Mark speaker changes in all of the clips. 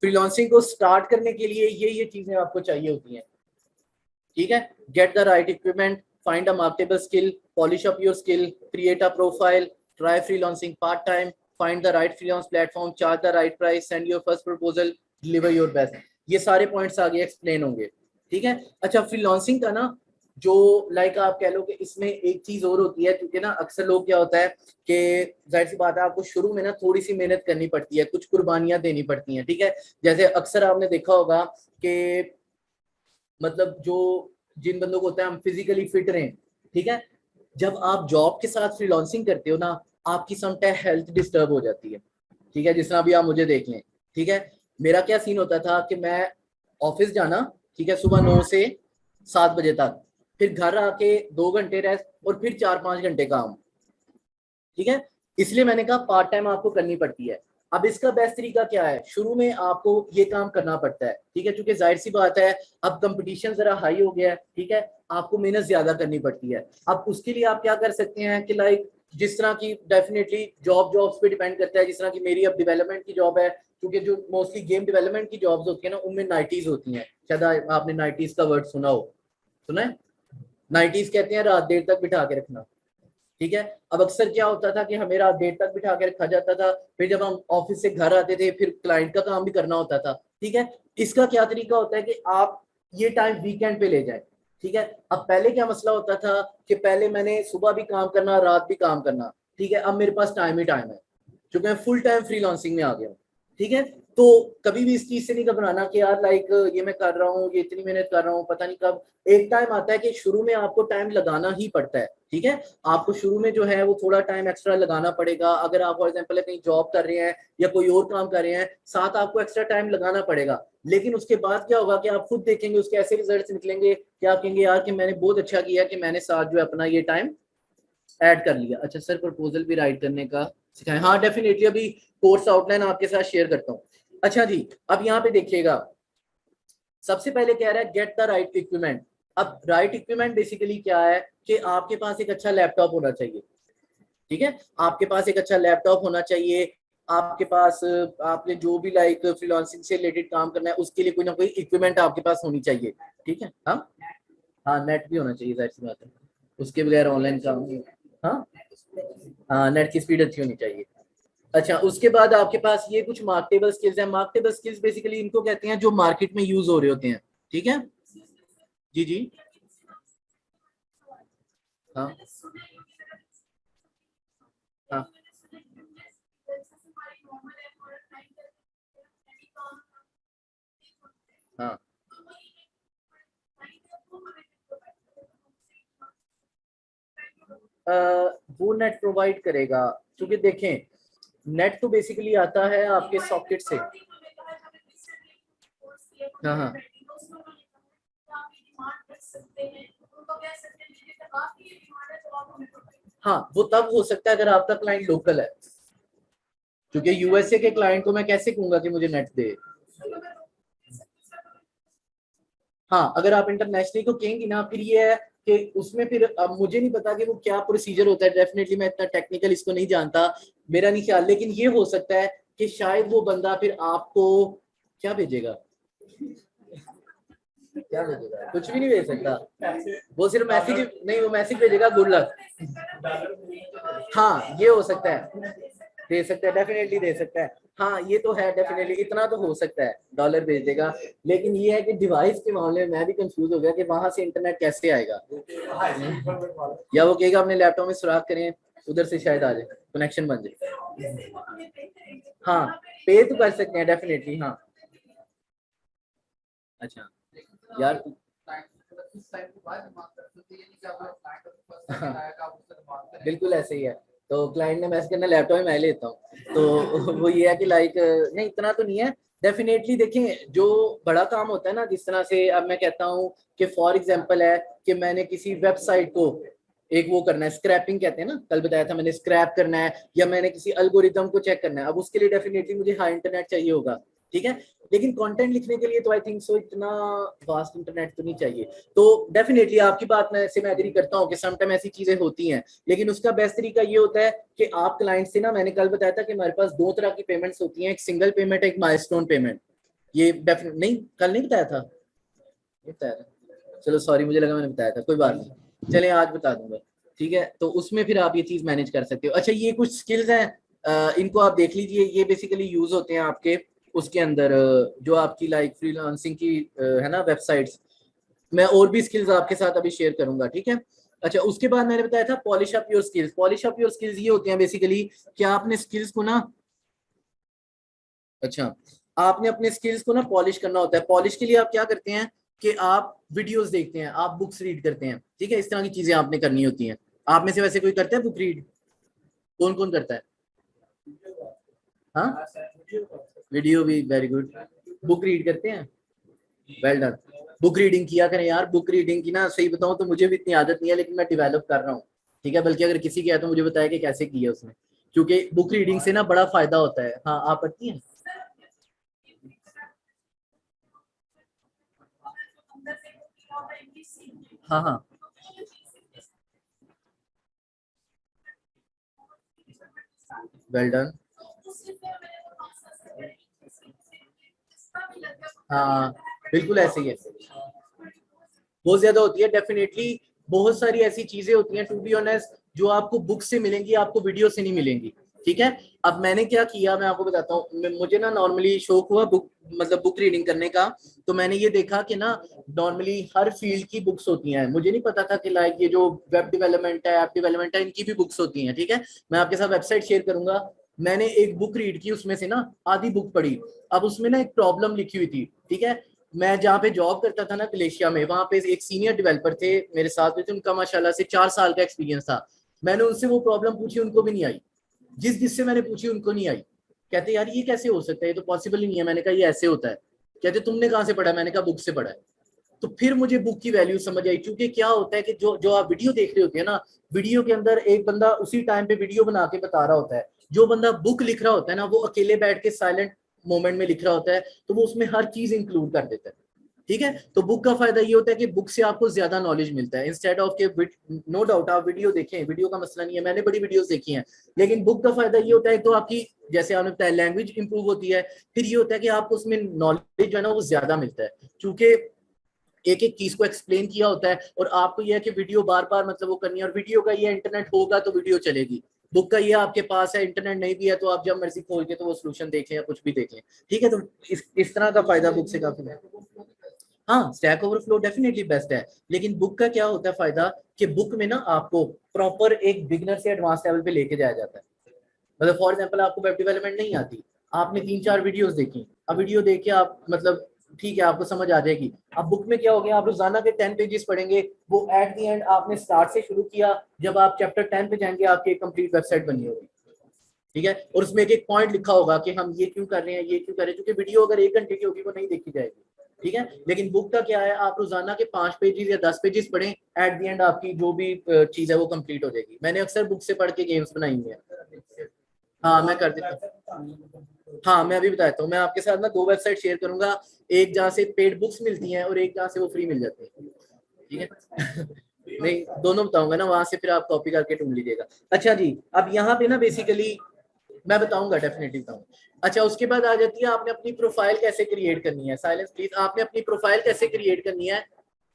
Speaker 1: Freelancing को start करने के लिए ये चीजें आपको चाहिए होती हैं, ठीक है। Get the right equipment, find a marketable skill, polish up your skill, create a profile, try freelancing part time, find the right freelance platform, charge the right price, send your first proposal, deliver your best। ये सारे points आगे explain होंगे, ठीक है। अच्छा, freelancing का ना जो लाइक आप कह लो कि इसमें एक चीज और होती है, क्योंकि ना अक्सर लोग क्या होता है कि जाहिर सी बात है आपको शुरू में ना थोड़ी सी मेहनत करनी पड़ती है, कुछ कुर्बानियां देनी पड़ती हैं, ठीक है। जैसे अक्सर आपने देखा होगा कि मतलब जो जिन बंदों को होता है हम फिजिकली फिट रहें, ठीक है, जब आप जॉब के साथ फ्रीलांसिंग करते हो ना, आपकी समटाइम हेल्थ डिस्टर्ब हो जाती है, ठीक है। जिस तरह अभी आप मुझे देख लें, ठीक है, मेरा क्या सीन होता था कि मैं ऑफिस जाना, ठीक है, सुबह 9 से 7 बजे तक, फिर घर आके 2 घंटे रेस्ट और फिर 4-5 घंटे काम, ठीक है। इसलिए मैंने कहा पार्ट टाइम आपको करनी पड़ती है। अब इसका बेस्ट तरीका क्या है, शुरू में आपको ये काम करना पड़ता है, ठीक है, क्योंकि जाहिर सी बात है अब कंपटीशन जरा हाई हो गया है, ठीक है, आपको मेहनत ज्यादा करनी पड़ती है। अब उसके लिए आप क्या कर सकते हैं कि लाइक जिस तरह की डेफिनेटली जॉब्स पे डिपेंड करता है, जिस तरह की मेरी अब डेवलपमेंट की जॉब है, क्योंकि जो मोस्टली गेम डेवलपमेंट की जॉब्स होती है ना उनमें नाइटीज होती हैं, शायद आपने नाइटीज का वर्ड सुना हो, सुना है? नाइटीज कहते हैं रात देर तक बिठा के रखना, ठीक है। अब अक्सर क्या होता था कि हमें रात देर तक बिठा के रखा जाता था, फिर जब हम ऑफिस से घर आते थे फिर क्लाइंट का काम भी करना होता था, ठीक है। इसका क्या तरीका होता है कि आप ये टाइम वीकेंड पे ले जाए, ठीक है। अब पहले क्या मसला होता था कि पहले मैंने सुबह भी काम करना रात भी काम करना, ठीक है। अब मेरे पास टाइम ही टाइम है, क्योंकि मैं फुल टाइम फ्रीलांसिंग में आ गया हूँ, ठीक है। तो कभी भी इस चीज से नहीं घबराना कि यार लाइक ये मैं कर रहा हूँ, ये इतनी मेहनत कर रहा हूँ, पता नहीं कब एक टाइम आता है कि शुरू में आपको टाइम लगाना ही पड़ता है, ठीक है। आपको शुरू में जो है वो थोड़ा टाइम एक्स्ट्रा लगाना पड़ेगा। अगर आप फॉर एग्जांपल कहीं जॉब कर रहे हैं या कोई और काम कर रहे हैं, साथ आपको एक्स्ट्रा टाइम लगाना पड़ेगा। लेकिन उसके बाद क्या होगा कि आप खुद देखेंगे उसके ऐसे रिजल्ट्स निकलेंगे कि आप कहेंगे यार कि मैंने बहुत अच्छा किया कि मैंने साथ जो है अपना ये टाइम ऐड कर लिया। अच्छा सर, प्रपोजल भी राइट करने का सिखाएं? हाँ डेफिनेटली, अभी कोर्स आउटलाइन आपके साथ शेयर करता हूँ। अच्छा जी, अब यहाँ पे देखिएगा, सबसे पहले कह रहा है गेट द राइट इक्विपमेंट। अब राइट इक्विपमेंट बेसिकली क्या है कि आपके पास एक अच्छा लैपटॉप होना चाहिए, ठीक है। आपके पास एक अच्छा लैपटॉप होना चाहिए, आपके पास आपने जो भी लाइक फ्रीलांसिंग से रिलेटेड काम करना है उसके लिए कोई ना कोई इक्विपमेंट आपके पास होनी चाहिए, ठीक है। हाँ हाँ, नेट भी होना चाहिए, जाहिर सी बात है, उसके बगैर ऑनलाइन काम नहीं। हाँ हाँ, नेट की स्पीड अच्छी होनी चाहिए। अच्छा, उसके बाद आपके पास ये कुछ मार्केटेबल स्किल्स हैं। मार्केटेबल स्किल्स बेसिकली इनको कहते हैं जो मार्केट में यूज हो रहे होते हैं, ठीक है। जी जी। हाँ हाँ हाँ। वो नेट प्रोवाइड करेगा, क्योंकि देखें नेट तो बेसिकली आता है आपके सॉकेट से। हाँ हाँ हाँ, वो तब हो सकता है अगर आपका क्लाइंट लोकल है, क्योंकि यूएसए के क्लाइंट को मैं कैसे कहूंगा कि मुझे नेट दे। हाँ, अगर आप इंटरनेशनली को कहेंगी ना, फिर ये है कि उसमें फिर अब मुझे नहीं पता कि वो क्या प्रोसीजर होता है, डेफिनेटली मैं इतना टेक्निकल इसको नहीं जानता, मेरा नहीं ख्याल। लेकिन ये हो सकता है कि शायद वो बंदा फिर आपको क्या भेजेगा, क्या भेजेगा, कुछ भी नहीं भेज सकता। वो सिर्फ मैसेज नहीं, वो मैसेज भेजेगा गुड लक। हाँ ये हो सकता है, दे सकता है, डेफिनेटली दे सकता है। हाँ ये तो है, डेफिनेटली इतना तो हो सकता है, डॉलर भेज देगा। लेकिन ये है कि डिवाइस के मामले में मैं भी कंफ्यूज हो गया कि वहां से इंटरनेट कैसे आएगा, या वो कहेगा अपने लैपटॉप में सुराख करें, उधर से शायद आ जाए, कनेक्शन बन जाए। हाँ, पे तो कर सकते हैं डेफिनेटली, हाँ। अच्छा यार, बिल्कुल ऐसे ही है। तो क्लाइंट ने मैसेज करना, लैपटॉप में मैं लेता हूँ, तो वो ये है कि लाइक नहीं इतना तो नहीं है। डेफिनेटली देखें, जो बड़ा काम होता है ना, जिस तरह से अब मैं कहता हूँ कि फॉर एग्जांपल है कि मैंने किसी वेबसाइट को एक वो करना है, स्क्रैपिंग कहते हैं ना, कल बताया था मैंने, स्क्रैप करना है, या मैंने किसी अल्गोरिदम को चेक करना है, अब उसके लिए डेफिनेटली मुझे हाई इंटरनेट चाहिए होगा, ठीक है। लेकिन कंटेंट लिखने के लिए तो आई थिंक सो इतना फास्ट इंटरनेट तो नहीं चाहिए। तो डेफिनेटली आपकी बात में से मैं एग्री करता हूँ कि समटाइम ऐसी चीजें होती हैं, लेकिन उसका बेस्ट तरीका ये होता है कि आप क्लाइंट से ना, मैंने कल बताया था कि हमारे पास दो तरह की पेमेंट्स होती हैं, एक सिंगल पेमेंट, एक माइलस्टोन पेमेंट, ये डेफिनेट नहीं, कल नहीं बताया था, नहीं बताया था, चलो सॉरी, मुझे लगा मैंने बताया था, कोई बात नहीं, चले आज बता दूंगा, ठीक है। तो उसमें फिर आप ये चीज मैनेज कर सकते हो। अच्छा ये कुछ स्किल्स हैं, इनको आप देख लीजिए, ये बेसिकली यूज होते हैं आपके उसके अंदर, जो आपकी लाइक फ्रीलांसिंग की है ना वेबसाइट्स। मैं और भी स्किल्स आपके साथ अभी शेयर करूंगा, ठीक है। अच्छा उसके बाद मैंने बताया था polish up your skills. Polish up your skills ये होते हैं बेसिकली कि आपने स्किल्स को ना, अच्छा आपने अपने स्किल्स को ना पॉलिश करना होता है। पॉलिश के लिए आप क्या करते हैं कि आप वीडियोस देखते हैं, आप बुक्स रीड करते हैं, ठीक है, इस तरह की चीजें आपने करनी होती हैं। आप में से वैसे कोई करता है बुक रीड? कौन कौन करता है? हाँ, वीडियो भी, वेरी गुड। बुक रीड करते हैं, वेल डन। बुक रीडिंग किया करें यार, बुक रीडिंग की ना सही बताऊं तो मुझे भी इतनी आदत नहीं है, लेकिन मैं डेवलप कर रहा हूँ, ठीक है। बल्कि अगर किसी की है तो मुझे बताया कि कैसे किया उसने, क्योंकि बुक रीडिंग से ना बड़ा फायदा होता है। हाँ आप पढ़ती हैं? हाँ हाँ, वेल डन। हाँ बिल्कुल ऐसे ही है, बहुत ज्यादा होती है डेफिनेटली। बहुत सारी ऐसी चीजें होती हैं टू बी ऑनेस्ट जो आपको बुक से मिलेंगी, आपको वीडियो से नहीं मिलेंगी, ठीक है। अब मैंने क्या किया मैं आपको बताता हूँ। मुझे ना नॉर्मली शौक हुआ बुक, मतलब बुक रीडिंग करने का। तो मैंने ये देखा कि ना नॉर्मली हर फील्ड की बुक्स होती हैं। मुझे नहीं पता था कि लाइक ये जो वेब डेवलपमेंट है, ऐप डेवलपमेंट है, इनकी भी बुक्स होती हैं, ठीक है। मैं आपके साथ वेबसाइट शेयर करूंगा। मैंने एक बुक रीड की, उसमें से ना आधी बुक पढ़ी। अब उसमें ना एक प्रॉब्लम लिखी हुई थी, ठीक है। मैं जहाँ पे जॉब करता था ना मलेशिया में, वहां पे एक सीनियर डेवलपर थे मेरे साथ में थे, उनका माशाल्लाह से 4 साल का एक्सपीरियंस था। मैंने उनसे वो प्रॉब्लम पूछी, उनको भी नहीं आई। जिससे मैंने पूछी उनको नहीं आई। कहते यार ये कैसे हो सकता है, ये तो पॉसिबल ही नहीं है। मैंने कहा ये ऐसे होता है। कहते तुमने कहाँ से पढ़ा? मैंने कहा बुक से पढ़ा है। तो फिर मुझे बुक की वैल्यू समझ आई, क्योंकि क्या होता है कि जो जो आप वीडियो देख रहे होते हैं ना, वीडियो के अंदर एक बंदा उसी टाइम पे वीडियो बना के बता रहा होता है। जो बंदा बुक लिख रहा होता है ना, वो अकेले बैठ के साइलेंट मोमेंट में लिख रहा होता है, तो वो उसमें हर चीज इंक्लूड कर देता है, ठीक है। तो बुक का फायदा ये होता है कि बुक से आपको ज्यादा नॉलेज मिलता है, इंस्टेड ऑफ के नो डाउट आप वीडियो देखें, वीडियो का मसला नहीं है, मैंने बड़ी वीडियोस देखी हैं। लेकिन बुक का फायदा ये होता है तो आपकी, जैसे आपने बताया, लैंग्वेज इंप्रूव होती है। फिर ये होता है कि आपको उसमें नॉलेज जो है ना वो ज्यादा मिलता है, क्योंकि एक एक चीज को एक्सप्लेन किया होता है। और आपको यह है कि वीडियो बार बार मतलब वो करनी है। और वीडियो का ये इंटरनेट होगा तो वीडियो चलेगी। बुक का ये आपके पास है, इंटरनेट नहीं भी है तो आप जब मर्जी खोल के तो वो सोल्यूशन देख लें या कुछ भी देख लें, ठीक है। तो इस तरह का फायदा बुक से काफी है। हाँ स्टैक ओवरफ्लो डेफिनेटली बेस्ट है। लेकिन बुक का क्या होता है फायदा, कि बुक में ना आपको प्रॉपर एक बिगनर से एडवांस लेवल पे लेके जाया जाता है। मतलब फॉर एग्जांपल आपको वेब डेवलपमेंट नहीं आती, आपने 3-4 वीडियोस देखी, अब वीडियो देख के आप मतलब ठीक है आपको समझ आ जाएगी। अब बुक में क्या हो गया, आप रोजाना के 10 पेजेस पढ़ेंगे, वो एट द एंड आपने स्टार्ट से शुरू किया, जब आप चैप्टर 10 पे जाएंगे आपकी एक कंप्लीट वेबसाइट बनी होगी, ठीक है। और उसमें एक एक पॉइंट लिखा होगा कि हम ये क्यों कर रहे हैं, ये क्यों कर रहे हैं, क्योंकि वीडियो अगर 1 घंटे की होगी वो नहीं देखी जाएगी, ठीक है। लेकिन बुक का क्या है, आप रोजाना के 5 पेजेस या 10 पेजेस पढ़ें, एट द एंड आपकी जो भी चीज है वो कंप्लीट हो जाएगी। मैंने अक्सर बुक से पढ़ के गेम्स बनाई हुई है। हाँ मैं कर देता हूँ। हाँ मैं अभी बताता हूँ, मैं आपके साथ ना 2 वेबसाइट शेयर करूंगा। एक जहाँ से पेड बुक्स मिलती हैं और एक जहाँ से वो फ्री मिल जाती है, ठीक है। नहीं दोनों बताऊंगा ना, वहां से फिर आप कॉपी करके ढूंढ लीजिएगा। अच्छा जी, अब यहाँ पे ना बेसिकली मैं बताऊंगा, डेफिनेटली बताऊंगा। अच्छा उसके बाद आ जाती है आपने अपनी प्रोफाइल कैसे क्रिएट करनी है। Silence please. आपने अपनी प्रोफाइल कैसे क्रिएट करनी है?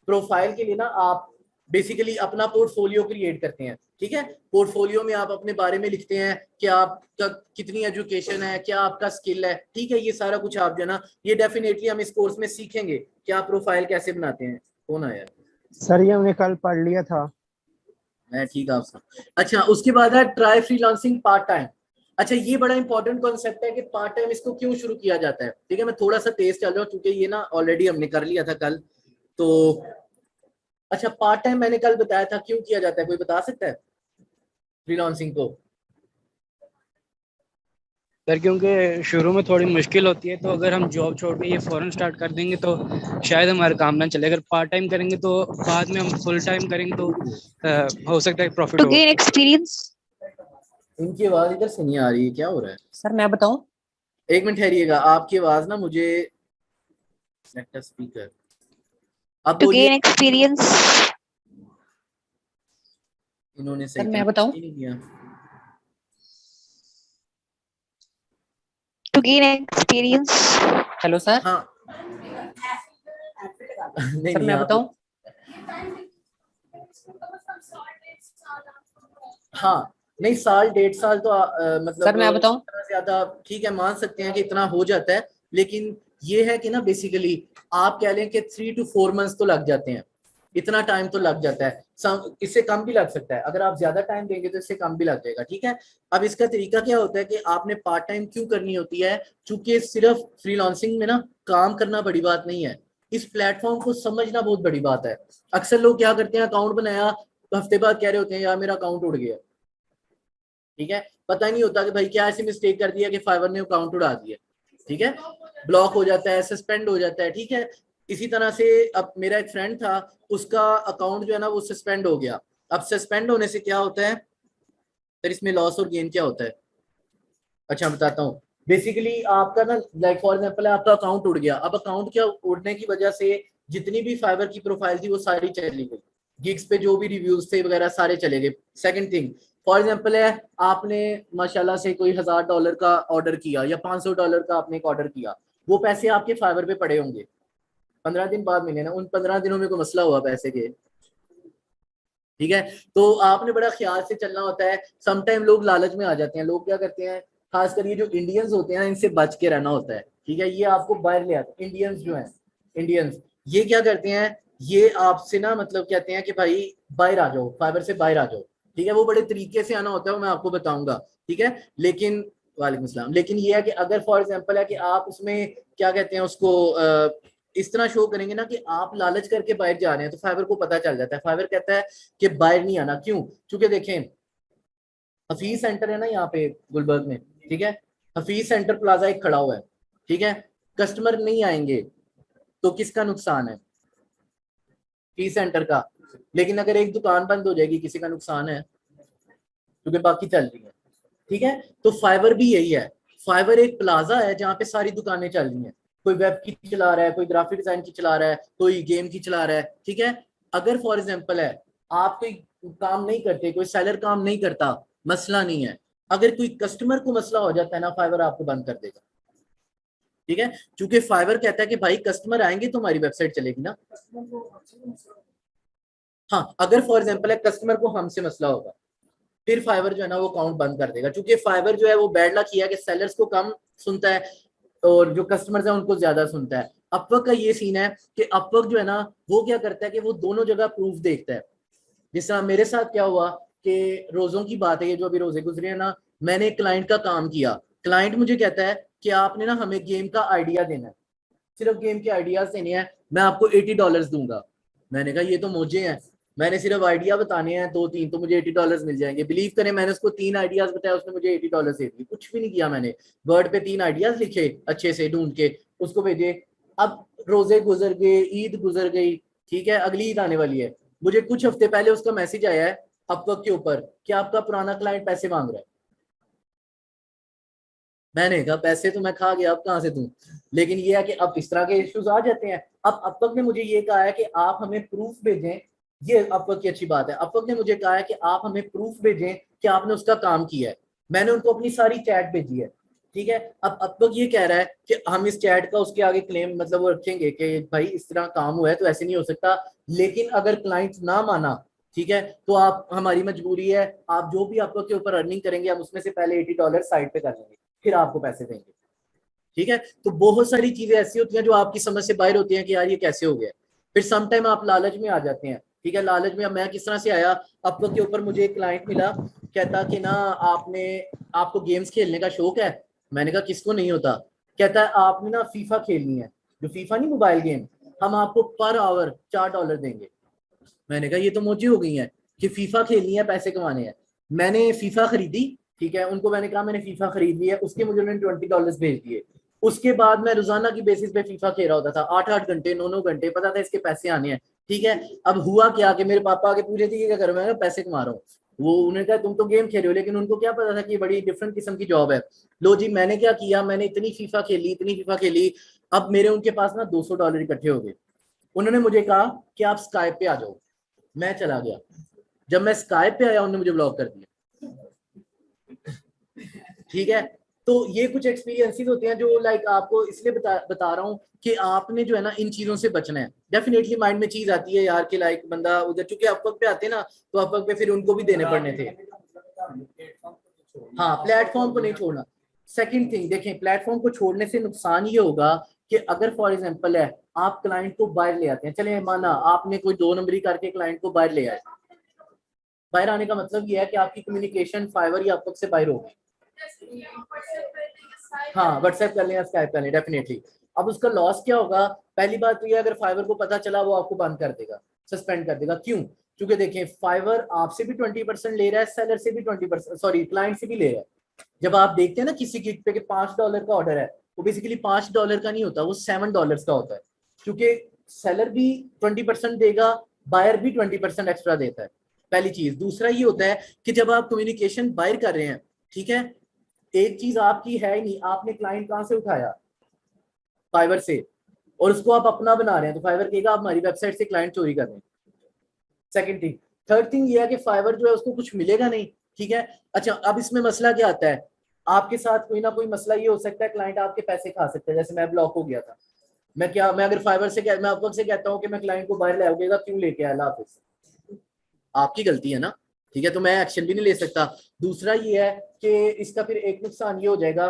Speaker 1: प्रोफाइल के लिए ना आप बेसिकली अपना पोर्टफोलियो क्रिएट करते हैं, ठीक है। पोर्टफोलियो में आप अपने बारे में लिखते हैं कि आपका कितनी एजुकेशन है, क्या आपका स्किल है, ठीक है। ये सारा कुछ आप जो ना, ये डेफिनेटली हम इस कोर्स में सीखेंगे कि आप प्रोफाइल कैसे बनाते हैं। कौन आया?
Speaker 2: सर ये हमने कल पढ़ लिया था।
Speaker 1: मैं ठीक है आपसे। अच्छा उसके बाद है ट्राई फ्रीलांसिंग पार्ट टाइम। अच्छा ये बड़ा इंपॉर्टेंट कॉन्सेप्ट है कि पार्ट टाइम इसको क्यों शुरू किया जाता है, ठीक है। मैं थोड़ा सा तेज चल रहा हूँ क्योंकि ये ना ऑलरेडी हमने कर लिया था कल। तो अच्छा पार्ट टाइम मैंने कल बताया था क्यों किया जाता है, कोई बता सकता है फ्रीलांसिंग को?
Speaker 3: सर क्योंकि शुरू में थोड़ी मुश्किल होती है, तो अगर हम जॉब छोड़ के ये फौरन स्टार्ट कर देंगे तो शायद हमारा काम ना चले। अगर पार्ट टाइम करेंगे तो बाद में हम फुल टाइम करेंगे तो हो सकता है प्रॉफिट
Speaker 4: to
Speaker 3: हो।
Speaker 4: gain experience.
Speaker 1: इनकी आवाज इधर से नहीं आ रही है, क्या हो रहा है?
Speaker 4: सर मैं बताऊं?
Speaker 1: एक मिनट ठहरिएगा, आपकी आवाज ना मुझे, स्पीकर, अब
Speaker 4: To
Speaker 1: बोलिए।
Speaker 4: gain experience.
Speaker 1: इन्होंने सही
Speaker 4: सर मैं बताऊं?
Speaker 1: ही नहीं किया।
Speaker 4: To gain experience. Hello sir.
Speaker 1: हाँ नहीं
Speaker 4: सर
Speaker 1: नहीं
Speaker 4: मैं
Speaker 1: आप,
Speaker 4: बताऊं,
Speaker 1: हाँ नहीं साल 1.5 साल तो मतलब
Speaker 4: सर मैं बताऊं,
Speaker 1: इतना ज्यादा ठीक है, मान सकते हैं कि इतना हो जाता है, लेकिन ये है कि ना बेसिकली आप कह लें कि 3 to 4 मंथ्स तो लग जाते हैं, इतना टाइम तो लग जाता है। इससे कम भी लग सकता है, अगर आप ज्यादा टाइम देंगे तो इससे कम भी लग जाएगा, ठीक है। अब इसका तरीका क्या होता है कि आपने पार्ट टाइम क्यों करनी होती है, क्योंकि सिर्फ फ्रीलांसिंग में ना काम करना बड़ी बात नहीं है, इस प्लेटफॉर्म को समझना बहुत बड़ी बात है। अक्सर लोग क्या करते हैं, अकाउंट बनाया तो हफ्ते बाद कह रहे होते हैं यार मेरा अकाउंट उड़ गया, ठीक है, पता ही नहीं होता कि भाई क्या ऐसी मिस्टेक कर दिया कि फाइवर ने अकाउंट उड़ा दिया, ठीक है, ब्लॉक हो जाता है, सस्पेंड हो जाता है, ठीक है। इसी तरह से अब मेरा एक फ्रेंड था, उसका अकाउंट जो है ना वो सस्पेंड हो गया। अब सस्पेंड होने से क्या होता है, फिर इसमें लॉस और गेन क्या होता है, अच्छा मैं बताता हूँ। बेसिकली आपका ना लाइक फॉर एग्जांपल आपका अकाउंट उड़ गया, अब अकाउंट क्या उड़ने की वजह से जितनी भी फाइवर की प्रोफाइल थी वो सारी चली गई, गिग्स पे जो भी रिव्यूज थे वगैरह सारे चले गए। सेकंड थिंग, फॉर एग्जांपल है आपने माशाल्लाह से कोई $1000 का ऑर्डर किया या $500 का आपने एक ऑर्डर किया, वो पैसे आपके फाइवर पे पड़े होंगे, 15 दिन बाद मिले ना, उन 15 दिनों में कोई मसला हुआ पैसे के, ठीक है। तो आपने बड़ा ख्याल से चलना होता है। समटाइम लोग लालच में आ जाते हैं, लोग क्या करते हैं, खासकर ये जो इंडियंस होते हैं इनसे बच के रहना होता है, ठीक है। ये आपको बाहर ले आते हैं, इंडियंस जो हैं, इंडियंस ये क्या करते हैं, ये आपसे ना मतलब कहते हैं कि भाई बाहर आ जाओ, फाइबर से बाहर आ जाओ, ठीक है। वो बड़े तरीके से आना होता है, वो मैं आपको बताऊंगा, ठीक है। लेकिन वालेकुम सलाम, लेकिन ये है कि अगर फॉर एग्जांपल है कि आप उसमें क्या कहते हैं उसको इस तरह शो करेंगे ना कि आप लालच करके बाहर जा रहे हैं, तो फाइबर को पता चल जाता है, फाइबर कहता है कि बाहर नहीं आना। क्यों? क्योंकि देखें हफीज सेंटर है ना यहाँ पे गुलबर्ग में, ठीक है, हफीज सेंटर प्लाजा एक खड़ा हुआ है, ठीक है, कस्टमर नहीं आएंगे तो किसका नुकसान है, हफीज सेंटर का। लेकिन अगर एक दुकान बंद हो जाएगी किसी का नुकसान है, क्योंकि बाकी चल रही है, ठीक है। तो फाइबर भी यही है, फाइबर एक प्लाजा है जहाँ पे सारी दुकानें चल रही हैं, कोई वेब की चला रहा है, कोई ग्राफिक डिजाइन की चला रहा है, कोई गेम की चला रहा है, ठीक है। अगर फॉर एग्जांपल है आप कोई काम नहीं करते, कोई सेलर काम नहीं करता, मसला नहीं है, अगर कोई कस्टमर को मसला हो जाता है ना, फाइबर आपको बंद कर देगा, ठीक है। क्योंकि फाइबर कहता है कि भाई कस्टमर आएंगे तो हमारी वेबसाइट चलेगी ना। हाँ अगर फॉर एग्जांपल है कस्टमर को हमसे मसला होगा, फिर फाइबर जो है ना वो अकाउंट बंद कर देगा, क्योंकि फाइबर जो है वो बैड लक किया कि सेलर्स को कम सुनता है और जो कस्टमर्स है उनको ज्यादा सुनता है। अपवर्क का ये सीन है कि अपवर्क जो है ना वो क्या करता है कि वो दोनों जगह प्रूफ देखता है। जिस तरह मेरे साथ क्या हुआ कि रोजों की बात है, ये जो अभी रोजे गुजरे हैं ना, मैंने एक क्लाइंट का काम किया, क्लाइंट मुझे कहता है कि आपने ना हमें गेम का आइडिया देना है, सिर्फ गेम के आइडियाज देने हैं, मैं आपको $80 दूंगा। मैंने कहा ये तो मुझे हैं, मैंने सिर्फ आइडिया बताने हैं 2-3 तो मुझे $80 मिल जाएंगे। बिलीव करें मैंने उसको 3 आइडियाज बताया, उसने मुझे $80 दे दिए, कुछ भी नहीं किया मैंने, वर्ड पे 3 आइडियाज लिखे अच्छे से ढूंढ के उसको भेजे। अब रोजे गुजर गए, ईद गुजर गई, ठीक है, अगली ईद आने वाली है, मुझे कुछ हफ्ते पहले उसका मैसेज आया है अपवर्क के ऊपर कि आपका पुराना क्लाइंट पैसे मांग रहा है। मैंने कहा पैसे तो मैं खा गया, अब कहाँ से दूं। लेकिन ये है कि अब इस तरह के इश्यूज आ जाते हैं। अब अपवर्क ने मुझे ये कहा है कि आप हमें प्रूफ भेजें, ये अपवर्क की अच्छी बात है, अपवर्क ने मुझे कहा है कि आप हमें प्रूफ भेजें कि आपने उसका काम किया है। मैंने उनको अपनी सारी चैट भेजी है, ठीक है। अब अपवर्क ये कह रहा है कि हम इस चैट का उसके आगे क्लेम मतलब वो रखेंगे कि भाई इस तरह काम हुआ है तो ऐसे नहीं हो सकता, लेकिन अगर क्लाइंट ना माना, ठीक है, तो आप हमारी मजबूरी है, आप जो भी अपवर्क के ऊपर अर्निंग करेंगे हम उसमें से पहले $80 साइड पे कर लेंगे, फिर आपको पैसे देंगे, ठीक है। तो बहुत सारी चीजें ऐसी होती हैं जो आपकी समझ से बाहर होती हैं कि यार ये कैसे हो गया। फिर सम टाइम आप लालच में आ जाते हैं, ठीक है। लालच में मैं किस तरह से आया, अपवर्क के ऊपर मुझे एक क्लाइंट मिला, कहता कि ना आपने आपको गेम्स खेलने का शौक है। मैंने कहा किसको नहीं होता। कहता है आपने ना फीफा खेलनी है, जो फीफा नहीं मोबाइल गेम, हम आपको पर आवर $4 देंगे। मैंने कहा ये तो मौजी हो गई है कि फीफा खेलनी है पैसे कमाने हैं। मैंने फीफा खरीदी, ठीक है, उनको मैंने कहा मैंने फीफा खरीद ली है, उसके मुझे उन्होंने $20 भेज दिए। उसके बाद मैं रोजाना की बेसिस पे फीफा खेल रहा होता था, 8-8 घंटे 9-9 घंटे, पता था इसके पैसे आने हैं, ठीक है। अब हुआ क्या कि मेरे पापा आके पूछे थे क्या कर रहे हो, मैं पैसे कमा रहा हूँ। वो उन्होंने कहा तुम तो गेम खेल रहे हो, लेकिन उनको क्या पता था कि बड़ी डिफरेंट किस्म की जॉब है। लो जी मैंने क्या किया, मैंने इतनी फीफा खेली, इतनी फीफा खेली, अब मेरे उनके पास ना $200 इकट्ठे हो गए। उन्होंने मुझे कहा कि आप स्काइप पे आ जाओ, मैं चला गया। जब मैं स्काइप पे आया उन्होंने मुझे ब्लॉक कर दिया, ठीक है। तो ये कुछ एक्सपीरियंसेस होते हैं जो लाइक आपको इसलिए बता रहा हूँ कि आपने जो है ना इन चीजों से बचना है। डेफिनेटली माइंड में चीज आती है यार कि लाइक बंदा उधर, चूंकि अपवर्क पे आते हैं ना, तो अपवर्क पे फिर उनको भी देने पड़ने थे। हाँ, प्लेटफॉर्म को नहीं छोड़ना। सेकंड थिंग देखें, प्लेटफॉर्म को छोड़ने से नुकसान ये होगा कि अगर फॉर एग्जांपल है आप क्लाइंट को बाहर ले आते हैं, चले माना आपने कोई 2 नंबरी करके क्लाइंट को बाहर ले आए, बाहर आने का मतलब ये है कि आपकी कम्युनिकेशन फाइवर या अपवर्क से बाहर होगी। हाँ, व्हाट्सएप कर लें, स्काइप कर लें, डेफिनेटली। अब उसका लॉस क्या होगा? पहली बात तो ये, अगर फाइवर को पता चला वो आपको बंद कर देगा, सस्पेंड कर देगा। क्यों? क्योंकि देखें फाइवर आपसे भी 20% ले रहा है, सेलर से भी 20%, सॉरी क्लाइंट से भी ले रहा है। जब आप देखते हैं ना किसी गिग पे कि $5 का ऑर्डर है, वो बेसिकली $5 का नहीं होता, वो $7 का होता है, क्योंकि सेलर भी 20% देगा, बायर भी 20% एक्स्ट्रा देता है। पहली चीज। दूसरा ये होता है कि जब आप कम्युनिकेशन बायर कर रहे हैं, ठीक है, एक चीज आपकी है ही नहीं, आपने क्लाइंट कहां से उठाया? फाइवर से, और उसको आप अपना बना रहे हैं, तो फाइवर कहेगा आप हमारी वेबसाइट से क्लाइंट चोरी कर रहे हैं। Second thing. थर्ड थिंग ये है कि फाइवर जो है उसको कुछ मिलेगा नहीं, ठीक है। अच्छा, अब इसमें मसला क्या आता है? आपके साथ कोई ना कोई मसला ये हो सकता है, क्लाइंट आपके पैसे खा सकता है। जैसे मैं ब्लॉक हो गया था, मैं अगर फाइवर से मैं अपवर्क से कहता हूँ कि मैं क्लाइंट को बाहर ले आऊंगा, क्यों लेके आया ऑफिस, आपकी गलती है ना, ठीक है, तो मैं एक्शन भी नहीं ले सकता। दूसरा ये है कि इसका फिर एक नुकसान ये हो जाएगा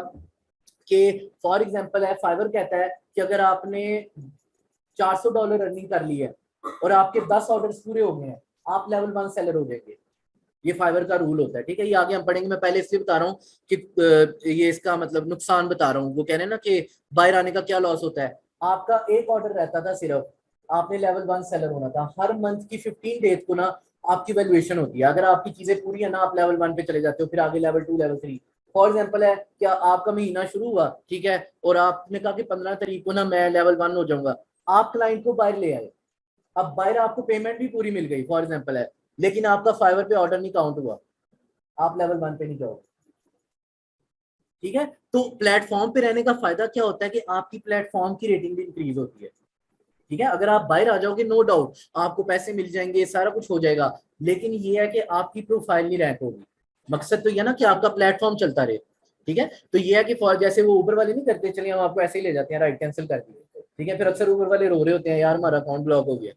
Speaker 1: कि फॉर एग्जांपल है, फाइवर कहता है कि अगर आपने $400 अर्निंग कर ली है और आपके 10 ऑर्डर्स पूरे हो गए हैं, आप लेवल 1 सेलर हो जाएंगे। ये फाइवर का रूल होता है, ठीक है। ये आगे हम पढ़ेंगे, मैं पहले इसलिए बता रहा हूँ कि ये इसका मतलब नुकसान बता रहा हूँ। वो कह रहे हैं ना कि बाहर आने का क्या लॉस होता है। आपका एक ऑर्डर रहता था सिर्फ, आपने लेवल 1 सेलर होना था। हर मंथ की 15 डेज को ना आपकी वैल्यूएशन होती है। अगर आपकी चीजें पूरी है ना, आप लेवल 1 पे चले जाते हो, फिर आगे लेवल 2 लेवल 3। फॉर एग्जाम्पल है, क्या आपका महीना शुरू हुआ, ठीक है, और आपने कहा कि 15 तारीख को ना मैं लेवल 1 हो जाऊंगा। आप क्लाइंट को बाहर ले आए, अब बाहर आपको पेमेंट भी पूरी मिल गई फॉर एग्जाम्पल है, लेकिन आपका फाइवर पे ऑर्डर नहीं काउंट हुआ, आप लेवल 1 पे नहीं जाओगे, ठीक है। तो प्लेटफॉर्म पे रहने का फायदा क्या होता है कि आपकी प्लेटफॉर्म की रेटिंग भी इंक्रीज होती है, ठीक है। अगर आप बाहर आ जाओगे, नो डाउट आपको पैसे मिल जाएंगे, सारा कुछ हो जाएगा, लेकिन ये है कि आपकी प्रोफाइल नहीं रैंक होगी। मकसद तो ये ना कि आपका प्लेटफॉर्म चलता रहे, ठीक है। तो ये है कि फॉर जैसे वो ऊबर वाले नहीं करते, चलिए हम आपको ऐसे ही ले जाते हैं, राइट कैंसिल कर दिए, ठीक है, फिर अक्सर ऊबर वाले रो रहे होते हैं यार हमारा अकाउंट ब्लॉक हो गया,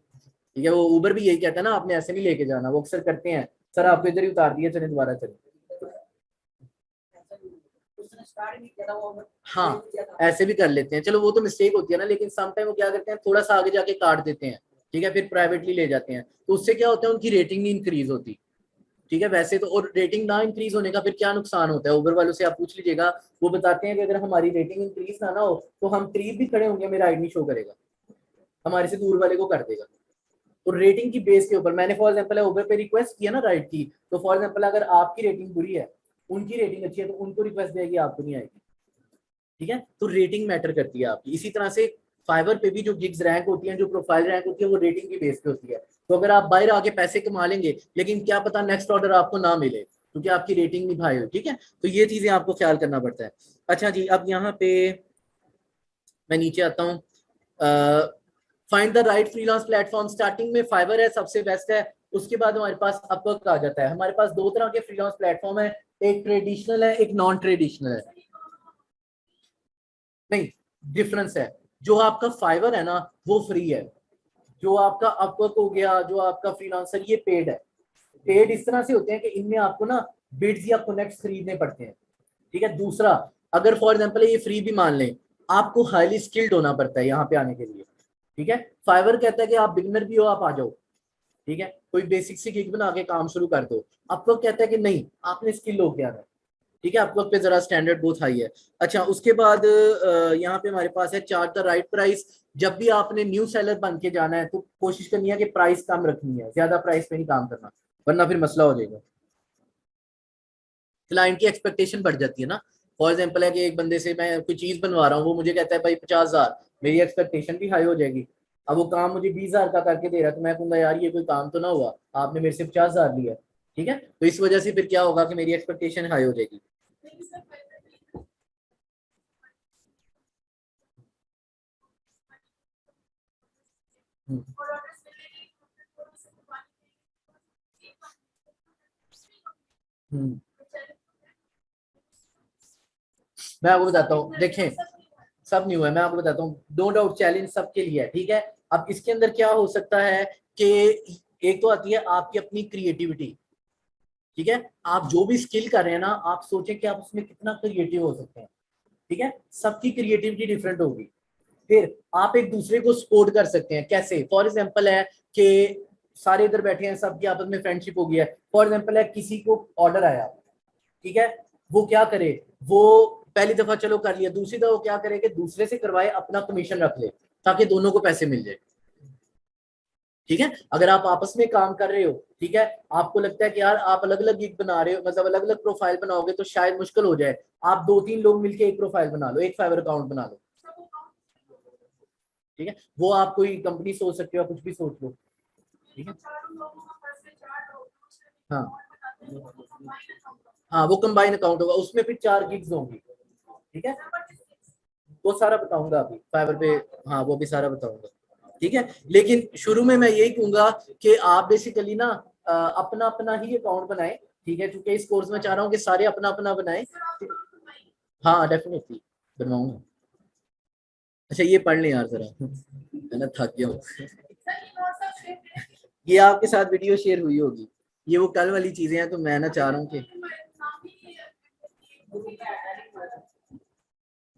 Speaker 1: ठीक है। वो ऊबर भी यही कहता है ना, आपने ऐसे नहीं लेके जाना, वो अक्सर करते हैं, सर आपको इधर ही उतार दिया, चले दोबारा चले। हाँ, ऐसे भी कर लेते हैं, चलो वो तो मिस्टेक होती है ना, लेकिन समटाइम वो क्या करते हैं, थोड़ा सा आगे जाके काट देते हैं, ठीक है, फिर प्राइवेटली ले जाते हैं, तो उससे क्या होता है, उनकी रेटिंग नहीं इंक्रीज होती, ठीक है। वैसे तो, और रेटिंग ना इंक्रीज होने का फिर क्या नुकसान होता है, उबर वालों से आप पूछ लीजिएगा, वो बताते हैं कि अगर हमारी रेटिंग इंक्रीज ना हो तो हम करीब भी खड़े होंगे, मेरा आईडी शो करेगा, हमारे से दूर वाले को कर देगा। तो रेटिंग की बेस के ऊपर मैंने फॉर एग्जांपल उबर पे रिक्वेस्ट किया ना राइड की, तो फॉर एग्जांपल अगर आपकी रेटिंग बुरी है, उनकी रेटिंग अच्छी है, तो उनको रिक्वेस्ट देगी, आपको नहीं आएगी, ठीक है। तो रेटिंग मैटर करती है आपकी। इसी तरह से फाइवर पे भी जो गिग्स रैंक होती हैं, जो प्रोफाइल रैंक होती है, वो रेटिंग की बेस पे होती है। तो अगर आप बाहर आके पैसे कमा लेंगे, लेकिन क्या पता नेक्स्ट ऑर्डर आपको ना मिले, क्योंकि आपकी रेटिंग नहीं भाई हो, ठीक है। तो ये चीजें आपको ख्याल करना पड़ता है। अच्छा जी, अब यहाँ पे मैं नीचे आता हूँ। Find the right freelance platform. Starting में फाइवर है, सबसे बेस्ट है, उसके बाद हमारे पास अपवर्क आ जाता है। हमारे पास दो तरह के फ्रीलांस प्लेटफॉर्म है, एक ट्रेडिशनल है, एक नॉन ट्रेडिशनल है। नहीं, डिफरेंस है। जो आपका फाइवर है ना, वो फ्री है। जो आपका अपवर्क हो गया, जो आपका फ्रीलांसर, ये पेड है। पेड इस तरह से होते हैं कि इनमें आपको ना बिड्स या कनेक्ट खरीदने पड़ते हैं, ठीक है। दूसरा, अगर फॉर एग्जांपल ये फ्री भी मान लें, आपको हाईली स्किल्ड होना पड़ता है यहाँ पे आने के लिए, ठीक है। फाइवर कहता है कि आप बिगनर भी हो, आप आ जाओ, ठीक है, कोई बेसिक सी गिग बना के काम शुरू कर दो। अपवर्क कहता है कि नहीं, आपने स्किल होके आना है, ठीक है। अपवर्क पे जरा स्टैंडर्ड बहुत हाई है। अच्छा, उसके बाद यहाँ पे हमारे पास है चार्ज द राइट प्राइस। जब भी आपने न्यू सेलर बन के जाना है, तो कोशिश करनी है कि प्राइस कम रखनी है, ज्यादा प्राइस पे नहीं काम करना, वरना फिर मसला हो जाएगा। क्लाइंट की एक्सपेक्टेशन बढ़ जाती है ना। फॉर एग्जाम्पल है कि एक बंदे से मैं कोई चीज बनवा रहा हूँ, वो मुझे कहता है भाई 50,000, मेरी एक्सपेक्टेशन भी हाई हो जाएगी। अब वो काम मुझे 20,000 का करके दे रहा है, तो मैं कहूंगा यार ये कोई काम तो ना हुआ, आपने मेरे से 50,000 लिया, ठीक है। तो इस वजह से फिर क्या होगा कि मेरी एक्सपेक्टेशन हाई हो जाएगी। हम्म। हम्म। मैं आपको बताता हूँ, देखें सब न्यू है, मैं आपको बताता हूँ, नो डाउट चैलेंज सबके लिए है, ठीक है। अब इसके अंदर क्या हो सकता है कि एक तो आती है आपकी अपनी क्रिएटिविटी, ठीक है, आप जो भी स्किल कर रहे हैं ना, आप सोचें कि आप उसमें कितना क्रिएटिव हो सकते हैं, ठीक है, सबकी क्रिएटिविटी डिफरेंट होगी। फिर आप एक दूसरे को सपोर्ट कर सकते हैं, कैसे, फॉर एग्जाम्पल है कि सारे इधर बैठे हैं, सबकी आपस में फ्रेंडशिप हो गई है, फॉर एग्जाम्पल है किसी को ऑर्डर आया, ठीक है, वो क्या करे, वो पहली दफा चलो कर लिया, दूसरी दफा वो क्या करे कि दूसरे से करवाए, अपना कमीशन रख ले ताकि दोनों को पैसे मिल जाए, ठीक है। अगर आप आपस में काम कर रहे हो, ठीक है, आपको लगता है कि यार आप अलग अलग गिग बना रहे हो, मतलब अलग अलग प्रोफाइल बनाओगे तो शायद मुश्किल हो जाए, आप 2-3 लोग मिलके एक प्रोफाइल बना लो, एक फाइवर अकाउंट बना लो, ठीक है, वो आप कोई कंपनी सोच सकते हो, कुछ भी सोच लो, ठीक है। हाँ हाँ, वो कंबाइन अकाउंट होगा, उसमें फिर 4 गिग्स होंगी, ठीक है, वो सारा बताऊंगा अभी फाइवर पे, हाँ वो भी सारा बताऊंगा, ठीक है। लेकिन शुरू में मैं यही कहूंगा कि आप बेसिकली ना अपना अपना ही अकाउंट बनाएं, ठीक है, क्योंकि इस कोर्स में चाह रहा हूँ कि सारे अपना अपना बनाएं। हाँ डेफिनेटली बनवाऊंगा। अच्छा ये पढ़ लें यार जरा, है ना, थक गया हूँ। ये आपके साथ वीडियो शेयर हुई होगी, ये वो कल वाली चीजें हैं, तो मैं ना चाह रहा हूँ कि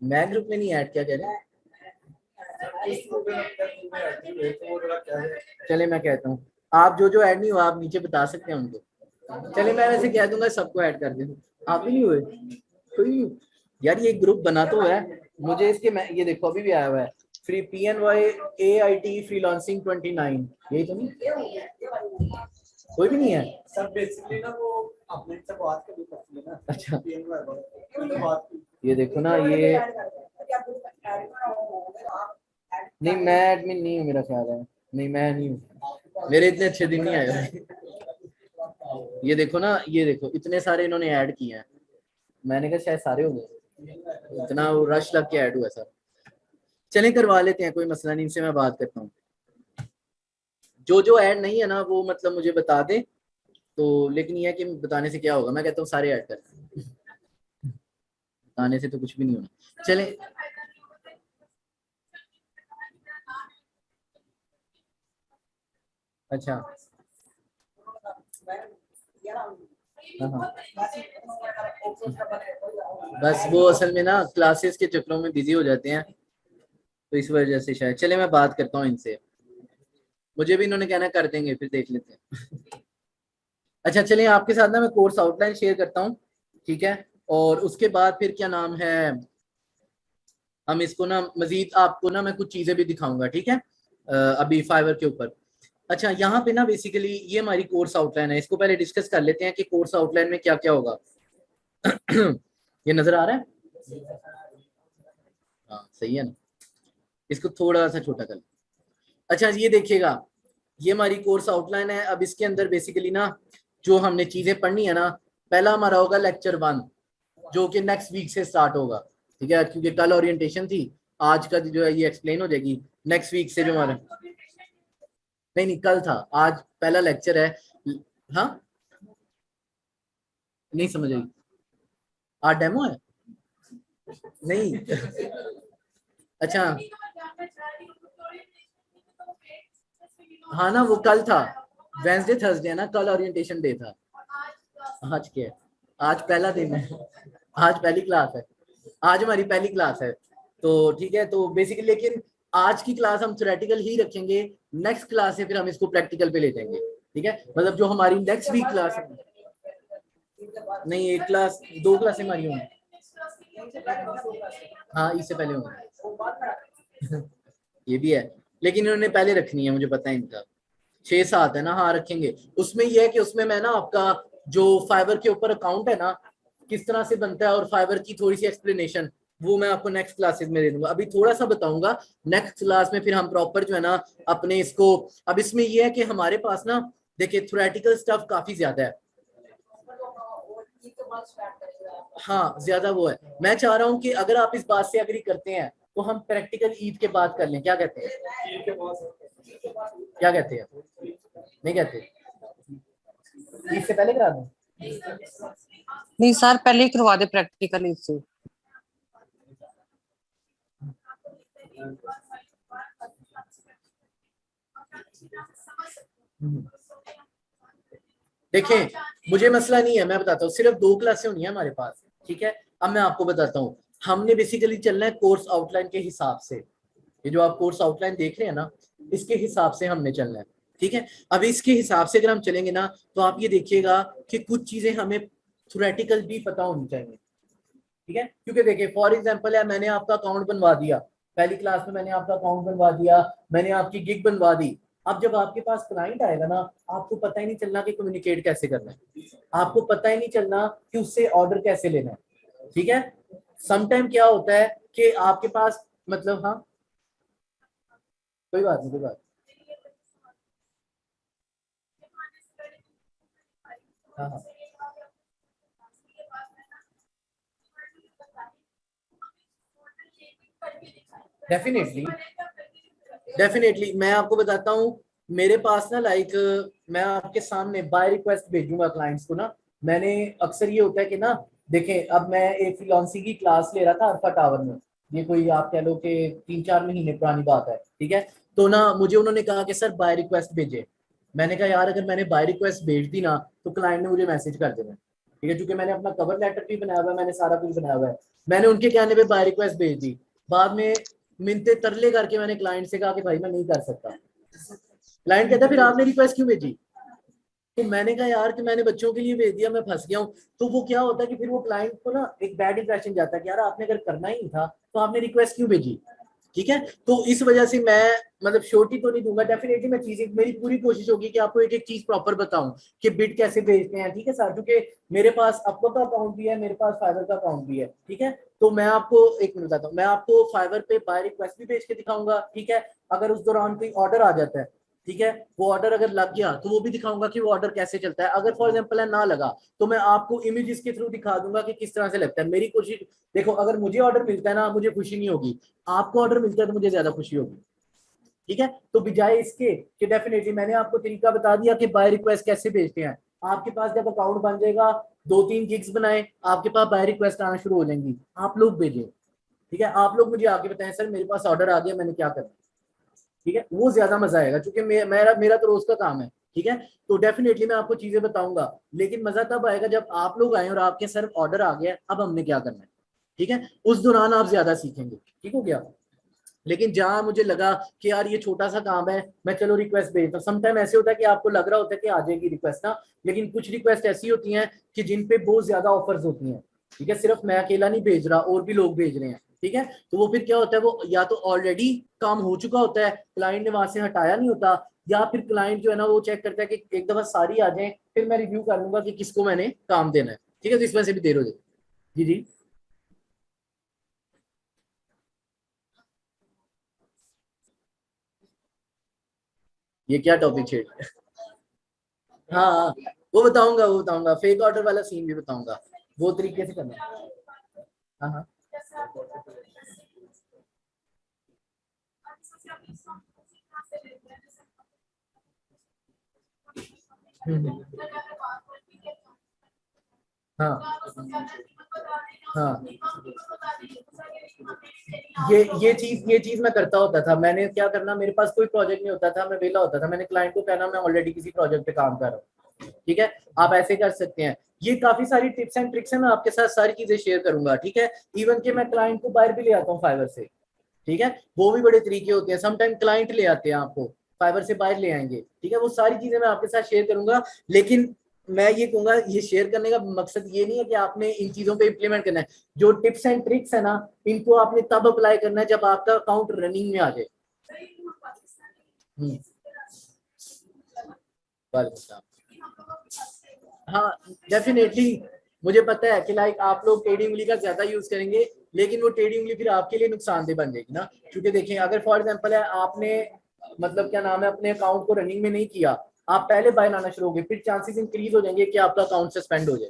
Speaker 1: मैं ग्रुप में नहीं ऐड, क्या कह रहे हैं, चले मैं कहता हूँ, आप जो जो ऐड नहीं हुआ आप नीचे बता सकते हैं उनको, चले मैं वैसे कह दूंगा सबको ऐड कर दे, आप भी नहीं हुए कोई नहीं? यार ये ग्रुप बना तो है मुझे इसके, मैं ये देखो अभी भी आया हुआ है, फ्री PNY AIT फ्रीलांसिंग 29, यही तो नहीं, कोई भी नहीं है
Speaker 4: सर बेसिकली ना वो अपने से बात कर सकते हैं ना।
Speaker 1: अच्छा
Speaker 4: बात
Speaker 1: ये देखो ना, ये नहीं मैं एडमिन नहीं हूँ मेरा ख्याल है, नहीं मैं नहीं हूँ, मेरे इतने अच्छे दिन नहीं आए हुए। ये देखो ना, ये देखो इतने सारे इन्होंने ऐड किए हैं, मैंने कहा शायद सारे हो गए, इतना रश लग के ऐड हुआ सर। चलें करवा लेते हैं, कोई मसला नहीं, इनसे मैं बात करता हूँ, जो जो ऐड नहीं है ना वो मतलब मुझे बता दे, तो लेकिन ये है कि बताने से क्या होगा, मैं कहता हूँ सारे ऐड कर, बताने से तो कुछ भी नहीं होना। चलें अच्छा हाँ हाँ, बस वो असल में ना क्लासेस के चक्करों में बिजी हो जाते हैं, तो इस वजह से शायद, चले मैं बात करता हूँ इनसे, मुझे भी इन्होंने कहना कर देंगे, फिर देख लेते हैं। अच्छा चलिए आपके साथ ना मैं कोर्स आउटलाइन शेयर करता हूँ, ठीक है, और उसके बाद फिर क्या नाम है, हम इसको ना मजीद आपको ना मैं कुछ चीजें भी दिखाऊंगा, ठीक है, अभी फाइवर के ऊपर। अच्छा यहाँ पे ना बेसिकली ये हमारी कोर्स आउटलाइन है, इसको पहले डिस्कस कर लेते हैं कि कोर्स आउटलाइन में क्या क्या होगा। ये नजर आ रहा है, हाँ सही है ना, इसको थोड़ा सा छोटा कर, अच्छा ये देखिएगा, ये हमारी कोर्स आउटलाइन है। अब इसके अंदर बेसिकली ना जो हमने चीजें पढ़नी है ना, पहला हमारा होगा लेक्चर 1 जो कि नेक्स्ट वीक से स्टार्ट होगा, ठीक है, क्योंकि कल ओरिएंटेशन थी, आज का जो है ये एक्सप्लेन हो जाएगी, नेक्स्ट वीक से जो हमारा, नहीं नहीं कल था, आज पहला लेक्चर है। हाँ नहीं समझ आई, आज डेमो है नहीं। अच्छा हाँ ना वो कल था, वेंसडे थर्सडे है ना, कल ओरिएंटेशन डे था, आज क्या है, आज पहला दिन है, आज पहली क्लास है, आज हमारी पहली क्लास है, तो ठीक है, तो बेसिकली लेकिन आज की क्लास हम थ्योरेटिकल ही रखेंगे, नेक्स्ट क्लास से फिर हम इसको प्रैक्टिकल पे ले जाएंगे, ठीक है, मतलब जो हमारी नेक्स्ट वीक क्लास है, नहीं एक क्लास 2 क्लासें हमारी होंगी, हाँ इससे पहले होंगे। ये भी है, लेकिन इन्होंने पहले रखनी है, मुझे पता है इनका 6-7 है ना, हाँ रखेंगे। उसमें यह है कि उसमें मैं ना आपका जो फाइवर के ऊपर अकाउंट है ना किस तरह से बनता है और फाइवर की थोड़ी सी एक्सप्लेनेशन, वो मैं आपको नेक्स्ट क्लासेस में दे दूंगा, अभी थोड़ा सा बताऊंगा, नेक्स्ट क्लास में फिर हम प्रॉपर जो है ना अपने इसको, अब इसमें यह है कि हमारे पास ना देखिए थ्योरेटिकल स्टफ काफी ज्यादा है, हाँ ज्यादा वो है, मैं चाह रहा हूँ कि अगर आप इस बात से एग्री करते हैं तो हम प्रैक्टिकल ईद के बाद कर लें, क्या कहते हैं, क्या कहते हैं, नहीं कहते, ईद से पहले करा दूं,
Speaker 5: नहीं सर, पहले ही करवा दे प्रैक्टिकल इससे।
Speaker 1: देखें, मुझे मसला नहीं है, मैं बताता हूँ, सिर्फ 2 क्लासें होनी है हमारे पास, ठीक है। अब मैं आपको बताता हूँ, हमने बेसिकली चलना है कोर्स आउटलाइन के हिसाब से। ये जो आप कोर्स आउटलाइन देख रहे हैं ना, इसके हिसाब से हमने चलना है, ठीक है। अब इसके हिसाब से अगर हम चलेंगे ना, तो आप ये देखिएगा कि कुछ चीजें हमें थ्योरेटिकल भी पता होनी चाहिए, ठीक है। क्योंकि देखिए फॉर एग्जांपल है, मैंने आपका अकाउंट बनवा दिया, पहली क्लास में मैंने आपका अकाउंट बनवा दिया, मैंने आपकी गिग बनवा दी। अब जब आपके पास क्लाइंट आएगा ना, आपको पता ही नहीं चलना कि कम्युनिकेट कैसे करना है, आपको पता ही नहीं चलना कि उससे ऑर्डर कैसे लेना है, ठीक है। समटाइम क्या होता है कि आपके पास मतलब, हाँ कोई बात नहीं, कोई बात हाँ हाँ डेफिनेटली डेफिनेटली मैं आपको बताता हूँ, मेरे पास ना लाइक, मैं आपके सामने बाय रिक्वेस्ट भेजूंगा क्लाइंट्स को ना। मैंने अक्सर ये होता है कि ना, देखें अब मैं एक फ्रीलांसिंग की क्लास ले रहा था अल्फा टावर में, ये कोई आप कह लो कि 3-4 महीने पुरानी बात है, ठीक है। तो ना मुझे उन्होंने कहा कि सर बाय रिक्वेस्ट भेजे। मैंने कहा यार अगर मैंने बाय रिक्वेस्ट भेज दी ना, तो क्लाइंट ने मुझे मैसेज कर देना, ठीक है, क्योंकि मैंने अपना कवर लेटर भी बनाया हुआ है, मैंने सारा कुछ बनाया हुआ है। मैंने उनके कहने पे बाय रिक्वेस्ट भेज दी, बाद में मिनते तरले करके मैंने क्लाइंट से कहा कि भाई मैं नहीं कर सकता। क्लाइंट कहता फिर आपने रिक्वेस्ट क्यों भेजी? तो मैंने कहा यार कि मैंने बच्चों के लिए भेज दिया, मैं फंस गया हूँ। तो वो क्या होता है कि फिर वो क्लाइंट को ना एक बैड इंप्रेशन जाता है कि यार आपने अगर करना ही नहीं था तो आपने रिक्वेस्ट क्यों भेजी, ठीक है। तो इस वजह से मैं मतलब श्योरिटी तो नहीं दूंगा, डेफिनेटली मैं चीजें, मेरी पूरी कोशिश होगी कि आपको एक एक चीज प्रॉपर बताऊं कि बिड कैसे भेजते हैं, ठीक है सर, क्योंकि मेरे पास अपवर्क का अकाउंट भी है, मेरे पास फाइवर का अकाउंट भी है, ठीक है। तो मैं आपको एक मिनट बताता हूँ, मैं आपको फाइवर पे बाय रिक्वेस्ट भी भेज के दिखाऊंगा, ठीक है। अगर उस दौरान कोई ऑर्डर आ जाता है, ठीक है, वो ऑर्डर अगर लग गया तो वो भी दिखाऊंगा कि वो ऑर्डर कैसे चलता है। अगर फॉर एग्जांपल है ना लगा, तो मैं आपको इमेजेस के थ्रू दिखा दूंगा कि किस तरह से लगता है। मेरी कोशिश देखो, अगर मुझे ऑर्डर मिलता है ना, मुझे खुशी नहीं होगी, आपको ऑर्डर मिलता है तो मुझे ज्यादा खुशी होगी, ठीक है। तो बजाय इसके कि डेफिनेटली मैंने आपको तरीका बता दिया कि बाय रिक्वेस्ट कैसे भेजते हैं। आपके पास जब अकाउंट बन जाएगा, 2-3 गिग्स बनाए, आपके पास बाय रिक्वेस्ट आना शुरू हो जाएंगी, आप लोग भेजें, ठीक है। आप लोग मुझे आके बताएं सर मेरे पास ऑर्डर आ गया, मैंने क्या करना, ठीक है। वो ज्यादा मजा आएगा, क्योंकि मेरा मेरा तो रोज का काम है, ठीक है। तो डेफिनेटली मैं आपको चीजें बताऊंगा, लेकिन मजा तब आएगा जब आप लोग आए और आपके सर ऑर्डर आ गया, अब हमने क्या करना है, ठीक है। उस दौरान आप ज्यादा सीखेंगे, ठीक हो गया। लेकिन जहां मुझे लगा कि यार ये छोटा सा काम है, मैं चलो रिक्वेस्ट भेजता हूँ। समटाइम ऐसे होता है कि आपको लग रहा होता है कि आ जाएगी रिक्वेस्ट ना, लेकिन कुछ रिक्वेस्ट ऐसी होती हैं कि जिन पे बहुत ज्यादा ऑफर्स होती हैं, ठीक है। सिर्फ मैं अकेला नहीं भेज रहा, और भी लोग भेज रहे हैं, ठीक है। तो वो फिर क्या होता है, वो या तो ऑलरेडी काम हो चुका होता है, क्लाइंट ने वहां से हटाया नहीं होता, या फिर क्लाइंट जो है ना वो चेक करता है कि एक दफा सारी आ जाए, फिर मैं रिव्यू कर लूंगा कि किसको मैंने काम देना है, ठीक है। तो इस वजह से भी देर हो जाए। जी जी ये क्या टॉपिक छेड़, हाँ हाँ, वो बताऊंगा, फेक ऑर्डर वाला सीन भी बताऊंगा, वो तरीके से करना है। हाँ हाँ हम्म, हाँ हाँ ये चीज मैं करता होता था। मैंने क्या करना, मेरे पास कोई प्रोजेक्ट नहीं होता था, मैं वेला होता था, मैंने क्लाइंट को कहना मैं ऑलरेडी किसी प्रोजेक्ट पे काम कर रहा हूँ, ठीक है। आप ऐसे कर सकते हैं। ये काफी सारी टिप्स एंड ट्रिक्स है, मैं आपके साथ सारी चीजें शेयर करूंगा, ठीक है। इवन के मैं क्लाइंट को बाहर भी ले आता हूँ फाइवर से, ठीक है। वो भी बड़े तरीके होते हैं, समटाइम क्लाइंट ले आते हैं आपको, फाइबर से बाहर ले आएंगे, ठीक है। वो सारी चीजें मैं आपके साथ शेयर करूंगा। लेकिन मैं ये कहूंगा, ये शेयर करने का मकसद ये नहीं है कि आपने इन चीजों पे इम्प्लीमेंट करना है। जो टिप्स एंड ट्रिक्स है ना, इनको आपने तब अप्लाई करना है जब आपका अकाउंट रनिंग में आ जाए। हम्म, वालेकुम सलाम। हाँ डेफिनेटली, मुझे पता है कि लाइक आप लोग टेढ़ी उंगली का ज्यादा यूज करेंगे, लेकिन वो टेढ़ी उंगली फिर आपके लिए नुकसानदेह बन जाएगी ना। क्योंकि देखिए अगर फॉर एग्जांपल है, आपने मतलब क्या नाम है, अपने अकाउंट को रनिंग में नहीं किया, आप पहले बाय लाना शुरू हो गए, फिर चांसेस इंक्रीज हो जाएंगे कि आपका अकाउंट सस्पेंड हो जाए,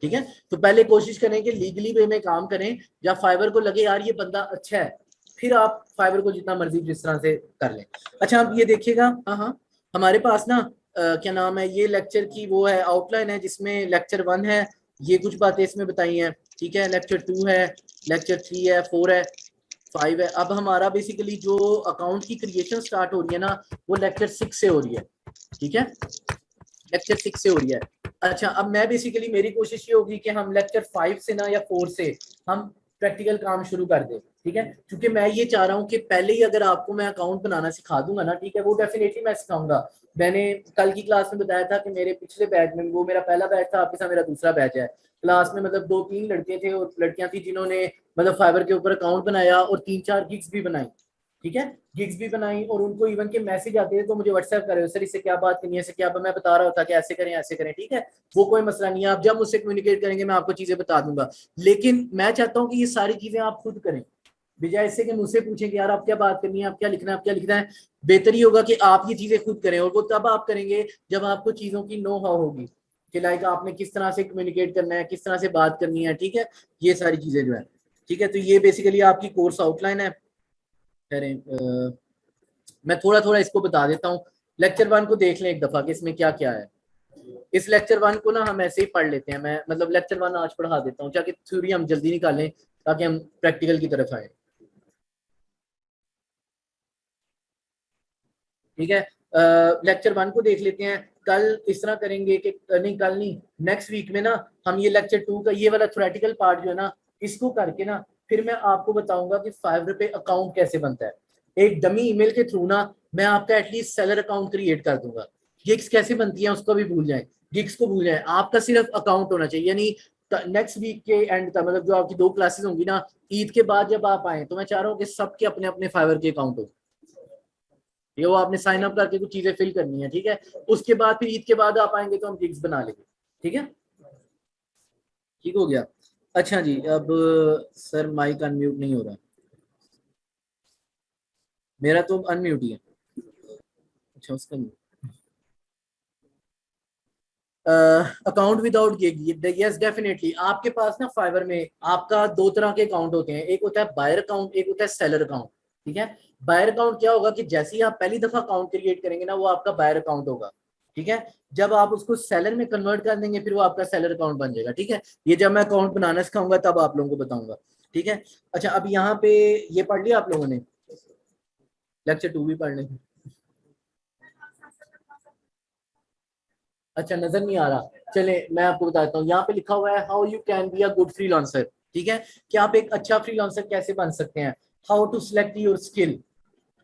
Speaker 1: ठीक है। तो पहले कोशिश करें कि लीगली वे में काम करें, या फाइबर को लगे यार ये बंदा अच्छा है, फिर आप फाइबर को जितना मर्जी जिस तरह से कर लें। अच्छा आप ये देखिएगा, हाँ हाँ, हमारे पास ना क्या नाम है, ये लेक्चर की वो है आउटलाइन है, जिसमें लेक्चर 1 है, ये कुछ बातें इसमें बताई हैं, ठीक है। लेक्चर 2 है, लेक्चर 3 है, 4 है, 5 है। अब हमारा बेसिकली जो अकाउंट की क्रिएशन स्टार्ट हो रही है ना, वो लेक्चर 6 से हो रही है, ठीक है, लेक्चर 6 से हो रही है। अच्छा, अब मैं बेसिकली मेरी कोशिश ये होगी कि हम लेक्चर 5 से ना या 4 से हम प्रैक्टिकल काम शुरू कर दें, ठीक है, क्योंकि मैं ये चाह रहा हूँ कि पहले ही अगर आपको मैं अकाउंट बनाना सिखा दूंगा ना, ठीक है, वो डेफिनेटली मैं सिखाऊंगा। मैंने कल की क्लास में बताया था कि मेरे पिछले बैच में, वो मेरा पहला बैच था, आपके साथ मेरा दूसरा बैच है, क्लास में मतलब 2-3 लड़के थे और लड़कियां थी जिन्होंने मतलब फाइवर के ऊपर अकाउंट बनाया और 3-4 गिग्स भी बनाई, ठीक है, गिग्स भी बनाई, और उनको इवन के मैसेज आते थे तो मुझे व्हाट्सएप करे, सर इससे क्या बात करनी है, इससे क्या, मैं बता रहा था कि ऐसे करें ऐसे करें, ठीक है, वो कोई मसला नहीं है, आप जब मुझसे कम्युनिकेट करेंगे मैं आपको चीजें बता दूंगा। लेकिन मैं चाहता हूँ कि ये सारी चीजें आप खुद करें, बजाय इससे कि मुझसे पूछें कि यार आप क्या बात करनी है, आप क्या लिखना है, आप क्या लिखना है। बेहतर ही होगा कि आप ये चीजें खुद करें, और वो तब आप करेंगे जब आपको चीजों की नो हाउ होगी कि लाइक आपने किस तरह से कम्युनिकेट करना है, किस तरह से बात करनी है, ठीक है, ये सारी चीजें जो है, ठीक है। तो ये बेसिकली आपकी कोर्स आउटलाइन है। मैं थोड़ा थोड़ा इसको बता देता हूँ। लेक्चर 1 को देख लें एक दफा कि इसमें क्या क्या है। इस लेक्चर 1 को ना हम ऐसे ही पढ़ लेते हैं, मैं मतलब लेक्चर 1 आज पढ़ा देता हूँ ताकि थ्योरी हम जल्दी निकालें, ताकि हम प्रैक्टिकल की तरफ आए, ठीक है। लेक्चर 1 को देख लेते हैं। कल इस तरह करेंगे कि नहीं, कल नहीं, नेक्स्ट वीक में ना हम ये लेक्चर 2 का ये वाला थ्योरेटिकल पार्ट जो है ना, इसको करके ना फिर मैं आपको बताऊंगा कि फाइवर पे अकाउंट कैसे बनता है। एक डमी ईमेल के थ्रू ना मैं आपका एटलीस्ट सेलर अकाउंट क्रिएट कर दूंगा। गिग्स कैसे बनती है उसको भी भूल जाए, गिग्स को भूल जाए, आपका सिर्फ अकाउंट होना चाहिए। यानी नेक्स्ट वीक के एंड तक, मतलब जो आपकी 2 क्लासेस होंगी ना, ईद के बाद जब आप आए तो मैं चाह रहा हूँ कि सबके अपने अपने फाइवर के अकाउंट हो, ये वो आपने साइन अप करके कुछ चीजें फिल करनी है, ठीक है। उसके बाद फिर ईद के बाद आप आएंगे तो हम गिग्स बना लेंगे, ठीक है, ठीक हो गया। अच्छा जी, अब सर माइक अनम्यूट नहीं हो रहा, मेरा तो अनम्यूट ही है। अच्छा, उसका account without gig, yes definitely. आपके पास ना फाइवर में आपका 2 तरह के अकाउंट होते हैं, एक होता है बायर अकाउंट, एक होता है सेलर अकाउंट, ठीक है। बायर अकाउंट क्या होगा कि जैसे ही आप पहली दफा अकाउंट क्रिएट करेंगे ना, वो आपका बायर अकाउंट होगा, ठीक है। जब आप उसको सेलर में कन्वर्ट कर देंगे फिर वो आपका सेलर अकाउंट बन जाएगा, ठीक है। ये जब मैं अकाउंट बनाना सिखाऊंगा तब आप लोगों को बताऊंगा, ठीक है। अच्छा, अब यहाँ पे ये पढ़ लिया आप लोगों ने, लेक्चर 2 भी पढ़ लें। अच्छा, नजर नहीं आ रहा, चले मैं आपको बताता हूँ। यहाँ पे लिखा हुआ है how you can be a good freelancer, ठीक है, कि आप एक अच्छा फ्रीलांसर कैसे बन सकते हैं। How to select your skill.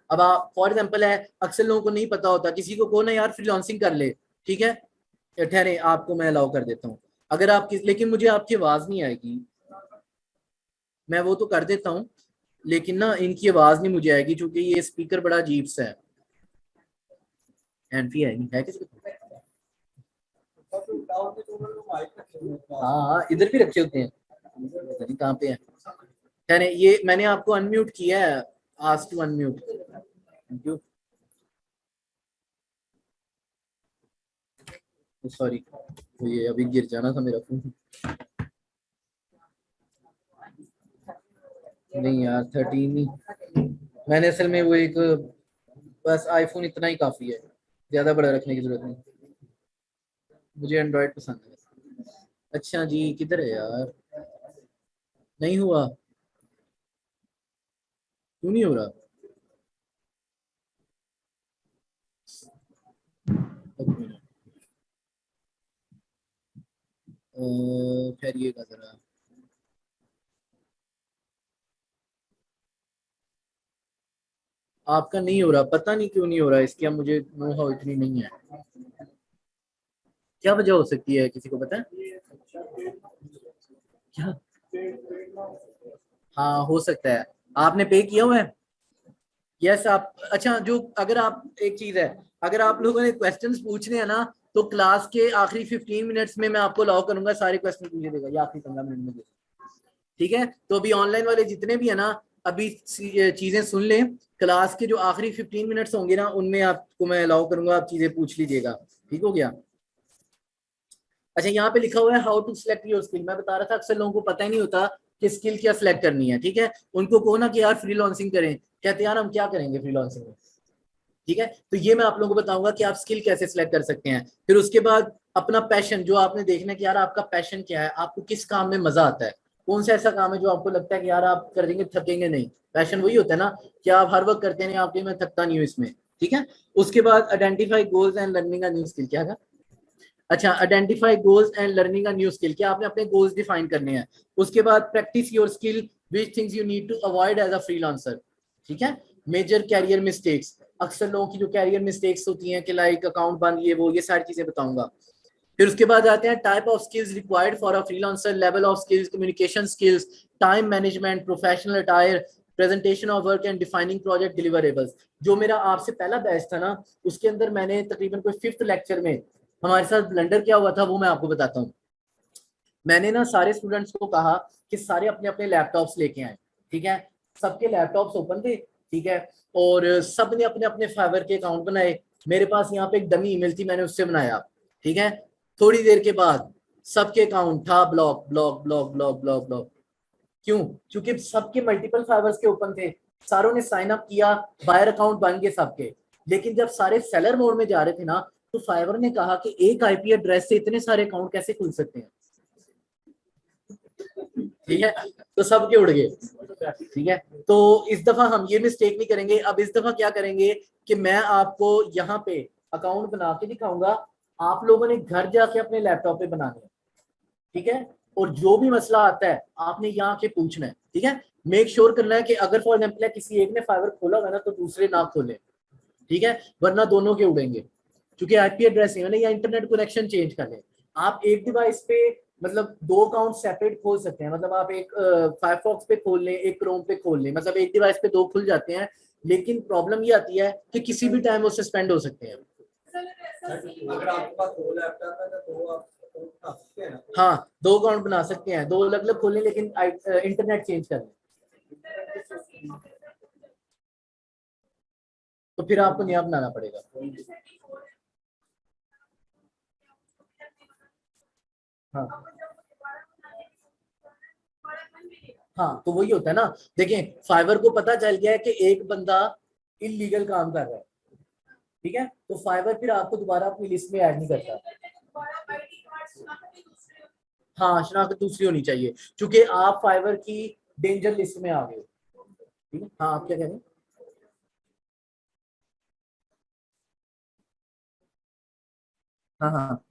Speaker 1: अब आप फॉर एग्जांपल है, अक्सर लोगों को नहीं पता होता, किसी को कहो ना यार फ्रीलांसिंग कर ले, ठीक है, ठहरे आपको मैं अलाउ कर देता हूँ। अगर आप लेकिन मुझे आपकी आवाज नहीं आएगी, मैं वो तो कर देता हूँ, लेकिन ना इनकी आवाज नहीं मुझे आएगी क्योंकि ये स्पीकर बड़ा अजीब सा है। एनफी है किसी को? हाँ, इधर भी रखे होते हैं, पता नहीं कहाँ पे है। खैर, ये मैंने आपको अनम्यूट किया है, ask to unmute, thank you, sorry, तो ये अभी गिर जाना था मेरा फोन। नहीं यार 13 ही मैंने असल में वो एक, बस आईफोन इतना ही काफी है, ज्यादा बड़ा रखने की जरूरत नहीं, मुझे एंड्रॉइड पसंद है। अच्छा जी, किधर है यार, नहीं हुआ, क्यों नहीं हो रहा? एक मिनट, ठहरिएगा जरा। आपका नहीं हो रहा, पता नहीं क्यों नहीं हो रहा, इसकी अब मुझे नो हाउ इतनी नहीं है, क्या वजह हो सकती है, किसी को पता है क्या? हाँ, हो सकता है। आपने पे किया हुआ है? यस आप, अच्छा, जो अगर आप, एक चीज है, अगर आप लोगों ने क्वेश्चंस पूछने हैं ना, तो क्लास के आखिरी 15 मिनट्स में मैं आपको अलाउ करूंगा सारे क्वेश्चन पूछे देगा, या आखिरी 15 मिनट में, ठीक है। तो अभी ऑनलाइन वाले जितने भी है ना, अभी चीजें सुन लें, क्लास के जो आखिरी 15 मिनट्स होंगे ना, उनमें आपको मैं अलाउ करूंगा, आप चीजें पूछ लीजिएगा, ठीक हो गया। अच्छा, यहाँ पे लिखा हुआ है how to select your skill. मैं बता रहा था अक्सर लोगों को पता ही नहीं होता कि स्किल क्या सिलेक्ट करनी है, ठीक है। उनको कहो ना कि यार फ्रीलांसिंग करें, कहते यार हम क्या करेंगे फ्रीलांसिंग में, ठीक है। तो ये मैं आप लोगों को बताऊंगा कि आप स्किल कैसे सिलेक्ट कर सकते हैं। फिर उसके बाद अपना पैशन, जो आपने देखना है कि यार आपका पैशन क्या है, आपको किस काम में मजा आता है, कौन सा ऐसा काम है जो आपको लगता है कि यार आप करेंगे थकेंगे नहीं? पैशन वही होता है ना कि आप हर वक्त करते हैं, आपके मैं थकता नहीं हूँ इसमें, ठीक है। उसके बाद identify goals and learning a new skill. क्या था? अच्छा, identify goals and learning a new skill, क्या आपने अपने गोल्स डिफाइन करने हैं। उसके बाद practise your skill which things you need to avoid as a freelancer, ठीक है। मेजर कैरियर मिस्टेक्स, अक्सर लोगों की जो कैरियर मिस्टेक्स होती हैं कि लाइक अकाउंट बंद, ये सारी चीजें बताऊंगा। फिर उसके बाद आते हैं type of skills required for a freelancer, level of skills, communication skills, time management, professional attire, presentation of work and defining project deliverables. जो मेरा आपसे पहला बैच था ना, उसके अंदर मैंने तकरीबन कोई 5th लेक्चर में हमारे साथ ब्लंडर क्या हुआ था वो मैं आपको बताता हूँ। मैंने ना सारे स्टूडेंट्स को कहा कि सारे अपने अपने लैपटॉप्स लेके आए, ठीक है। सबके लैपटॉप्स ओपन थे, ठीक है, और सब ने अपने अपने फाइवर के अकाउंट बनाए। मेरे पास यहाँ पे एक डमी ईमेल थी, मैंने उससे बनाया, ठीक है। थोड़ी देर के बाद सबके अकाउंट था block block block block block block. क्यों? क्योंकि सबके मल्टीपल फाइवर्स के ओपन थे, सारों ने साइन अप किया, बायर अकाउंट बन गए सबके। लेकिन जब सारे सेलर मोड में जा रहे थे ना, तो फाइवर ने कहा कि एक आईपी एड्रेस से इतने सारे अकाउंट कैसे खुल सकते हैं, ठीक है। तो सबके उड़ गए, ठीक है। तो इस दफा हम ये मिस्टेक नहीं करेंगे। अब इस दफा क्या करेंगे कि मैं आपको यहाँ पे अकाउंट बना के दिखाऊंगा, आप लोगों ने घर जाके अपने लैपटॉप पे बनाने हैं, ठीक है। और जो भी मसला आता है आपने यहाँ के पूछना है, ठीक है। मेक श्योर करना है कि अगर फॉर एग्जाम्पल किसी एक ने फाइवर खोला होगा ना तो दूसरे ना खोले, ठीक है, वरना दोनों के उड़ेंगे। क्योंकि आईपी एड्रेस है ना, या इंटरनेट कनेक्शन चेंज कर लें। आप एक डिवाइस पे मतलब 2 अकाउंट सेपरेट खोल सकते हैं, मतलब आप एक फायरफॉक्स पे खोल लें, एक क्रोम पे खोल लें, मतलब एक डिवाइस पे 2 खुल जाते हैं। लेकिन प्रॉब्लम ये आती है कि किसी भी टाइम वो सस्पेंड हो सकते हैं।
Speaker 4: अगर आपके पास 2 लैपटॉप है तो आप बना सकते हैं ना?
Speaker 1: हाँ, 2 अकाउंट बना सकते हैं, 2 अलग अलग खोलें, लेकिन इंटरनेट चेंज कर लें, तो फिर आपको नया बनाना पड़ेगा। हाँ हाँ, तो वही होता है ना। देखिए, फाइवर को पता चल गया है कि एक बंदा इलीगल काम कर रहा है, ठीक है, तो फाइवर फिर आपको दोबारा अपनी लिस्ट में ऐड नहीं करता। हाँ, शनाख्त दूसरी होनी चाहिए, क्योंकि आप फाइवर की डेंजर लिस्ट में आ गए, ठीक है। हाँ, आप क्या कह रहे हैं? हाँ हाँ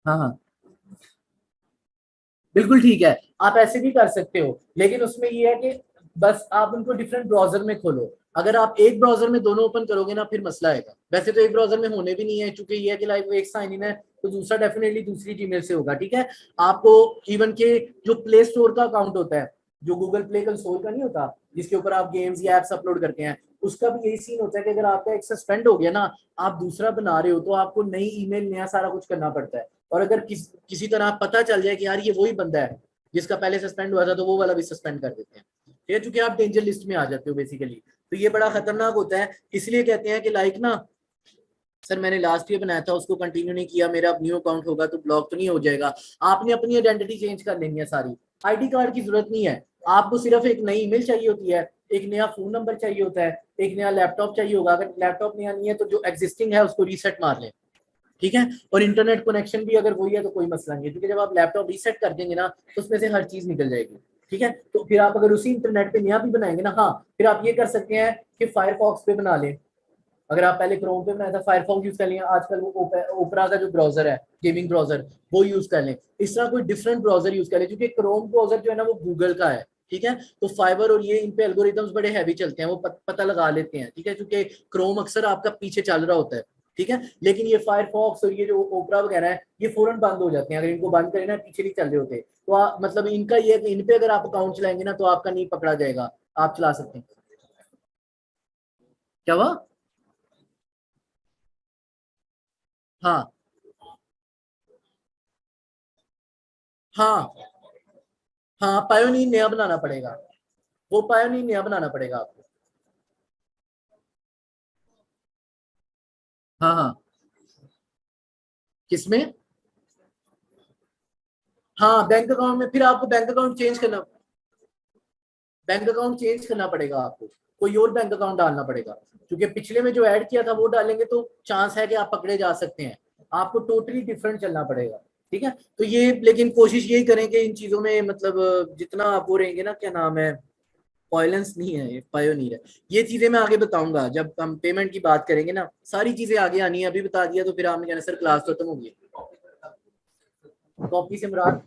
Speaker 1: हाँ हाँ, बिल्कुल ठीक है, आप ऐसे भी कर सकते हो। लेकिन उसमें ये है कि बस आप उनको डिफरेंट ब्राउजर में खोलो। अगर आप एक ब्राउजर में दोनों ओपन करोगे ना, फिर मसला आएगा। वैसे तो एक ब्राउजर में होने भी नहीं है, चूंकि ये है कि लाइक एक साइन इन है, तो दूसरा डेफिनेटली दूसरी जीमेल से होगा, ठीक है। आपको इवन के जो प्ले स्टोर का अकाउंट होता है, जो गूगल प्ले कंसोल का नहीं होता, जिसके ऊपर आप गेम्स या एप्स अपलोड करते हैं, उसका भी यही सीन होता है कि अगर आपका एक सस्पेंड हो गया ना, आप दूसरा बना रहे हो, तो आपको नई ईमेल, नया सारा कुछ करना पड़ता है। और अगर किसी तरह पता चल जाए कि यार ये वही बंदा है जिसका पहले सस्पेंड हुआ था, तो वो वाला भी सस्पेंड कर देते हैं, ठीक है, क्योंकि आप डेंजर लिस्ट में आ जाते हो बेसिकली। तो ये बड़ा खतरनाक होता है। इसलिए कहते हैं कि लाइक ना, सर मैंने लास्ट ईयर बनाया था, उसको कंटिन्यू नहीं किया, मेरा न्यू अकाउंट होगा तो ब्लॉक तो नहीं हो जाएगा। आपने अपनी आइडेंटिटी चेंज कर लेनी है सारी, आईडी कार्ड की जरूरत नहीं है। आपको सिर्फ एक नई ईमेल चाहिए होती है, एक नया फोन नंबर चाहिए होता है, एक नया लैपटॉप चाहिए होगा। अगर लैपटॉप नया नहीं है तो जो एग्जिस्टिंग है उसको रीसेट मार लें, ठीक है। और इंटरनेट कनेक्शन भी अगर वही है तो कोई मसला नहीं है, क्योंकि जब आप लैपटॉप रीसेट कर देंगे ना, तो उसमें से हर चीज निकल जाएगी, ठीक है। तो फिर आप अगर उसी इंटरनेट पे नया भी बनाएंगे ना, हाँ, फिर आप ये कर सकते हैं कि फायरफॉक्स पे बना लें। अगर आप पहले क्रोम पे बनाया था, फायरफॉक्स यूज कर लिया, आजकल वो ओपरा का जो ब्राउजर है, गेमिंग ब्राउजर, वो यूज कर लें। इस तरह कोई डिफरेंट ब्राउजर यूज कर लें, क्योंकि क्रोम ब्राउजर जो है ना वो गूगल का है, ठीक है। तो फाइबर और ये इन पे एल्गोरिथम्स बड़े हैवी चलते हैं, वो पता लगा लेते हैं, ठीक है, क्योंकि क्रोम अक्सर आपका पीछे चल रहा होता है, ठीक है। लेकिन ये फायरफॉक्स और ये जो ओपरा वगैरह है, ये फौरन बंद हो जाते हैं। अगर इनको बंद करें ना, पीछे नहीं चल रहे होते, तो मतलब इनका ये है कि इन पे अगर आप अकाउंट चलाएंगे ना, तो आपका नहीं पकड़ा जाएगा, आप चला सकते हैं। क्या हुआ? हाँ हाँ हाँ, पायोनियर नया बनाना पड़ेगा, वो पायोनियर नया बनाना पड़ेगा आपको। हाँ हाँ, किसमें? हाँ, बैंक अकाउंट में फिर आपको बैंक अकाउंट चेंज करना, बैंक अकाउंट चेंज करना पड़ेगा आपको, कोई और बैंक अकाउंट डालना पड़ेगा, क्योंकि पिछले में जो ऐड किया था वो डालेंगे तो चांस है कि आप पकड़े जा सकते हैं। आपको टोटली डिफरेंट चलना पड़ेगा, ठीक है। तो ये लेकिन कोशिश यही करें कि इन चीजों में मतलब जितना आप वो रहेंगे ना, क्या नाम है, वायलेंस नहीं है, ये पायोनियर है। ये चीजें मैं आगे बताऊंगा जब हम पेमेंट की बात करेंगे ना, सारी चीजें आगे आनी है। अभी बता दिया तो फिर आपने कहना सर क्लास खत्म हो गई। कॉपी से मुराद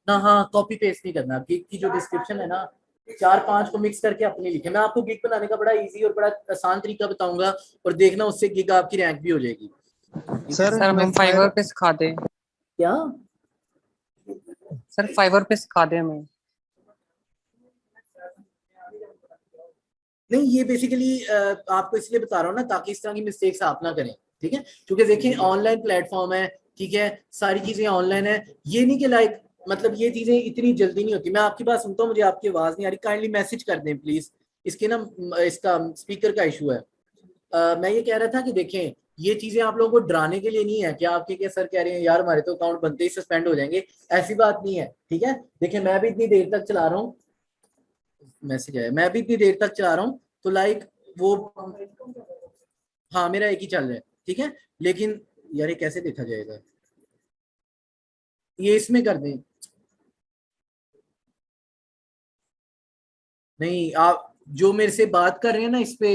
Speaker 1: ना, हाँ कॉपी पेस्ट नहीं करना। गिग की जो डिस्क्रिप्शन है ना, 4-5 को मिक्स करके अपनी लिखे। मैं आपको गिग बनाने का बड़ा इजी और बड़ा आसान तरीका बताऊंगा, और देखना उससे गिग आपकी रैंक भी हो जाएगी।
Speaker 2: सर
Speaker 5: सर हमें
Speaker 2: हम
Speaker 5: फाइवर पे सिखा दे।
Speaker 1: क्या
Speaker 5: सर फाइवर पे सिखा दे हमें।
Speaker 1: नहीं, ये बेसिकली आपको इसलिए बता रहा हूँ ना ताकि इस तरह की मिस्टेक्स आप ना करें, ठीक है। क्योंकि देखिए ऑनलाइन प्लेटफॉर्म है, ठीक है, सारी चीजें ऑनलाइन है। ये नहीं कि लाइक मतलब ये चीजें इतनी जल्दी नहीं होती। मैं आपकी बात सुनता हूँ, मुझे आपकी आवाज नहीं आ रही, काइंडली मैसेज कर दें प्लीज। इसके ना इसका स्पीकर का इशू है। मैं ये कह रहा था कि देखें, ये चीजें आप लोगों को डराने के लिए नहीं है कि आपके क्या सर कह रहे हैं यार हमारे तो अकाउंट बनते ही सस्पेंड हो जाएंगे, ऐसी बात नहीं है, ठीक है। देखिए मैं भी इतनी देर तक चला रहा हूँ, मैसेज आया, मैं भी इतनी देर तक चला रहा हूँ, तो लाइक वो, हाँ मेरा एक ही चल रहा है, ठीक है। लेकिन यार ये कैसे देखा जाएगा, ये इसमें कर दें। नहीं, आप जो मेरे से बात कर रहे हैं ना इस पे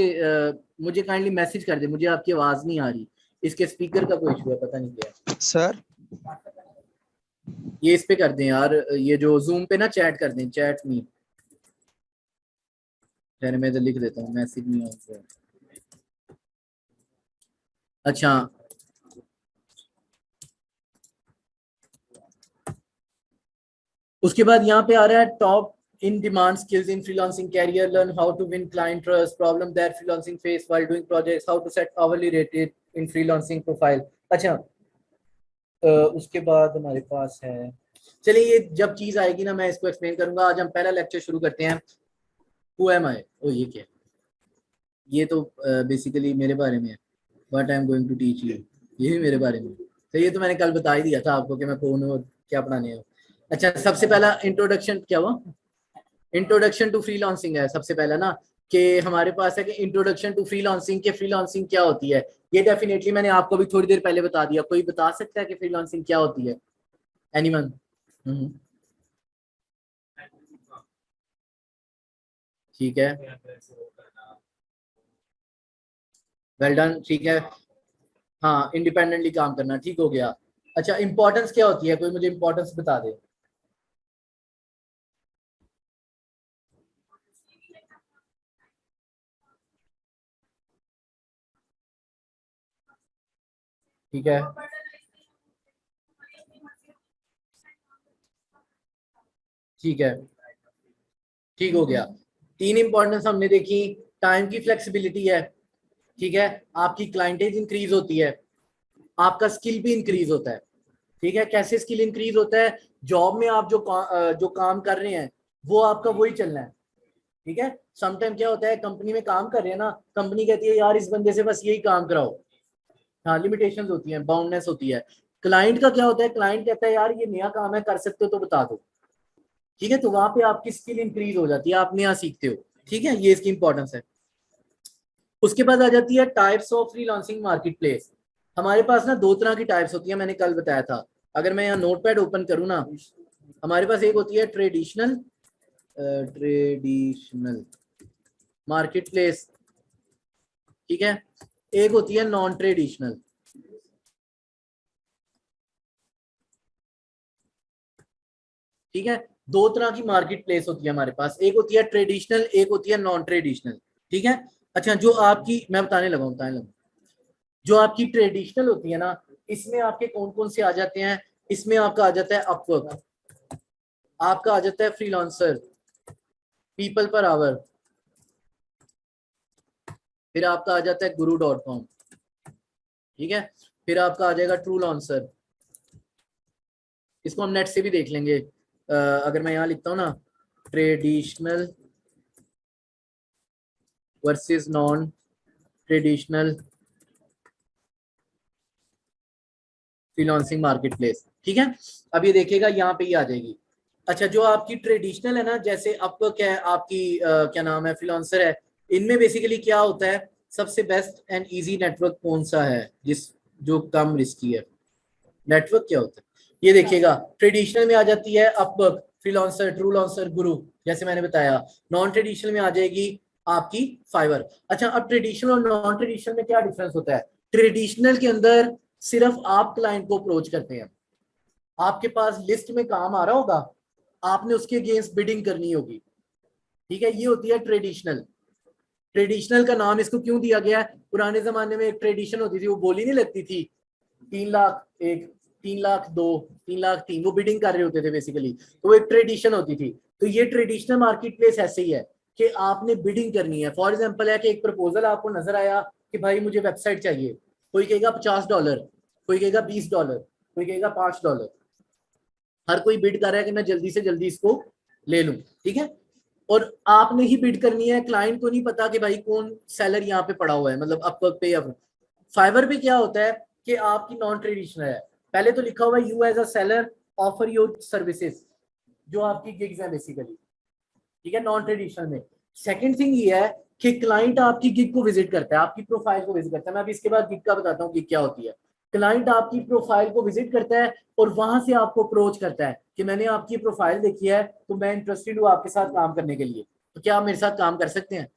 Speaker 1: मुझे काइंडली मैसेज कर दे, मुझे आपकी आवाज नहीं आ रही। इसके स्पीकर का कोई इशू है, पता नहीं क्या है।
Speaker 2: सर
Speaker 1: ये इस पे कर दें यार, ये जो जूम पे ना चैट कर दें, चैट नहीं, खैर मैं तो लिख देता हूँ, मैसेज नहीं आता। अच्छा, उसके बाद यहाँ पे आ रहा है top in demand skills in freelancing career, learn how to win client trust, problem that freelancing face while doing projects, how to set hourly rated in freelancing profile. अच्छा, उसके बाद हमारे पास है, चलिए ये जब चीज आएगी ना मैं इसको एक्सप्लेन करूंगा। आज हम पहला लेक्चर शुरू करते हैं। हु एम आई, ओ ये क्या है? ये तो बेसिकली मेरे बारे में है, what I am going to teach you, ये भी मेरे बारे में। तो ये तो मैंने कल बता ही दिया था आपको कि मैं कौन हूँ और क्या पढ़ाने हूँ। अच्छा, सबसे पहला इंट्रोडक्शन क्या हुआ, इंट्रोडक्शन टू फ्रीलांसिंग है सबसे पहला ना, कि हमारे पास है कि इंट्रोडक्शन टू फ्रीलांसिंग के फ्रीलांसिंग क्या होती है। ये डेफिनेटली मैंने आपको भी थोड़ी देर पहले बता दिया। कोई बता सकता है कि फ्रीलांसिंग क्या होती है? एनीवन? ठीक है, वेल डन, ठीक है। हाँ, इंडिपेंडेंटली काम करना, ठीक हो गया। अच्छा, इंपॉर्टेंस क्या होती है, कोई मुझे इंपॉर्टेंस बता दे। ठीक है, ठीक है, ठीक हो गया। 3 इंपॉर्टेंस हमने देखी। टाइम की फ्लेक्सिबिलिटी है, ठीक है, आपकी क्लाइंटेज इंक्रीज होती है, आपका स्किल भी इंक्रीज होता है, ठीक है। कैसे स्किल इंक्रीज होता है? जॉब में आप जो काम कर रहे हैं वो आपका वही चलना है, ठीक है। समटाइम क्या होता है, कंपनी में काम कर रहे हैं ना, कंपनी कहती है यार इस बंदे से बस यही काम कराओ, हाँ लिमिटेशंस होती हैं, बाउंडनेस होती है। क्लाइंट का क्या होता है, क्लाइंट कहता है यार ये नया काम है, कर सकते हो तो बता दो, ठीक है। तो वहां पे आपकी स्किल इंक्रीज हो जाती है, आप नया सीखते हो, ठीक है। ये इसकी इंपॉर्टेंस है। उसके बाद आ जाती है types of freelancing market place. हमारे पास ना 2 तरह की टाइप्स होती है, मैंने कल बताया था। अगर मैं यहाँ नोटपैड ओपन करूँ ना, हमारे पास एक होती है ट्रेडिशनल मार्केट प्लेस, ठीक है। एक होती है नॉन ट्रेडिशनल, ठीक है। 2 तरह की मार्केट प्लेस होती है हमारे पास, एक होती है ट्रेडिशनल, एक होती है नॉन ट्रेडिशनल, ठीक है। अच्छा, जो आपकी मैं बताने लगा, जो आपकी ट्रेडिशनल होती है ना, इसमें आपके कौन कौन से आ जाते हैं? इसमें आपका आ जाता है अपवर्क, आपका आ जाता है फ्रीलांसर, पीपल पर आवर, फिर आपका आ जाता है guru.com, ठीक है। फिर आपका आ जाएगा ट्रू लॉन्सर, इसको हम नेट से भी देख लेंगे। अगर मैं यहाँ लिखता हूँ ना, traditional versus non traditional freelancing market place, ठीक है। अब ये देखिएगा यहाँ पे ही आ जाएगी। अच्छा, जो आपकी ट्रेडिशनल है ना, जैसे आपको क्या है, आपकी क्या नाम है, फ्रीलांसर है, इनमें बेसिकली क्या होता है सबसे बेस्ट एंड इजी नेटवर्क कौन सा है जो कम रिस्की है? नेटवर्क क्या होता है ये देखिएगा। ट्रेडिशनल में आ जाती है अपवर्क, फ्रीलांसर, ट्रू लॉन्सर, गुरु, जैसे मैंने बताया। नॉन ट्रेडिशनल में आ जाएगी आपकी फाइवर। अच्छा, अब ट्रेडिशनल और नॉन ट्रेडिशनल में क्या डिफरेंस होता है? ट्रेडिशनल के अंदर सिर्फ आप क्लाइंट को अप्रोच करते हैं, आपके पास लिस्ट में काम आ रहा होगा, आपने उसके अगेंस्ट बिडिंग करनी होगी, ठीक है, ये होती है ट्रेडिशनल। ट्रेडिशनल का नाम इसको क्यों दिया गया है? पुराने जमाने में एक ट्रेडिशन होती थी, वो बोली नहीं लगती थी 3 लाख 1, 3 लाख 2, 3 लाख 3, वो बिडिंग कर रहे होते थे बेसिकली, तो वो एक ट्रेडिशन होती थी। तो ये ट्रेडिशनल मार्केट प्लेस ऐसे ही है कि आपने बिडिंग करनी है। फॉर एग्जाम्पल है कि एक प्रपोजल आपको नजर आया कि भाई मुझे वेबसाइट चाहिए, कोई कहेगा $50, कोई कहेगा $20, कोई कहेगा $5, हर कोई बिड कर रहा है कि मैं जल्दी से जल्दी इसको ले लूं, ठीक है। और आपने ही बिड करनी है, क्लाइंट को नहीं पता कि भाई कौन सेलर यहाँ पे पड़ा हुआ है, मतलब अपवर्क पे या फाइवर पे क्या होता है कि आपकी नॉन ट्रेडिशनल है। पहले तो लिखा हुआ है you as a seller offer your services, जो आपकी गिग्स है बेसिकली, ठीक है, नॉन ट्रेडिशनल में। सेकंड थिंग ये है कि क्लाइंट आपकी गिग को विजिट करता है, आपकी प्रोफाइल को विजिट करता है। मैं अभी इसके बाद गिग का बताता हूँ गिग क्या होती है। क्लाइंट आपकी प्रोफाइल को विजिट करता है और वहां से आपको अप्रोच करता है कि मैंने आपकी प्रोफाइल देखी है तो मैं इंटरेस्टेड हूँ आपके साथ काम करने के लिए, तो क्या आप मेरे साथ काम कर सकते हैं?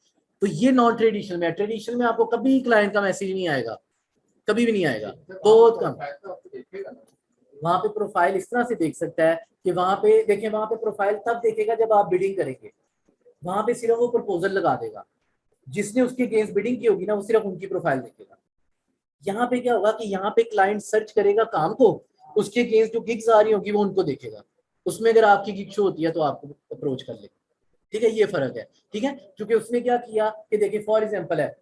Speaker 1: तो ये नॉन ट्रेडिशनल में है। ट्रेडिशनल में आपको कभी क्लाइंट का मैसेज नहीं आएगा, कभी भी नहीं आएगा, बहुत कम। वहां पे प्रोफाइल इस तरह से देख सकता है कि वहां पे देखिए, वहां पे प्रोफाइल तब देखेगा जब आप बिडिंग करेंगे, वहां पे सिर्फ वो प्रपोजल लगा देगा, जिसने उसके अगेंस्ट बिडिंग की होगी ना वो सिर्फ उनकी प्रोफाइल देखेगा। यहाँ पे क्या होगा कि यहाँ पे क्लाइंट सर्च करेगा काम को, उसके अगेंस्ट जो गिग्स आ रही होगी वो उनको देखेगा, उसमें अगर आपकी गिग शो होती है तो आपको अप्रोच कर लेगा, ठीक है, ये फर्क है, ठीक है। क्योंकि उसने क्या किया कि देखिए फॉर एग्जाम्पल है,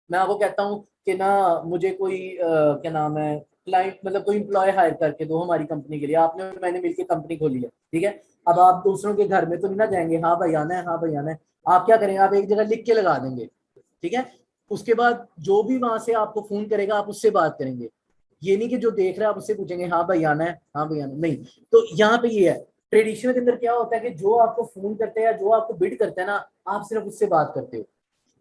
Speaker 1: मैं आपको कहता हूँ कि ना मुझे कोई क्या नाम है क्लाइंट, मतलब कोई एम्प्लॉय हायर करके दो हमारी कंपनी के लिए, आपने और मैंने मिलकर कंपनी खोली है, ठीक है। अब आप दूसरों के घर में तो नहीं ना जाएंगे, हाँ भाई आना है, हाँ भाई आना है, आप क्या करेंगे, आप एक जगह लिख के लगा देंगे, ठीक है। उसके बाद जो भी वहां से आपको फोन करेगा आप उससे बात करेंगे, ये नहीं कि जो देख रहा है आप उससे पूछेंगे हाँ भाई आना है, हाँ भाई आना नहीं। तो यहाँ पे ये है, ट्रेडिशनल के अंदर क्या होता है कि जो आपको फोन करते हैं या जो आपको बिड करते हैं ना, आप सिर्फ उससे बात करते हो।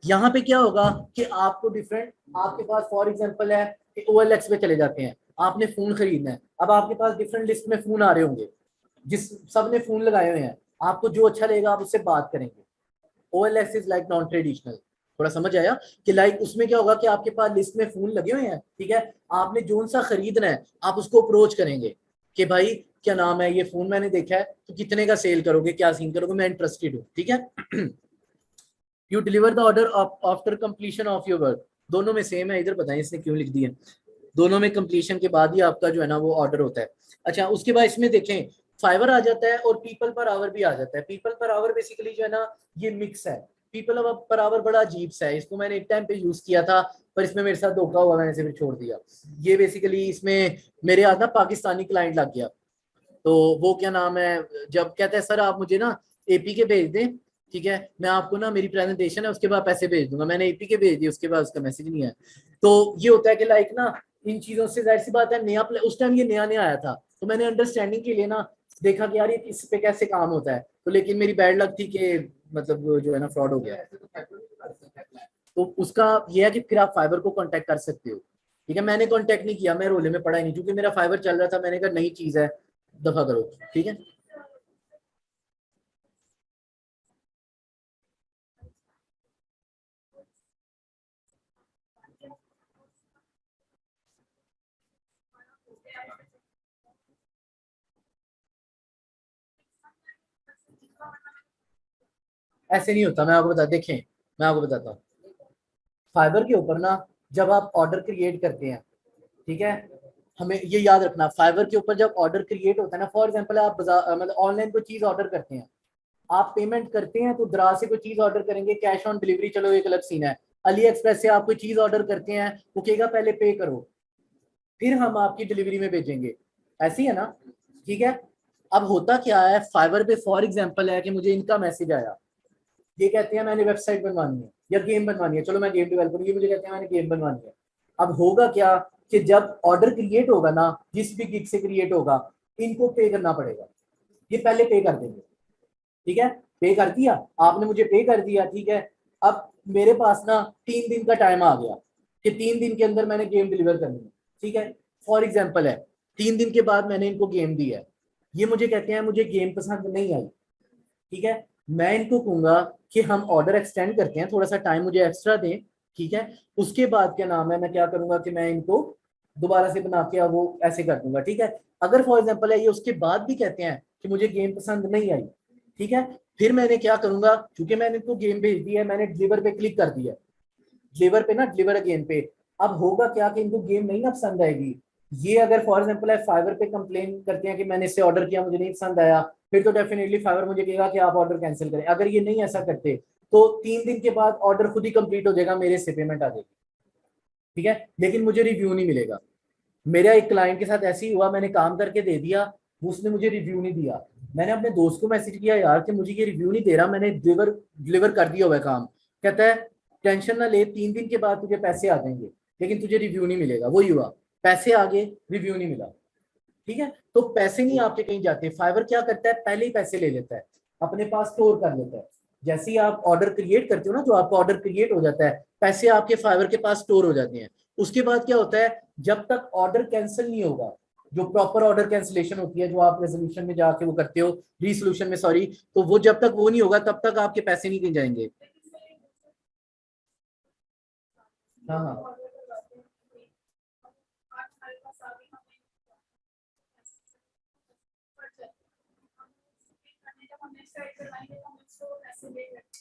Speaker 1: यहाँ पे क्या होगा कि आपको डिफरेंट, आपके पास फॉर एग्जांपल है कि OLX पे चले जाते हैं, आपने फोन खरीदना है, अब आपके पास डिफरेंट लिस्ट में फोन आ रहे होंगे, जिस सब ने फोन लगाए हुए हैं, आपको जो अच्छा लगेगा आप उससे बात करेंगे। OLX is like non traditional, थोड़ा समझ आया कि लाइक उसमें क्या होगा कि आपके पास लिस्ट में फोन लगे हुए हैं, ठीक है, आपने जो सा खरीदना है आप उसको अप्रोच करेंगे कि भाई क्या नाम है, ये फोन मैंने देखा है, तो कितने का सेल करोगे, क्या सीन करोगे, मैं इंटरेस्टेड हूँ, ठीक है। You deliver the order after completion of your work, दोनों में सेम है, इधर बताएं इसने क्यों लिख दिया, दोनों में कंप्लीशन के बाद ही आपका जो है ना वो ऑर्डर होता है। अच्छा, उसके बाद इसमें देखें फाइवर आ जाता है और पीपल पर आवर भी आ जाता है। पीपल पर आवर बेसिकली जो है ना ये मिक्स है। पीपल पर आवर बड़ा अजीब सा है, इसको मैंने एक टाइम पे यूज किया था पर इसमें मेरे साथ धोखा हुआ, मैंने इसे फिर छोड़ दिया। ये बेसिकली इसमें मेरे हाथ ना पाकिस्तानी क्लाइंट लग गया, तो वो क्या नाम है, जब कहते हैं सर आप मुझे ना AP के भेज दें, ठीक है, मैं आपको ना मेरी प्रेजेंटेशन है उसके बाद पैसे भेज दूंगा, मैंने AP के भेज दिए, उसके बाद उसका मैसेज नहीं आया। तो ये होता है कि लाइक ना इन चीजों से जाहिर सी बात है, नया उस टाइम ये नया नया आया था, तो मैंने अंडरस्टैंडिंग के लिए ना देखा कि यार ये इस पे कैसे काम होता है, तो लेकिन मेरी बैड लक थी कि मतलब जो है ना फ्रॉड हो गया। तो उसका ये है कि फिर आप फाइबर को कांटेक्ट कर सकते हो, ठीक है। मैंने कांटेक्ट नहीं किया, मैं रोले में पड़ा ही नहीं, क्योंकि मेरा फाइबर चल रहा था, मैंने कहा नई चीज है, दफा करो, ठीक है। ऐसे नहीं होता, मैं आपको बता देखें, मैं आपको बताता हूँ। फाइबर के ऊपर ना जब आप ऑर्डर क्रिएट करते हैं, ठीक है, हमें ये याद रखना, फाइबर के ऊपर जब ऑर्डर क्रिएट होता है ना, फॉर एग्जांपल आप बाजार मतलब ऑनलाइन कोई चीज ऑर्डर करते हैं, आप पेमेंट करते हैं तो दराज से कोई चीज ऑर्डर करेंगे, कैश ऑन डिलीवरी चलो एक अलग सीन है। अली एक्सप्रेस से आप कोई चीज ऑर्डर करते हैं, वो कहेगा पहले पे करो फिर हम आपकी डिलीवरी में भेजेंगे, ऐसी है ना, ठीक है। अब होता क्या है फाइबर पे, फॉर एग्जांपल है कि मुझे इनका मैसेज आया, ये कहते हैं मैंने वेबसाइट बनवानी है या गेम बनवानी है, चलो मैं गेम डेवलपर, ये मुझे कहते हैं मैंने गेम बनवानी है। अब होगा क्या कि जब ऑर्डर क्रिएट होगा ना, जिस भी गिग से क्रिएट होगा, इनको पे करना पड़ेगा, ये पहले पे कर देंगे, ठीक है, पे कर दिया आपने, मुझे पे कर दिया, ठीक है। अब मेरे पास ना 3 दिन का टाइम आ गया कि 3 दिन के अंदर मैंने गेम डिलीवर करनी है, ठीक है, फॉर एग्जाम्पल है, 3 दिन के बाद मैंने इनको गेम दी है, ये मुझे कहते हैं मुझे गेम पसंद नहीं आई, ठीक है, मैं इनको कहूंगा कि हम ऑर्डर एक्सटेंड करते हैं, थोड़ा सा टाइम मुझे एक्स्ट्रा दें, ठीक है, उसके बाद क्या नाम है, मैं क्या करूंगा कि मैं इनको दोबारा से बना के वो ऐसे कर दूंगा, ठीक है। अगर फॉर एग्जांपल है ये उसके बाद भी कहते हैं कि मुझे गेम पसंद नहीं आई, ठीक है, फिर मैंने क्या करूंगा, क्योंकि मैंने इनको गेम भेज दी है, मैंने डिलीवर पे क्लिक कर दिया, डिलीवर पे ना, डिलीवर अगेन पे, अब होगा क्या कि इनको गेम नहीं ना पसंद आएगी, ये अगर फॉर एग्जांपल है फाइवर पे कंप्लेन करते हैं कि मैंने इससे ऑर्डर किया मुझे नहीं पसंद आया, फिर तो डेफिनेटली फाइवर मुझे कहेगा कि आप ऑर्डर कैंसिल करें, अगर ये नहीं ऐसा करते तो 3 दिन के बाद ऑर्डर खुद ही कंप्लीट हो जाएगा, मेरे से पेमेंट आ जाएगी, ठीक है, लेकिन मुझे रिव्यू नहीं मिलेगा। मेरा एक क्लाइंट के साथ ऐसे ही हुआ, मैंने काम करके दे दिया, उसने मुझे रिव्यू नहीं दिया, मैंने अपने दोस्त को मैसेज किया यार कि मुझे ये रिव्यू नहीं दे रहा, मैंने डिलीवर डिलीवर कर दिया हुआ है काम, कहता है टेंशन ना ले, 3 दिन के बाद तुझे पैसे आ जाएंगे, लेकिन तुझे रिव्यू नहीं मिलेगा। वही हुआ, पैसे आ गए, रिव्यू नहीं मिला, ठीक है, तो पैसे नहीं आपके कहीं जाते, फाइवर क्या करता है पहले ही पैसे ले लेता है, अपने पास स्टोर कर लेता है, जैसे ही आप ऑर्डर क्रिएट करते हो ना, जो आपका ऑर्डर क्रिएट हो जाता है, पैसे आपके फाइवर के पास स्टोर हो जाते हैं। उसके बाद क्या होता है, जब तक ऑर्डर कैंसिल नहीं होगा, जो प्रॉपर ऑर्डर कैंसिलेशन होती है, जो आप रेजोल्यूशन में जाके वो करते हो, रीसोल्यूशन में सॉरी, तो वो जब तक वो नहीं होगा तब तक आपके पैसे नहीं कहीं जाएंगे। हाँ हाँ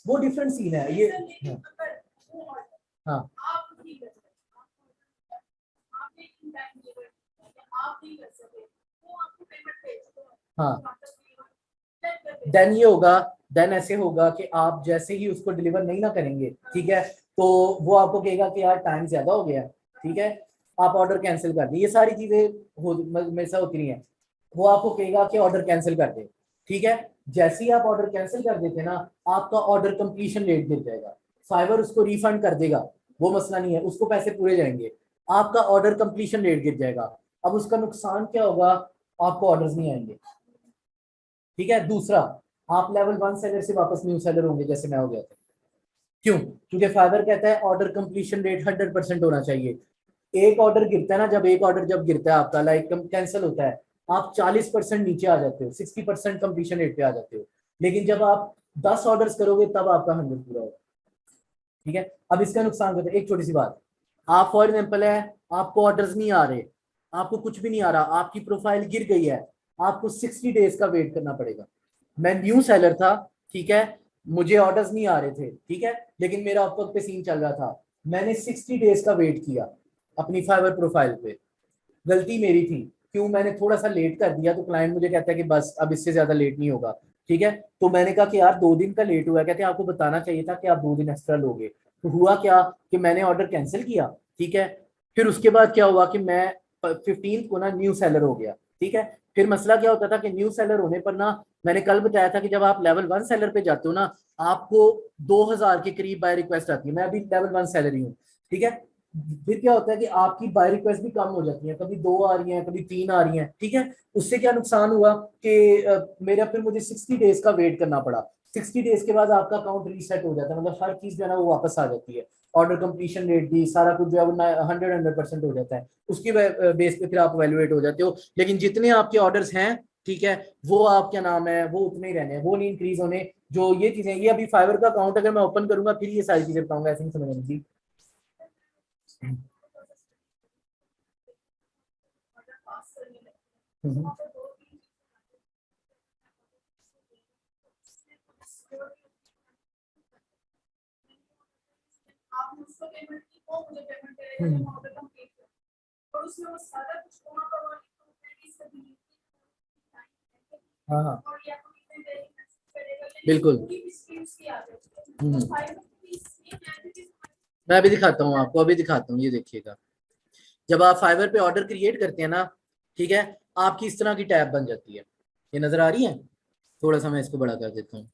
Speaker 1: वो डिफरेंट सीन है ये। हाँ हाँ देन ये होगा, देन ऐसे होगा कि आप जैसे ही उसको डिलीवर नहीं ना करेंगे, ठीक है, तो वो आपको कहेगा कि यार टाइम ज्यादा हो गया, ठीक है, आप ऑर्डर कैंसिल कर दें, ये सारी चीजें हो मेरे साथ होती रही हैं, वो आपको कहेगा कि ऑर्डर कैंसिल कर दे, ठीक है, जैसे ही आप ऑर्डर कैंसिल कर देते ना, आपका ऑर्डर कंप्लीशन रेट गिर जाएगा, फाइवर उसको रिफंड कर देगा, वो मसला नहीं है, उसको पैसे पूरे जाएंगे, आपका ऑर्डर कंप्लीशन रेट गिर जाएगा, अब उसका नुकसान क्या होगा, आपको ऑर्डर्स नहीं आएंगे, ठीक है। दूसरा, आप लेवल 1 सेलर से वापस न्यू सेलर होंगे जैसे मैं हो गया था, क्यों, क्योंकि फाइवर कहता है ऑर्डर कंप्लीशन रेट 100% होना चाहिए, एक ऑर्डर गिरता है ना, जब एक ऑर्डर जब गिरता है आपका लाइक कैंसिल होता है, आप 40% नीचे आ जाते हो, 60% कंप्लीशन रेट पे आ जाते हो, लेकिन जब आप 10 ऑर्डर्स करोगे तब आपका 100 पूरा होगा, ठीक है। अब इसका नुकसान होता है, एक छोटी सी बात, आप फॉर एग्जाम्पल है, आपको ऑर्डर्स नहीं आ रहे, आपको कुछ भी नहीं आ रहा, आपकी प्रोफाइल गिर गई है, आपको 60 डेज का वेट करना पड़ेगा। मैं न्यू सेलर था, ठीक है, मुझे ऑर्डर्स नहीं आ रहे थे, ठीक है, लेकिन मेरा उस वक्त पे सीन चल रहा था, मैंने 60 डेज का वेट किया अपनी फाइवर प्रोफाइल पे, गलती मेरी थी, क्यों, मैंने थोड़ा सा लेट कर दिया, तो क्लाइंट मुझे कहता है कि बस अब इससे ज्यादा लेट नहीं होगा, ठीक है, तो मैंने कहा कि यार 2 दिन का लेट हुआ है, कहते हैं आपको बताना चाहिए था कि आप 2 दिन एक्स्ट्रा लोगे, तो हुआ क्या कि मैंने ऑर्डर कैंसिल किया, ठीक है, फिर उसके बाद क्या हुआ कि मैं 15 को ना न्यू सेलर हो गया, ठीक है, फिर मसला क्या होता था कि न्यू सेलर होने पर ना, मैंने कल बताया था कि जब आप लेवल 1 सेलर पे जाते हो ना, आपको 2000 के करीब बाय रिक्वेस्ट आती है, मैं अभी लेवल 1 सेलर ही हूँ, ठीक है, फिर क्या होता है कि आपकी बाय रिक्वेस्ट भी कम हो जाती है, कभी 2 आ रही हैं, कभी 3 आ रही हैं, ठीक है, उससे क्या नुकसान हुआ कि मेरा फिर मुझे 60 डेज का वेट करना पड़ा, 60 डेज के बाद आपका अकाउंट रीसेट हो जाता है, मतलब हर चीज जो है ना वो वापस आ जाती है, ऑर्डर कंप्लीशन रेट भी सारा कुछ जो है वो 100% हो जाता है, उसकी बेस पे फिर आप वैल्यूएट हो जाते हो, लेकिन जितने आपके ऑर्डर्स हैं, ठीक है, वो आप क्या नाम है वो उतने ही रहने हैं, वो नहीं इंक्रीज होने, जो ये चीजें, ये अभी फाइवर का अकाउंट अगर मैं ओपन करूंगा फिर ये सारी चीजें बताऊंगा, ऐसे नहीं समझ जी। हम्म। हम्म। हाँ हाँ बिल्कुल। हम्म। मैं अभी दिखाता हूँ आपको, अभी दिखाता हूँ, ये देखिएगा, जब आप फाइवर पे ऑर्डर क्रिएट करते हैं ना, ठीक है, आपकी इस तरह की टैब बन जाती है, ये नजर आ रही है, थोड़ा सा मैं इसको बड़ा कर देता हूँ,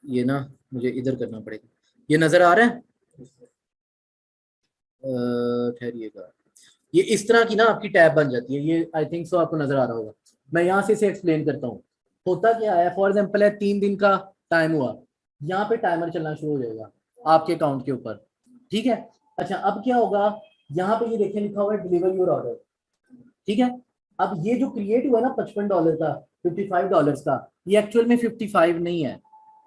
Speaker 1: ये ना मुझे इधर करना पड़ेगा, ये नजर आ रहा है, ठहरिएगा, ये इस तरह की ना आपकी टैब बन जाती है, ये आई थिंक सो आपको नजर आ रहा होगा, मैं यहाँ से इसे एक्सप्लेन करता हूँ। होता क्या है, फॉर एग्जाम्पल है 3 दिन का टाइम हुआ, यहाँ पे टाइमर चलना शुरू हो जाएगा आपके अकाउंट के ऊपर, ठीक है। अच्छा अब क्या होगा, यहाँ पे ये देखिए लिखा हुआ है डिलीवर योर ऑर्डर, ठीक है। अब ये जो क्रिएट हुआ ना $55 का, $55 का, ये एक्चुअल में 55 नहीं है,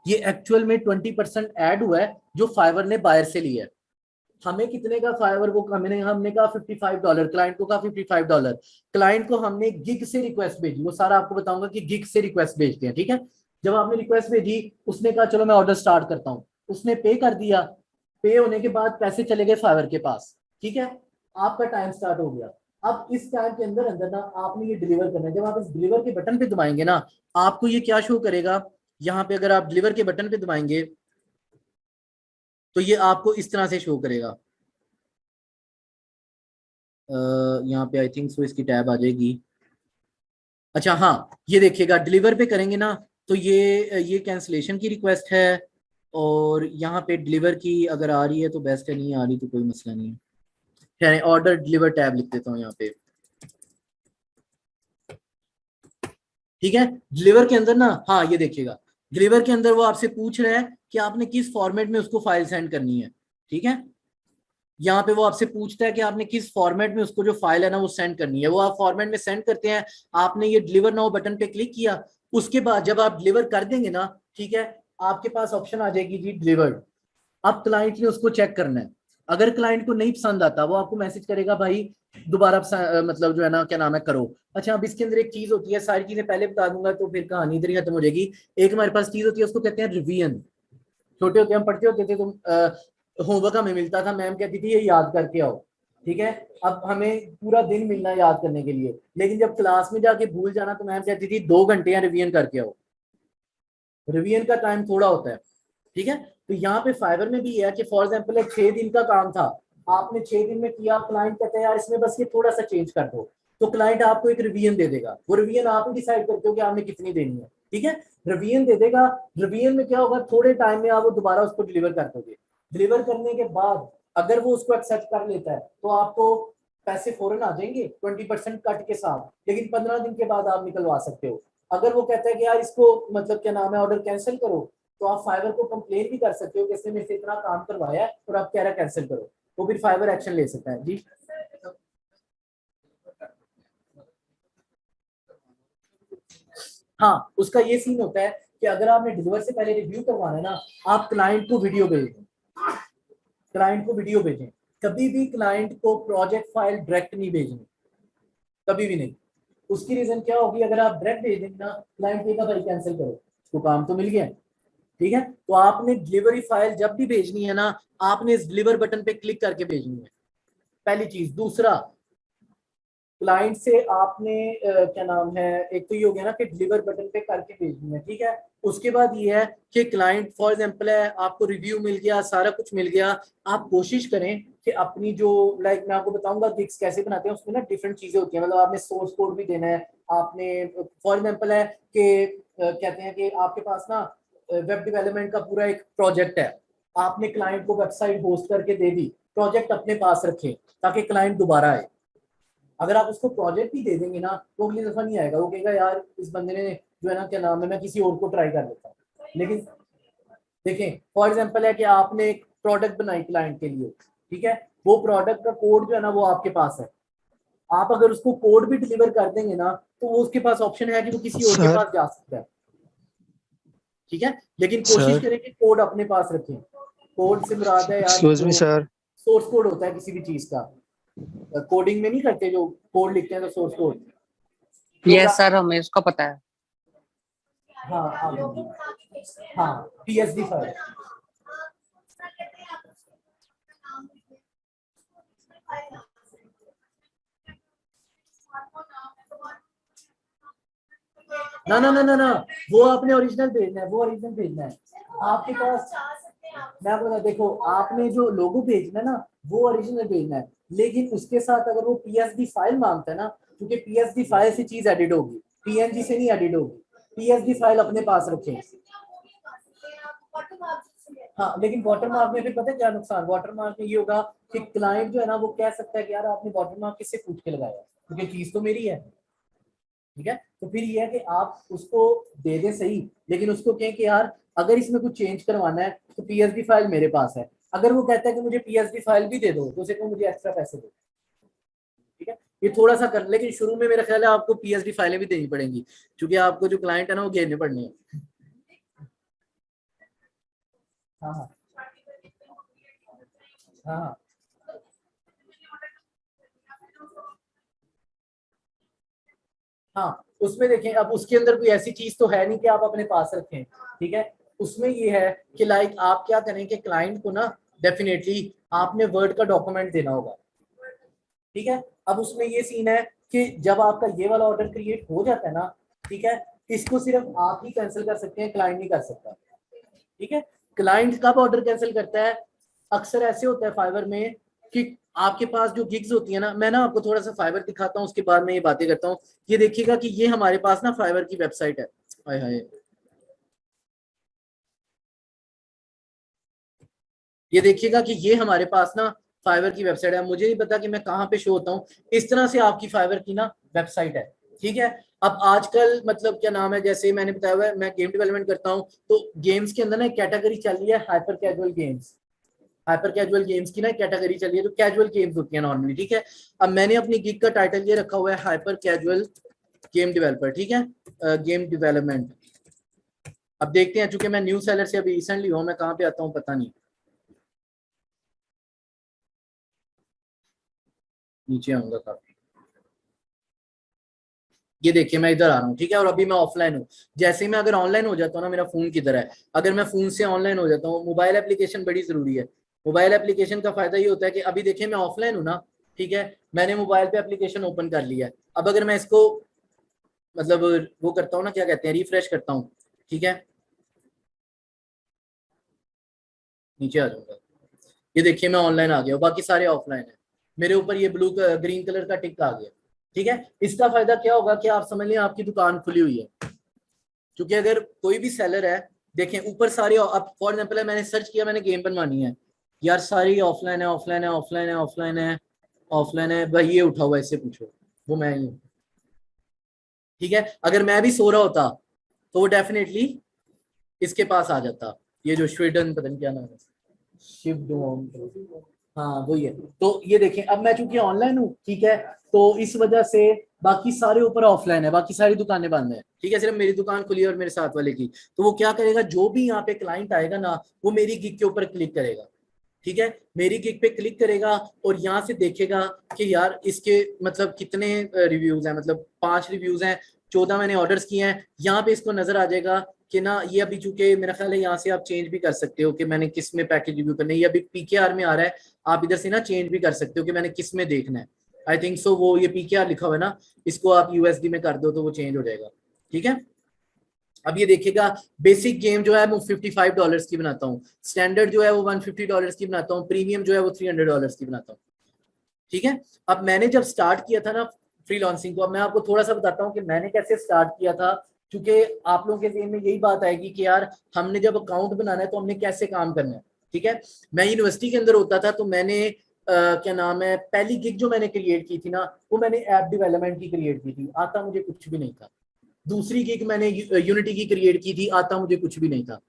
Speaker 1: ये एक्चुअल में 20% ऐड हुआ है जो फाइवर ने बायर से लिया है। हमें कितने का फाइवर को हमने कहा $55, क्लाइंट को कहा $55, क्लाइंट को हमने गिग से रिक्वेस्ट भेजी, वो सारा आपको बताऊंगा कि गिग से रिक्वेस्ट भेजते हैं, ठीक है। जब आपने रिक्वेस्ट भेजी, उसने कहा चलो मैं ऑर्डर स्टार्ट करता हूँ, उसने पे कर दिया, पे होने के बाद पैसे चले गए फाइवर के पास, ठीक है। आपका टाइम स्टार्ट हो गया। अब इस टाइम के अंदर अंदर ना आपने ये डिलीवर करना है। जब आप इस डिलीवर के बटन पे दबाएंगे ना, आपको ये क्या शो करेगा, यहाँ पे अगर आप डिलीवर के बटन पे दबाएंगे तो ये आपको इस तरह से शो करेगा। यहाँ पे आई थिंक सो इसकी टैब आ जाएगी। अच्छा हाँ, ये देखिएगा डिलीवर पे करेंगे ना तो ये कैंसिलेशन की रिक्वेस्ट है, और यहाँ पे डिलीवर की अगर आ रही है तो बेस्ट है, नहीं आ रही तो कोई मसला नहीं है। ऑर्डर डिलीवर टैब लिख देता हूँ यहाँ पे, ठीक है। डिलीवर के अंदर ना, हाँ ये देखिएगा, डिलीवर के अंदर वो आपसे पूछ रहा है कि आपने किस फॉर्मेट में उसको फाइल सेंड करनी है, ठीक है। यहाँ पे वो आपसे पूछता है कि आपने किस फॉर्मेट में उसको जो फाइल है ना वो सेंड करनी है, वो आप फॉर्मेट में सेंड करते हैं। आपने ये डिलीवर नाउ बटन पे क्लिक किया, उसके बाद जब आप डिलीवर कर देंगे ना, ठीक है, आपके पास ऑप्शन आ जाएगी जी डिलीवर्ड। अब क्लाइंट ने उसको चेक करना है, अगर क्लाइंट को नहीं पसंद आता वो आपको मैसेज करेगा भाई दोबारा मतलब जो है ना क्या नाम है करो। अच्छा अब इसके अंदर एक चीज होती है, सारी चीजें पहले बता दूंगा तो फिर कहानी इधर ही खत्म हो जाएगी। एक हमारे पास चीज होती है, उसको कहते हैं रिवीजन। छोटे होते हम पढ़ते होते थे, तो होमवर्क हमें मिलता था, मैम कहती थी ये याद करके आओ, ठीक है। अब हमें पूरा दिन मिलना याद करने के लिए, लेकिन जब क्लास में जाके भूल जाना तो मैम कहती थी 2 घंटे या रिवीजन करके आओ। रिवीजन का टाइम थोड़ा होता है, ठीक है। तो यहाँ पे फाइबर में भी है कि फॉर एग्जाम्पल 6 दिन का काम था, आपने 6 दिन में किया, क्लाइंट कहते हैं यार इसमें बस ये थोड़ा सा चेंज कर दो, तो क्लाइंट आपको एक रिवीजन दे देगा। वो रिवीजन आप ही डिसाइड करते हो कि आपने कितनी देनी है, ठीक है। रिवीजन दे देगा। रिवीजन में क्या होगा, थोड़े टाइम में आप वो दोबारा उसको डिलीवर कर दोगे। डिलीवर करने के बाद अगर वो उसको एक्सेप्ट कर लेता है तो आपको पैसे फौरन आ जाएंगे 20% कट के साथ, लेकिन 15 दिन के बाद आप निकलवा सकते हो। अगर वो कहता है कि यार इसको मतलब क्या नाम है ऑर्डर कैंसिल करो, तो आप फाइवर को कंप्लेन भी कर सकते हो कि इसने मेरे से इतना काम करवाया है और आप कह रहे कैंसिल करो, तो फिर फाइवर एक्शन ले सकता है जी। हाँ उसका ये सीन होता है कि अगर आपने डिलीवर से पहले रिव्यू करवाना है ना, आप क्लाइंट को वीडियो भेज दें, क्लाइंट को वीडियो भेजें। कभी भी क्लाइंट को प्रोजेक्ट फाइल डायरेक्ट नहीं भेजनी, कभी भी नहीं। उसकी रीजन क्या होगी, अगर आप डायरेक्ट भेज देंगे ना, क्लाइंट कहेगा भाई कैंसिल करो, उसको काम तो मिल गया, ठीक है। तो आपने डिलीवरी फाइल जब भी भेजनी है ना, आपने इस डिलीवर बटन पे क्लिक करके भेजनी है, पहली चीज। दूसरा, क्लाइंट से आपने क्या नाम है, एक तो ये हो गया ना कि डिलीवर बटन पे करके भेजनी है, ठीक है। उसके बाद ये है कि क्लाइंट फॉर एग्जांपल है, आपको रिव्यू मिल गया, सारा कुछ मिल गया, आप कोशिश करें कि अपनी जो लाइक मैं आपको बताऊंगा गिग्स कैसे बनाते हैं, उसमें ना डिफरेंट चीजें होती हैं। मतलब आपने सोर्स कोड भी देना है, आपने फॉर एग्जांपल है कि कहते हैं कि आपके पास ना वेब डेवलपमेंट का पूरा एक प्रोजेक्ट है, आपने क्लाइंट को वेबसाइट होस्ट करके दे दी, प्रोजेक्ट अपने पास रखें ताकि क्लाइंट दोबारा आए। अगर आप उसको प्रोजेक्ट ही दे देंगे ना तो अगली दफा नहीं आएगा, वो कहेगा यार इस बंदे ने जो है ना क्या नाम है, मैं किसी और को ट्राई कर लेता हूँ। लेकिन देखें फॉर एग्जांपल है कि आपने एक प्रोडक्ट बनाई क्लाइंट के लिए, ठीक है, वो प्रोडक्ट का कोड जो है ना वो आपके पास है, आप अगर उसको कोड भी डिलीवर कर देंगे ना तो वो उसके पास ऑप्शन है कि वो किसी और के पास जा सकता है, ठीक है। लेकिन कोशिश करें कि कोड अपने पास रखें। कोड से मुराद है यार
Speaker 2: excuse me sir,
Speaker 1: source code होता है किसी भी चीज का, कोडिंग में नहीं करते जो कोड लिखते हैं तो सोर्स कोड।
Speaker 5: यस सर, हमें उसका पता है।
Speaker 1: हाँ हाँ PSD फाइल। ना ना ना ना ना, वो आपने ओरिजिनल भेजना है, वो ओरिजिनल भेजना है आपके पास। मैं बोला देखो, आपने जो लोगो भेजना है ना वो ओरिजिनल भेजना है, लेकिन उसके साथ अगर वो PSD फाइल मांगता है ना, क्योंकि PSD फाइल से चीज एडिट होगी, PNG से नहीं एडिट होगी। PSD फाइल अपने पास रखें। हाँ लेकिन वाटरमार्क में भी पता है क्या नुकसान, वाटरमार्क में ये होगा कि क्लाइंट जो है ना वो कह सकता है कि यार आपने वाटरमार्क किससे पूछ के लगाया, क्योंकि चीज तो मेरी है। ठीक है। तो फिर ये है कि आप उसको दे दें सही, लेकिन उसको कहें कि यार अगर इसमें कुछ चेंज करवाना है तो पीएसडी फाइल मेरे पास है। अगर वो कहता है कि मुझे पीएसडी फाइल भी दे दो तो उसे को मुझे एक्स्ट्रा पैसे दो, ठीक है। ये थोड़ा सा कर, लेकिन शुरू में मेरा ख्याल है आपको पीएसडी फाइलें भी देनी पड़ेंगी, क्योंकि आपको जो क्लाइंट है ना वो घेरने पड़ने हैं। हाँ हाँ हाँ हाँ, उसमें देखें अब उसके अंदर कोई ऐसी चीज तो है नहीं कि आप अपने पास रखें, ठीक है। उसमें ये है कि लाइक आप क्या करें कि क्लाइंट को ना डेफिनेटली आपने वर्ड का डॉक्यूमेंट देना होगा, ठीक है। अब उसमें ये सीन है कि जब आपका ये वाला ऑर्डर क्रिएट हो जाता है ना, ठीक है, इसको सिर्फ आप ही कैंसिल कर सकते हैं, क्लाइंट नहीं कर सकता, ठीक है। क्लाइंट कब ऑर्डर कैंसिल करता है? अक्सर ऐसे होता है फाइवर में कि आपके पास जो गिग्स होती है ना, मैं ना आपको थोड़ा सा फाइवर दिखाता हूँ, उसके बाद मैं ये बातें करता हूँ। ये देखिएगा कि ये हमारे पास ना फाइवर की वेबसाइट है, हाय हाय, ये देखिएगा कि ये हमारे पास ना फाइवर की वेबसाइट है। मुझे नहीं पता कि मैं कहाँ पे शो होता हूँ, इस तरह से आपकी फाइवर की ना वेबसाइट है, ठीक है। अब आजकल मतलब क्या नाम है, जैसे मैंने बताया हुआ है मैं गेम डेवलपमेंट करता हूँ, तो गेम्स के अंदर ना एक कैटेगरी चल रही है hyper casual games. Hyper casual games की ना कैटेगरी चल रही है, जो कैजुअल गेम्स होती है नॉर्मली, ठीक है। अब मैंने अपनी गिग का टाइटल ये रखा हुआ है हाइपर कैजुअल गेम डेवलपर, ठीक है, गेम डेवलपमेंट। अब देखते हैं, चूंकि मैं न्यू सेलर से अभी रिसेंटली हूँ, मैं कहाँ पे आता हूँ पता नहीं, नीचे आऊंगा काफी। ये देखिए मैं इधर आ रहा हूँ, ठीक है, और अभी मैं ऑफलाइन हूँ। जैसे ही मैं अगर ऑनलाइन हो जाता हूँ ना, मेरा फोन किधर है, अगर मैं फोन से ऑनलाइन हो जाता हूँ, मोबाइल एप्लीकेशन बड़ी जरूरी है। मोबाइल एप्लीकेशन का फायदा ये होता है कि अभी देखिए मैं ऑफलाइन हूँ ना, ठीक है, मैंने मोबाइल पे एप्लीकेशन ओपन कर लिया है। अब अगर मैं इसको मतलब वो करता हूँ ना, क्या कहते हैं, रिफ्रेश करता हूँ, ठीक है, नीचे आ जाऊंगा, ये देखिए मैं ऑनलाइन आ गया, बाकी सारे ऑफलाइन है। मेरे ऊपर ये ब्लू ग्रीन कलर का टिक आ गया, ठीक है। इसका फायदा क्या होगा कि आप समझ लें आपकी दुकान खुली हुई है, क्योंकि अगर कोई भी सेलर है, देखें ऊपर सारे, अब फॉर एग्जाम्पल मैंने सर्च किया, मैंने गेम बनवानी है, यार सारी ऑफलाइन है, ऑफलाइन है, ऑफलाइन है, ऑफलाइन है, ऑफलाइन है, भाई ये उठा हुआ है, इससे पूछो, वो मैं ही हूँ, ठीक है। अगर मैं भी सो रहा होता तो वो डेफिनेटली इसके पास आ जाता, ये जो स्वीडन पता नहीं क्या नाम है, शिव डोम, हाँ वही है। तो ये देखें अब मैं चूंकि ऑनलाइन हूँ, ठीक है, तो इस वजह से बाकी सारे ऊपर ऑफलाइन है, बाकी सारी दुकानें बंद है, ठीक है, सिर्फ मेरी दुकान खुली है और मेरे साथ वाले की। तो वो क्या करेगा, जो भी यहाँ पे क्लाइंट आएगा ना, वो मेरी गिग के ऊपर क्लिक करेगा, ठीक है, मेरी गिग पे क्लिक करेगा और यहाँ से देखेगा कि यार इसके मतलब कितने रिव्यूज हैं, मतलब 5 रिव्यूज हैं, 14 मैंने ऑर्डर्स किए हैं। यहाँ पे इसको नजर आ जाएगा कि ना ये अभी, चूंकि मेरा ख्याल है यहाँ से आप चेंज भी कर सकते हो कि मैंने किस में पैकेज रिव्यू करना है, ये अभी पीकेआर में आ रहा है, आप इधर से ना चेंज भी कर सकते हो कि मैंने किस में देखना है। आई थिंक सो वो ये पीकेआर लिखा हुआ है ना, इसको आप यूएसडी में कर दो तो वो चेंज हो जाएगा, ठीक है। अब ये देखिएगा बेसिक गेम जो है वो $55 की बनाता हूँ, स्टैंडर्ड जो है वो $150 की बनाता हूँ, प्रीमियम जो है वो $300 की बनाता हूँ, ठीक है। अब मैंने जब स्टार्ट किया था ना फ्रीलांसिंग को, अब मैं आपको थोड़ा सा बताता हूँ कि मैंने कैसे स्टार्ट किया था, क्योंकि आप लोगों के ज़हन में यही बात आएगी कि यार हमने जब अकाउंट बनाना है तो हमने कैसे काम करना है, ठीक है। मैं यूनिवर्सिटी के अंदर होता था, तो मैंने क्या नाम है, पहली गिग जो मैंने क्रिएट की थी ना, वो मैंने ऐप डेवलपमेंट की क्रिएट की थी, आता मुझे कुछ भी नहीं था। दूसरी गिग मैंने यूनिटी की क्रिएट की थी, आता मुझे कुछ भी नहीं था।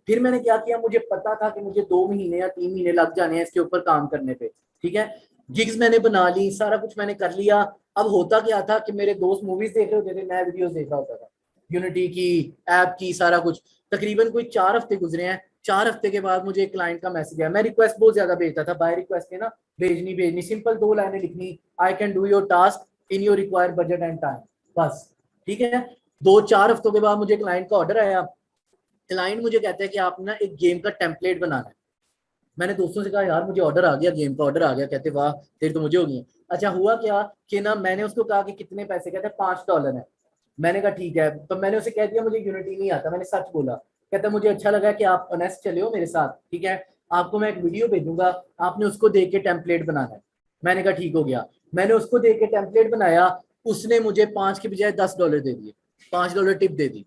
Speaker 1: फिर मैंने क्या किया, मुझे पता था कि मुझे 2 महीने या 3 महीने लग जाने हैं इसके ऊपर काम करने पे, ठीक है। गिग्स मैंने बना ली, सारा कुछ मैंने कर लिया। अब होता क्या था कि मेरे दोस्त मूवीज देख रहे होते थे, मैं वीडियोस देख रहा होता था, यूनिटी की, ऐप की, सारा कुछ। तकरीबन कोई 4 हफ्ते गुजरे हैं, 4 हफ्ते के बाद मुझे एक क्लाइंट का मैसेज आया। मैं रिक्वेस्ट बहुत ज्यादा भेजता था, बाय रिक्वेस्ट है ना, भेजनी भेजनी, सिंपल 2 लाइनें लिखनी, I can do your task in your required budget and time, बस, ठीक है। 2-4 हफ्तों के बाद मुझे क्लाइंट का ऑर्डर आया। क्लाइंट मुझे कहता है कि आप ना एक गेम का टेम्पलेट बनाना है। मैंने दोस्तों से कहा यार मुझे ऑर्डर आ गया, गेम का ऑर्डर आ गया, कहते वाह तेरी तो मुझे हो गई। अच्छा हुआ क्या कि ना मैंने उसको कहा कि कितने पैसे, कहते $5 है। मैंने कहा ठीक है, तो मैंने उसे कह दिया मुझे यूनिटी नहीं आता, मैंने सच बोला। कहता मुझे अच्छा लगा कि आप ऑनेस्ट चले हो मेरे साथ, ठीक है, आपको मैं एक वीडियो भेजूंगा, आपने उसको देख के टेम्पलेट बनाना है। मैंने कहा ठीक हो गया, मैंने उसको देख के टेम्पलेट बनाया, उसने मुझे 5 के बजाय $10 दे दिए, $5 टिप दे दी।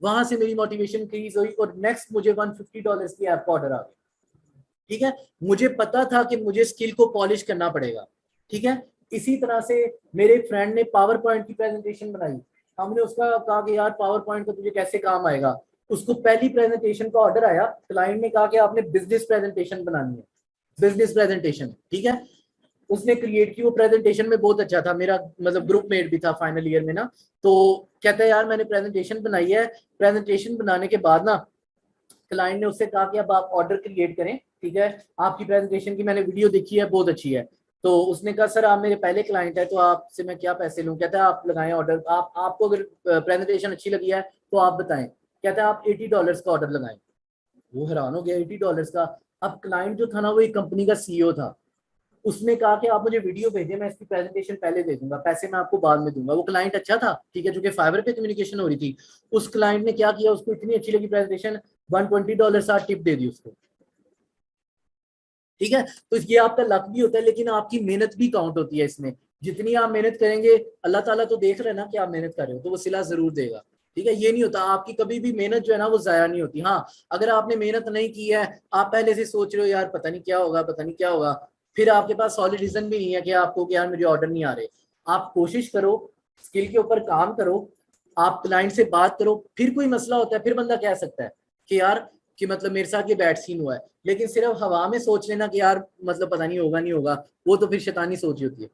Speaker 1: वहां से मेरी मोटिवेशन इंक्रीज हुई और नेक्स्ट मुझे $150 की ऐप का ऑर्डर आ गया, ठीक है। मुझे पता था कि मुझे स्किल को पॉलिश करना पड़ेगा, ठीक है। इसी तरह से मेरे फ्रेंड ने पावर पॉइंट की प्रेजेंटेशन बनाई, हमने उसका कहा कि यार पावर पॉइंट का तुझे कैसे काम आएगा, उसको पहली प्रेजेंटेशन का ऑर्डर आया, क्लाइंट ने कहा कि आपने बिजनेस प्रेजेंटेशन बनानी है, बिजनेस प्रेजेंटेशन, ठीक है। उसने क्रिएट की, वो प्रेजेंटेशन में बहुत अच्छा था, मेरा मतलब ग्रुप मेट भी था फाइनल ईयर में ना, तो कहता है यार मैंने प्रेजेंटेशन बनाई है, प्रेजेंटेशन बनाने के बाद ना क्लाइंट ने उससे कहा कि अब आप ऑर्डर क्रिएट करें, ठीक है, आपकी प्रेजेंटेशन की मैंने वीडियो देखी है, बहुत अच्छी है। तो उसने कहा सर आप मेरे पहले क्लाइंट है, तो आपसे मैं क्या पैसे लूं, कहता है आप लगाएं ऑर्डर, आपको अगर प्रेजेंटेशन अच्छी लगी है तो आप बताएं, कहता है आप $80 का ऑर्डर लगाएं। वो हैरान हो गया, $80 का। अब क्लाइंट जो था ना, वो एक कंपनी का सीईओ था, उसने कहा कि आप मुझे वीडियो भेजें, मैं इसकी प्रेजेंटेशन पहले दे दूंगा, पैसे मैं आपको बाद में दूंगा। वो क्लाइंट अच्छा था, ठीक है, जो कि फाइवर पे कम्युनिकेशन हो रही थी। उस क्लाइंट ने क्या किया, उसको इतनी अच्छी लगी प्रेजेंटेशन, $120 साथ टिप दे दी उसको, ठीक है। तो ये आपका लक भी होता है, लेकिन आपकी मेहनत भी काउंट होती है इसमें। जितनी आप मेहनत करेंगे, अल्लाह ताला तो देख रहे हैं ना कि आप मेहनत कर रहे हो, तो वो सिला जरूर देगा, ठीक है। ये नहीं होता आपकी कभी भी मेहनत जो है ना वो जाया नहीं होती। हाँ, अगर आपने मेहनत नहीं की है, आप पहले से सोच रहे हो यार पता नहीं क्या होगा, पता नहीं क्या होगा, फिर आपके पास सॉलिड रीजन भी नहीं है कि आपको कि यार मुझे ऑर्डर नहीं आ रहे। आप कोशिश करो, स्किल के ऊपर काम करो, आप क्लाइंट से बात करो, फिर कोई मसला होता है, फिर बंदा कह सकता है कि यार कि मतलब मेरे साथ ये बैड सीन हुआ है। लेकिन सिर्फ हवा में सोच लेना कि यार मतलब पता नहीं होगा नहीं होगा, वो तो फिर शैतानी सोच होती है।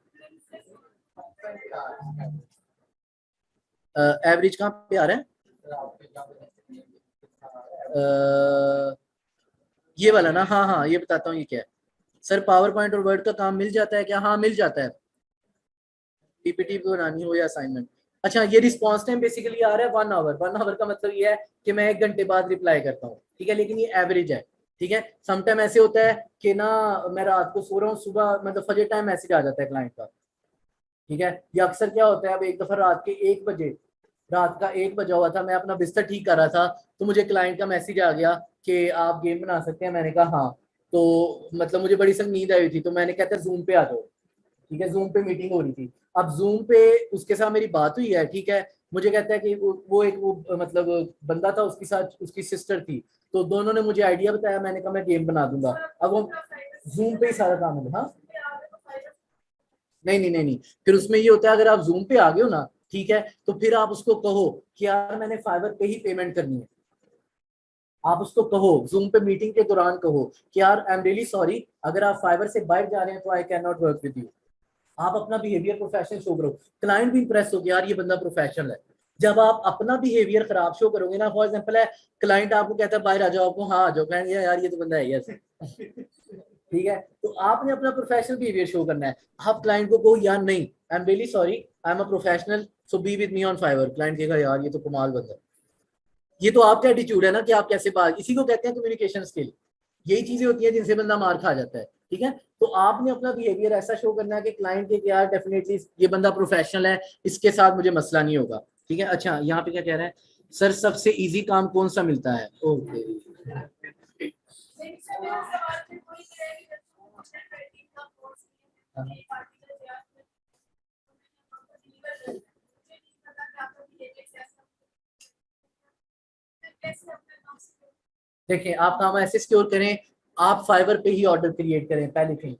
Speaker 1: एवरेज कहाँ पे आ रहा है? ये वाला ना, हाँ हाँ ये बताता हूँ ये क्या है। सर पावर पॉइंट और वर्ड का काम मिल जाता है क्या? हाँ मिल जाता है, पीपीटी बनानी हो या असाइनमेंट। अच्छा, ये रिस्पॉन्स टाइम बेसिकली आ रहा है 1 आवर। 1 आवर का मतलब ये है कि मैं 1 घंटे बाद रिप्लाई करता हूँ, ठीक है, लेकिन ये एवरेज है, ठीक है। समटाइम ऐसे होता है कि ना मैं रात को सो रहा हूँ, सुबह मतलब फजर टाइम मैसेज आ जाता है क्लाइंट का, ठीक है। ये अक्सर क्या होता है, अब एक दफा रात के 1 बजे, रात का 1 बजा हुआ था, मैं अपना बिस्तर ठीक कर रहा था, तो मुझे क्लाइंट का मैसेज आ गया कि आप गेम बना सकते हैं। मैंने कहा हाँ, तो मतलब मुझे बड़ी सख्त नींद आई हुई थी, तो मैंने कहता जूम पे आ जाओ, ठीक है, जूम पे मीटिंग हो रही थी। अब जूम पे उसके साथ मेरी बात हुई है, ठीक है। मुझे कहता है कि वो एक वो मतलब बंदा था, उसके साथ उसकी सिस्टर थी, तो दोनों ने मुझे आइडिया बताया, मैंने कहा मैं गेम बना दूंगा। अब वो जूम पे ही सारा काम है। हाँ नहीं नहीं नहीं नहीं, फिर उसमें ये होता है अगर आप जूम पे आ गए हो ना, ठीक है, तो फिर आप उसको कहो कि यार मैंने फाइवर पे ही पेमेंट करनी है। आप उसको कहो जूम पे मीटिंग के दौरान कहो कि यार आई एम रियली सॉरी, अगर आप फाइवर से बाहर जा रहे हैं तो I can not work with you. आप अपना बिहेवियर प्रोफेशनल शो करो, क्लाइंट भी इंप्रेस हो गया यार ये बंदा प्रोफेशनल है। जब आप अपना बिहेवियर खराब शो करोगे ना, फॉर एग्जांपल है क्लाइंट आपको कहता है बाहर आ जाओ, आपको हाँ आ जाओ, कहेंगे यार ये तो बंदा है यस ठीक है। तो आपने अपना प्रोफेशनल बिहेवियर शो करना है। आप क्लाइंट को कहो यार नहीं, I am really sorry, I am a professional, so be with me on Fiverr. Client कहेगा यार ये तो कमाल बंदा है। ये तो आपका एटीट्यूड है ना कि आप कैसे बात, इसी को कहते हैं कम्युनिकेशन स्किल। यही चीजें होती है जिनसे बंदा मार खा जाता है, ठीक है। तो आपने अपना बिहेवियर ऐसा शो करना है कि क्लाइंट के यार डेफिनेटली ये बंदा प्रोफेशनल है, इसके साथ मुझे मसला नहीं होगा, ठीक है। अच्छा यहाँ पे क्या कह रहा है, सर सबसे इजी काम कौन सा मिलता है? ओके देखिए, आप काम ऐसे सिक्योर करें, आप फाइवर पे ही ऑर्डर क्रिएट करें पहली थिंग,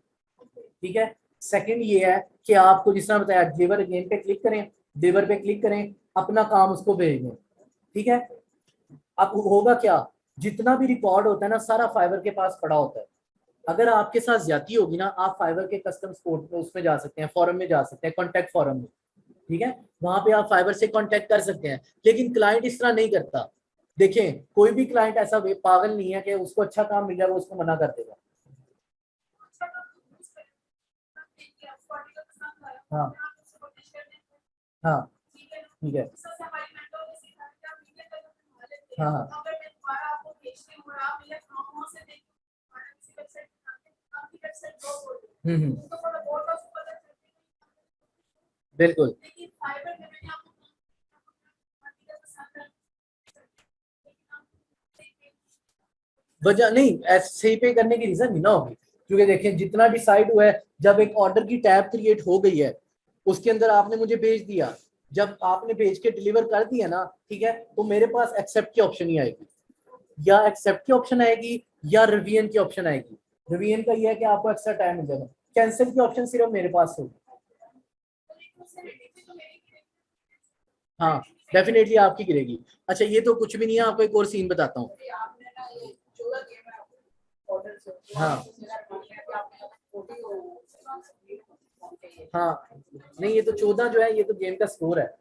Speaker 1: ठीक है। सेकंड ये है कि आपको जिस तरह बताया, डिलीवर अगेन पे क्लिक करें, डिलीवर पे क्लिक करें, अपना काम उसको भेज दें, ठीक है। अब होगा क्या, जितना भी रिकॉर्ड होता है ना सारा फाइवर के पास पड़ा होता है। अगर आपके साथ ज्यादती होगी ना, आप फाइवर के कस्टम सपोर्ट में उसमें जा सकते हैं, फॉरम में जा सकते हैं, कॉन्टेक्ट फॉरम में, ठीक है। वहां पे आप फाइवर से कॉन्टेक्ट कर सकते हैं। लेकिन क्लाइंट इस तरह नहीं करता। देखें, कोई भी क्लाइंट ऐसा पागल नहीं है कि उसको अच्छा काम मिल जाए वो उसको मना कर देगा। हाँ हाँ ठीक है, हाँ हाँ हम्म, बिल्कुल। वजह नहीं, ऐसे पे करने की रीजन नहीं ना होगी, क्योंकि देखें जितना डिसाइड हुआ है, जब एक ऑर्डर की टैब क्रिएट हो गई है, उसके अंदर आपने मुझे भेज दिया, जब आपने भेज के डिलीवर कर दिया ना, ठीक है, तो मेरे पास एक्सेप्ट की ऑप्शन ही आएगी, या एक्सेप्ट की ऑप्शन आएगी या रिवीजन की ऑप्शन आएगी। रिवीजन का ये है कि आपको एक्स्ट्रा टाइम मिल जाएगा, कैंसिल की ऑप्शन सिर्फ मेरे पास होगी। हाँ डेफिनेटली आपकी गिरेगी। अच्छा ये तो कुछ भी नहीं है, आपको एक और सीन बताता हूँ। हाँ हाँ नहीं ये तो 14 जो है ये तो गेम का स्कोर है,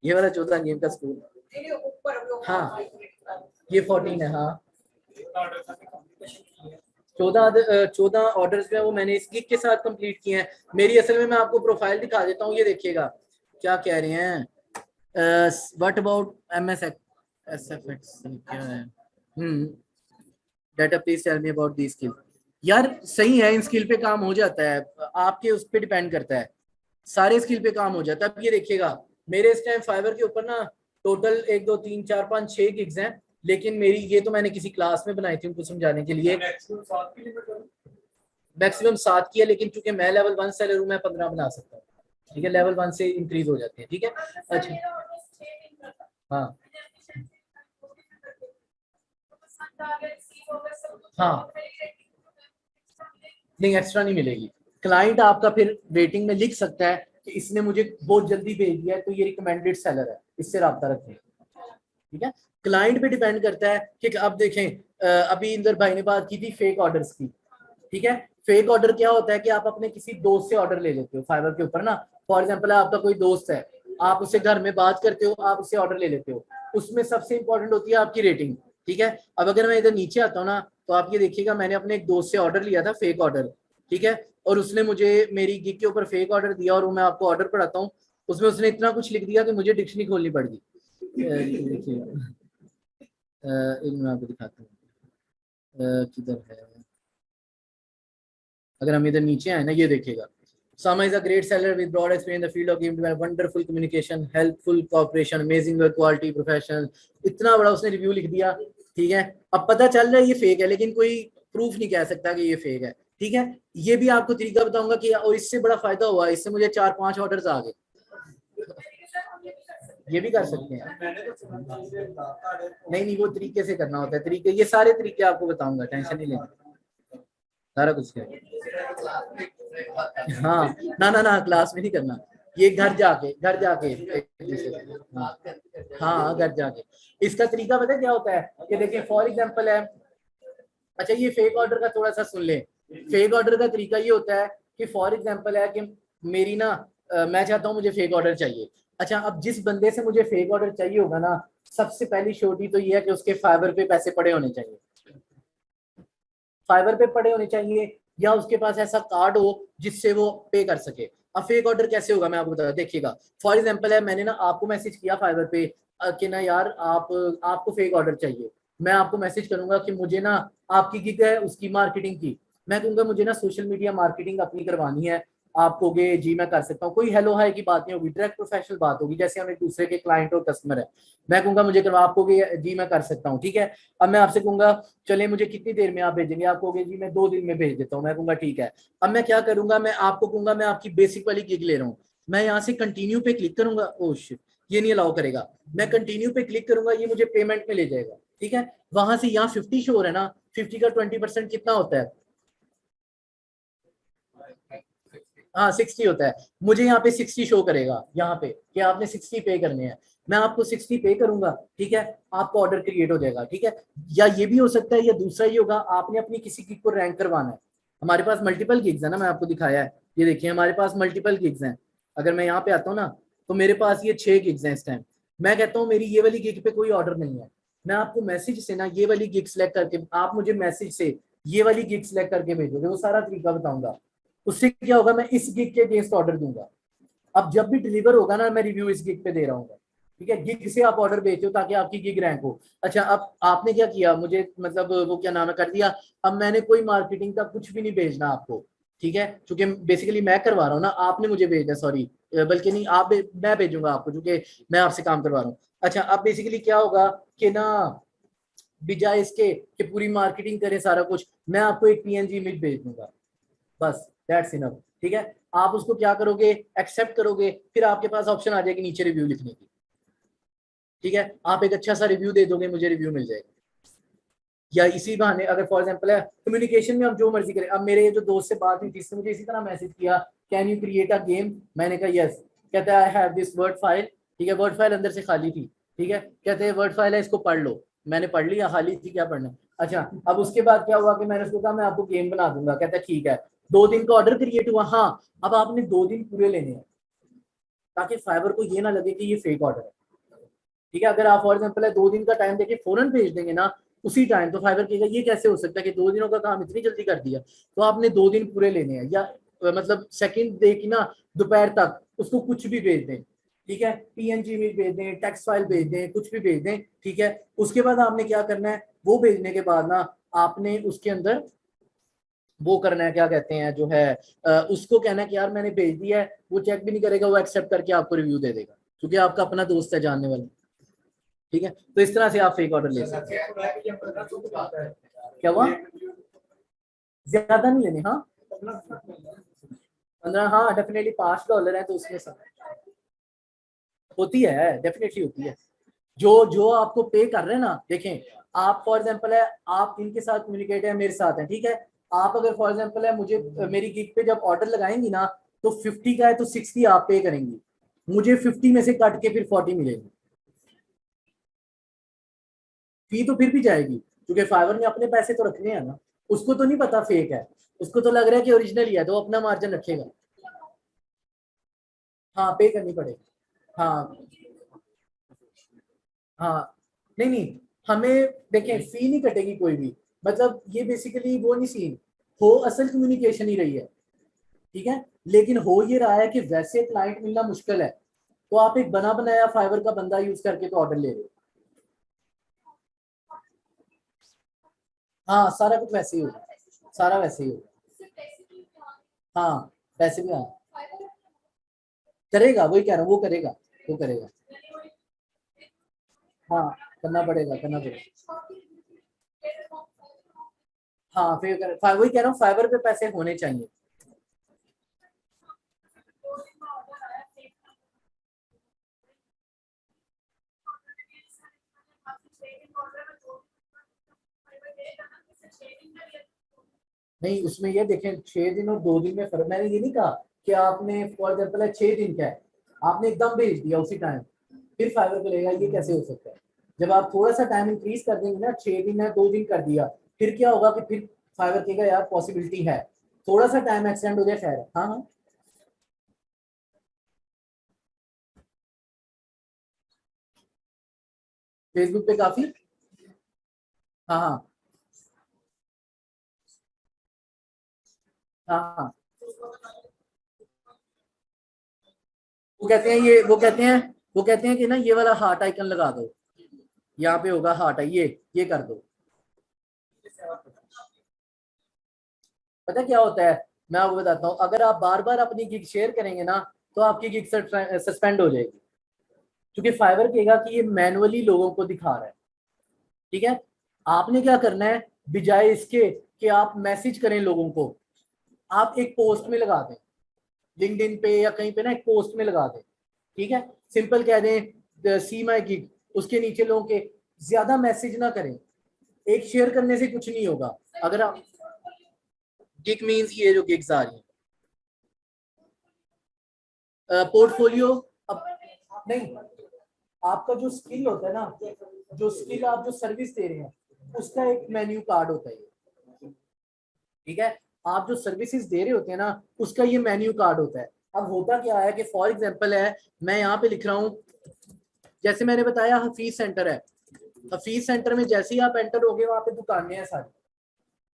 Speaker 1: ये वाला 14 गेम का स्कोर। हाँ ये 14 है। हाँ 14 ऑर्डर्स जो है वो मैंने इस गिग के साथ कंप्लीट किए हैं। मेरी असल में मैं आपको प्रोफाइल दिखा देता हूँ, ये देखिएगा क्या कह रहे हैं। व्हाट अबाउट एमएस एसएफएक्स क्या है। Data please tell me about the skill. यार सही है, इन स्किल पे काम हो जाता है, आपके उस पर डिपेंड करता है, सारे स्किल पे काम हो जाता है। अब ये देखिएगा मेरे इस टाइम फाइवर के ऊपर ना टोटल 1 2 3 4 5 6 गिग्स हैं, लेकिन मेरी ये तो मैंने किसी क्लास में बनाई थी उनको समझाने के लिए। मैक्सिमम 7 की है, लेकिन चूंकि मैं लेवल 1 सेलर हूँ मैं 15 बना सकता हूँ। ठीक है, लेवल 1 से इंक्रीज हो जाते हैं। ठीक है अच्छा हाँ हाँ नहीं एक्स्ट्रा नहीं मिलेगी। क्लाइंट आपका फिर रेटिंग में लिख सकता है कि इसने मुझे बहुत जल्दी भेज दिया है तो ये रिकमेंडेड सेलर है, इससे राब्ता रखें। ठीक है, क्लाइंट पे डिपेंड करता है कि अब देखें अभी इंदर भाई ने बात की थी फेक ऑर्डर्स की। ठीक है, फेक ऑर्डर क्या होता है कि आप अपने किसी दोस्त से ऑर्डर ले लेते हो फाइवर के ऊपर ना। फॉर एग्जांपल आपका कोई दोस्त है, आप उससे घर में बात करते हो, आप उससे ऑर्डर ले लेते हो, उसमें सबसे इंपॉर्टेंट होती है आपकी रेटिंग। ठीक है, अब अगर मैं इधर नीचे आता हूँ ना तो आप ये देखिएगा मैंने अपने एक दोस्त से ऑर्डर लिया था फेक ऑर्डर। ठीक है, और उसने मुझे मेरी गिग के ऊपर फेक ऑर्डर दिया और मैं आपको ऑर्डर पढ़ाता हूँ। उसमें उसने इतना कुछ लिख दिया कि मुझे डिक्शनरी खोलनी पड़ गई। मैं आपको दिखाता हूँ किधर है। अगर हम इधर नीचे आए ना ये देखिएगा, Sama is a great seller with broad experience in the field of game development, wonderful communication, helpful cooperation, amazing work quality, professional। इतना बड़ा उसने रिव्यू लिख दिया। ठीक है, अब पता चल रहा है ये फेक है, लेकिन कोई प्रूफ नहीं कह सकता कि ये फेक है। ठीक है, ये भी आपको तरीका बताऊंगा कि और इससे बड़ा फायदा हुआ, इससे मुझे 4 5 ऑर्डर्स आ गए। ये भी कर सकते हैं। नहीं वो तरीके से करना होता है, तरीके ये सारे तरीके आपको बताऊंगा, टेंशन नहीं लेना, सारा कुछ है। हाँ ना क्लास में नहीं करना, ये घर जाके हाँ घर जाके। इसका तरीका पता है क्या होता है कि देखिए फॉर एग्जांपल है, अच्छा ये फेक ऑर्डर का थोड़ा सा सुन ले। फेक ऑर्डर का तरीका ये होता है कि फॉर एग्जांपल है कि मेरी ना मैं चाहता हूँ मुझे फेक ऑर्डर चाहिए। अच्छा अब जिस बंदे से मुझे फेक ऑर्डर चाहिए होगा ना, सबसे पहली छोटी तो ये है कि उसके फाइबर पे पैसे पड़े होने चाहिए, फाइबर पे पड़े होने चाहिए, या उसके पास ऐसा कार्ड हो जिससे वो पे कर सके। अब फेक ऑर्डर कैसे होगा मैं आपको बता, देखिएगा फॉर एग्जांपल है मैंने ना आपको मैसेज किया फाइबर पे कि ना यार आपको फेक ऑर्डर चाहिए। मैं आपको मैसेज करूंगा कि मुझे ना आपकी गिग है उसकी मार्केटिंग की, मैं कहूंगा मुझे ना सोशल मीडिया मार्केटिंग अपनी करवानी है, आप कहोगे जी मैं कर सकता हूँ। कोई हेलो हाय की बात नहीं होगी, डायरेक्ट प्रोफेशनल बात होगी, जैसे हम एक दूसरे के क्लाइंट और कस्टमर है। मैं कहूंगा मुझे करवा, आप कहोगे जी मैं कर सकता हूँ। ठीक है, अब मैं आपसे कहूंगा चले मुझे कितनी देर में आप भेजेंगे, आप कहोगे जी मैं 2 दिन में भेज देता हूँ। मैं कहूंगा ठीक है। अब मैं क्या करूंगा, मैं आपको कहूंगा मैं आपकी बेसिक वाली गिग ले रहा हूँ, मैं यहाँ से कंटिन्यू पे क्लिक करूंगा। ओह शिट, ये नहीं अलाउ करेगा। मैं कंटिन्यू पे क्लिक करूंगा, ये मुझे पेमेंट में ले जाएगा। ठीक है, वहां से यहाँ 50 शो हो रहा है ना, 50 का 20% कितना होता है, हाँ 60 होता है। मुझे यहाँ पे 60 शो करेगा यहाँ पे कि आपने 60 पे करने हैं, मैं आपको 60 पे करूंगा। ठीक है, आपका ऑर्डर क्रिएट हो जाएगा। ठीक है, या ये भी हो सकता है, या दूसरा ही होगा, आपने अपनी किसी गिग को रैंक करवाना है। हमारे पास मल्टीपल गिग्स है ना, मैं आपको दिखाया है, ये देखिए हमारे पास मल्टीपल गिग्स हैं। अगर मैं यहाँ पे आता हूँ ना तो मेरे पास ये 6 गिग्स हैं इस टाइम। मैं कहता हूँ मेरी ये वाली गिग पे कोई ऑर्डर नहीं है, मैं आपको मैसेज से ना ये वाली गिग सेलेक्ट करके, आप मुझे मैसेज से ये वाली गिग सेलेक्ट करके भेजोगे, वो सारा तरीका बताऊंगा। उससे क्या होगा, मैं इस गिग के अगेंस्ट ऑर्डर दूंगा। अब जब भी डिलीवर होगा ना, मैं रिव्यू इस गिग पे दे रहा हूँ। ठीक है, गिग से आप ऑर्डर भेजते हो ताकि आपकी गिग रैंक हो। अच्छा अब आपने क्या किया, मुझे मतलब वो क्या नाम है कर दिया। अब मैंने कोई मार्केटिंग का कुछ भी नहीं भेजना आपको। ठीक है, क्योंकि बेसिकली मैं करवा रहा हूँ ना, आपने मुझे भेजना, सॉरी बल्कि नहीं आप मैं भेजूंगा आपको क्योंकि मैं आपसे काम करवा रहा हूँ। अच्छा अब बेसिकली क्या होगा कि ना बजाय इसके कि पूरी मार्केटिंग करें सारा कुछ, मैं आपको एक पीएनजी इमेज भेज दूंगा, बस दैट्स इनफ। ठीक है, आप उसको क्या करोगे, एक्सेप्ट करोगे, फिर आपके पास ऑप्शन आ जाएगी नीचे रिव्यू लिखने की। ठीक है, आप एक अच्छा सा रिव्यू दे दोगे, मुझे रिव्यू मिल जाएगा। या इसी बहाने अगर फॉर एग्जांपल है कम्युनिकेशन में हम जो मर्जी करें। अब मेरे जो दोस्त से बात हुई जिसने मुझे इसी तरह मैसेज किया, can you create a game, मैंने कहा यस, कहता है I have this word file, ठीक है, वर्ड फाइल अंदर से खाली थी, ठीक है, कहते हैं वर्ड फाइल है इसको पढ़ लो, मैंने पढ़ लिया, खाली थी, क्या पढ़ना। अच्छा, अब उसके बाद क्या हुआ कि मैंने उसको कहा मैं आपको गेम बना दूंगा, कहता है ठीक है, 2 दिन का ऑर्डर क्रिएट हुआ। हाँ, अब आपने 2 दिन पूरे लेने हैं ताकि फाइबर को ये ना लगे कि ये फेक ऑर्डर है, ठीक है। अगर आप फॉर एग्जाम्पल 2 दिन का टाइम देके फौरन भेज देंगे ना उसी टाइम, तो फाइबर कहेगा ये कैसे हो सकता है कि 2 दिनों का काम इतनी जल्दी कर दिया। तो आपने 2 दिन पूरे लेने हैं, या मतलब सेकंड डे की ना दोपहर तक उसको कुछ भी भेज दें, ठीक है, पीएनजी में भेज दें, टेक्स्ट फाइल भेज दें, कुछ भी भेज दें, ठीक है। उसके बाद आपने क्या करना है, वो भेजने के बाद ना आपने उसके अंदर वो करना है, क्या कहते हैं जो है उसको कहना है कि यार मैंने भेज दिया है, वो चेक भी नहीं करेगा, वो एक्सेप्ट करके आपको रिव्यू दे देगा, क्योंकि आपका अपना दोस्त है जानने वाला, ठीक है। तो इस तरह से आप फेक ऑर्डर ले सकते हैं। क्या हुआ, ज्यादा नहीं लेने, हाँ 15, हाँ डेफिनेटली $5 है तो उसमें सब होती है, डेफिनेटली होती है। जो आपको पे कर रहे हैं ना, देखें आप फॉर एग्जांपल है, आप इनके साथ कम्युनिकेट है, मेरे साथ है, ठीक है। आप अगर फॉर एग्जांपल है मुझे मेरी गिग पे जब ऑर्डर लगाएंगी ना, तो 50 का है तो 60 आप पे करेंगी, मुझे 50 में से कट के फिर 40 मिलेगी, फी तो फिर भी जाएगी, क्योंकि फाइवर ने अपने पैसे तो रखने हैं ना, उसको तो नहीं पता फेक है, उसको तो लग रहा है कि ओरिजिनल ही है, तो अपना मार्जिन रखेगा। हाँ पे करनी पड़ेगी, हाँ हाँ, नहीं नहीं, हमें देखें फी नहीं कटेगी कोई भी, मतलब ये बेसिकली वो नहीं सीन, हो असल कम्युनिकेशन ही रही है, ठीक है। लेकिन हो ये रहा है कि वैसे क्लाइंट मिलना मुश्किल है, तो आप एक बना बनाया फाइवर का बंदा यूज करके तो ऑर्डर ले रहे हो। हाँ सारा कुछ वैसे ही होगा, सारा वैसे ही होगा, हाँ पैसे भी, हाँ करेगा, वही कह रहा हूँ, वो करेगा, वो करेगा, हाँ करना पड़ेगा, करना पड़ेगा, हाँ फिर वही कह रहा हूँ, फाइबर पे पैसे होने चाहिए। नहीं उसमें ये देखें 6 दिन और 2 दिन में फर्क, मैंने ये नहीं कहा कि आपने फॉर एग्जाम्पल है 6 दिन का है, आपने एकदम भेज दिया उसी टाइम, फिर फाइबर को लेगा, ये कैसे हो सकता है। जब आप थोड़ा सा टाइम इंक्रीज कर देंगे ना, 6 दिन है 2 दिन कर दिया, फिर क्या होगा कि फिर फाइबर कहेगा यार पॉसिबिलिटी है, थोड़ा सा टाइम एक्सटेंड हो जाए, खैर हाँ हाँ। फेसबुक पे काफी, हाँ हाँ हाँ हाँ, वो कहते हैं ये, वो कहते हैं कि ना ये वाला हार्ट आइकन लगा दो, यहाँ पे होगा हार्ट है, ये कर दो। पता क्या होता है, मैं आपको बताता हूँ, अगर आप बार बार अपनी गिग शेयर करेंगे ना, तो आपकी गिग सस्पेंड हो जाएगी, क्योंकि फाइबर कहेगा कि ये मैनुअली लोगों को दिखा रहा है, ठीक है। आपने क्या करना है, बजाय इसके कि आप मैसेज करें लोगों को, आप एक पोस्ट में लगा दें, लिंक्डइन पे या कहीं पे ना एक पोस्ट में लगा दें, ठीक है। सिंपल कह दें सी माई गिग, उसके नीचे लोगों के, ज्यादा मैसेज ना करें, एक शेयर करने से कुछ नहीं होगा। अगर आप गिग मींस ये जो गिग्स आ रही है, पोर्टफोलियो, अब नहीं, आपका जो स्किल होता है ना, जो स्किल आप जो सर्विस दे रहे हैं उसका एक मेन्यू कार्ड होता है, ठीक है। आप जो सर्विसेज दे रहे होते हैं ना उसका ये मेन्यू कार्ड होता है। अब होता क्या है कि फॉर एग्जांपल है, मैं यहाँ पे लिख रहा हूँ, जैसे मैंने बताया हफीज सेंटर है, हफीज सेंटर में जैसे ही आप एंटर होगे वहां पे दुकानें हैं सारी,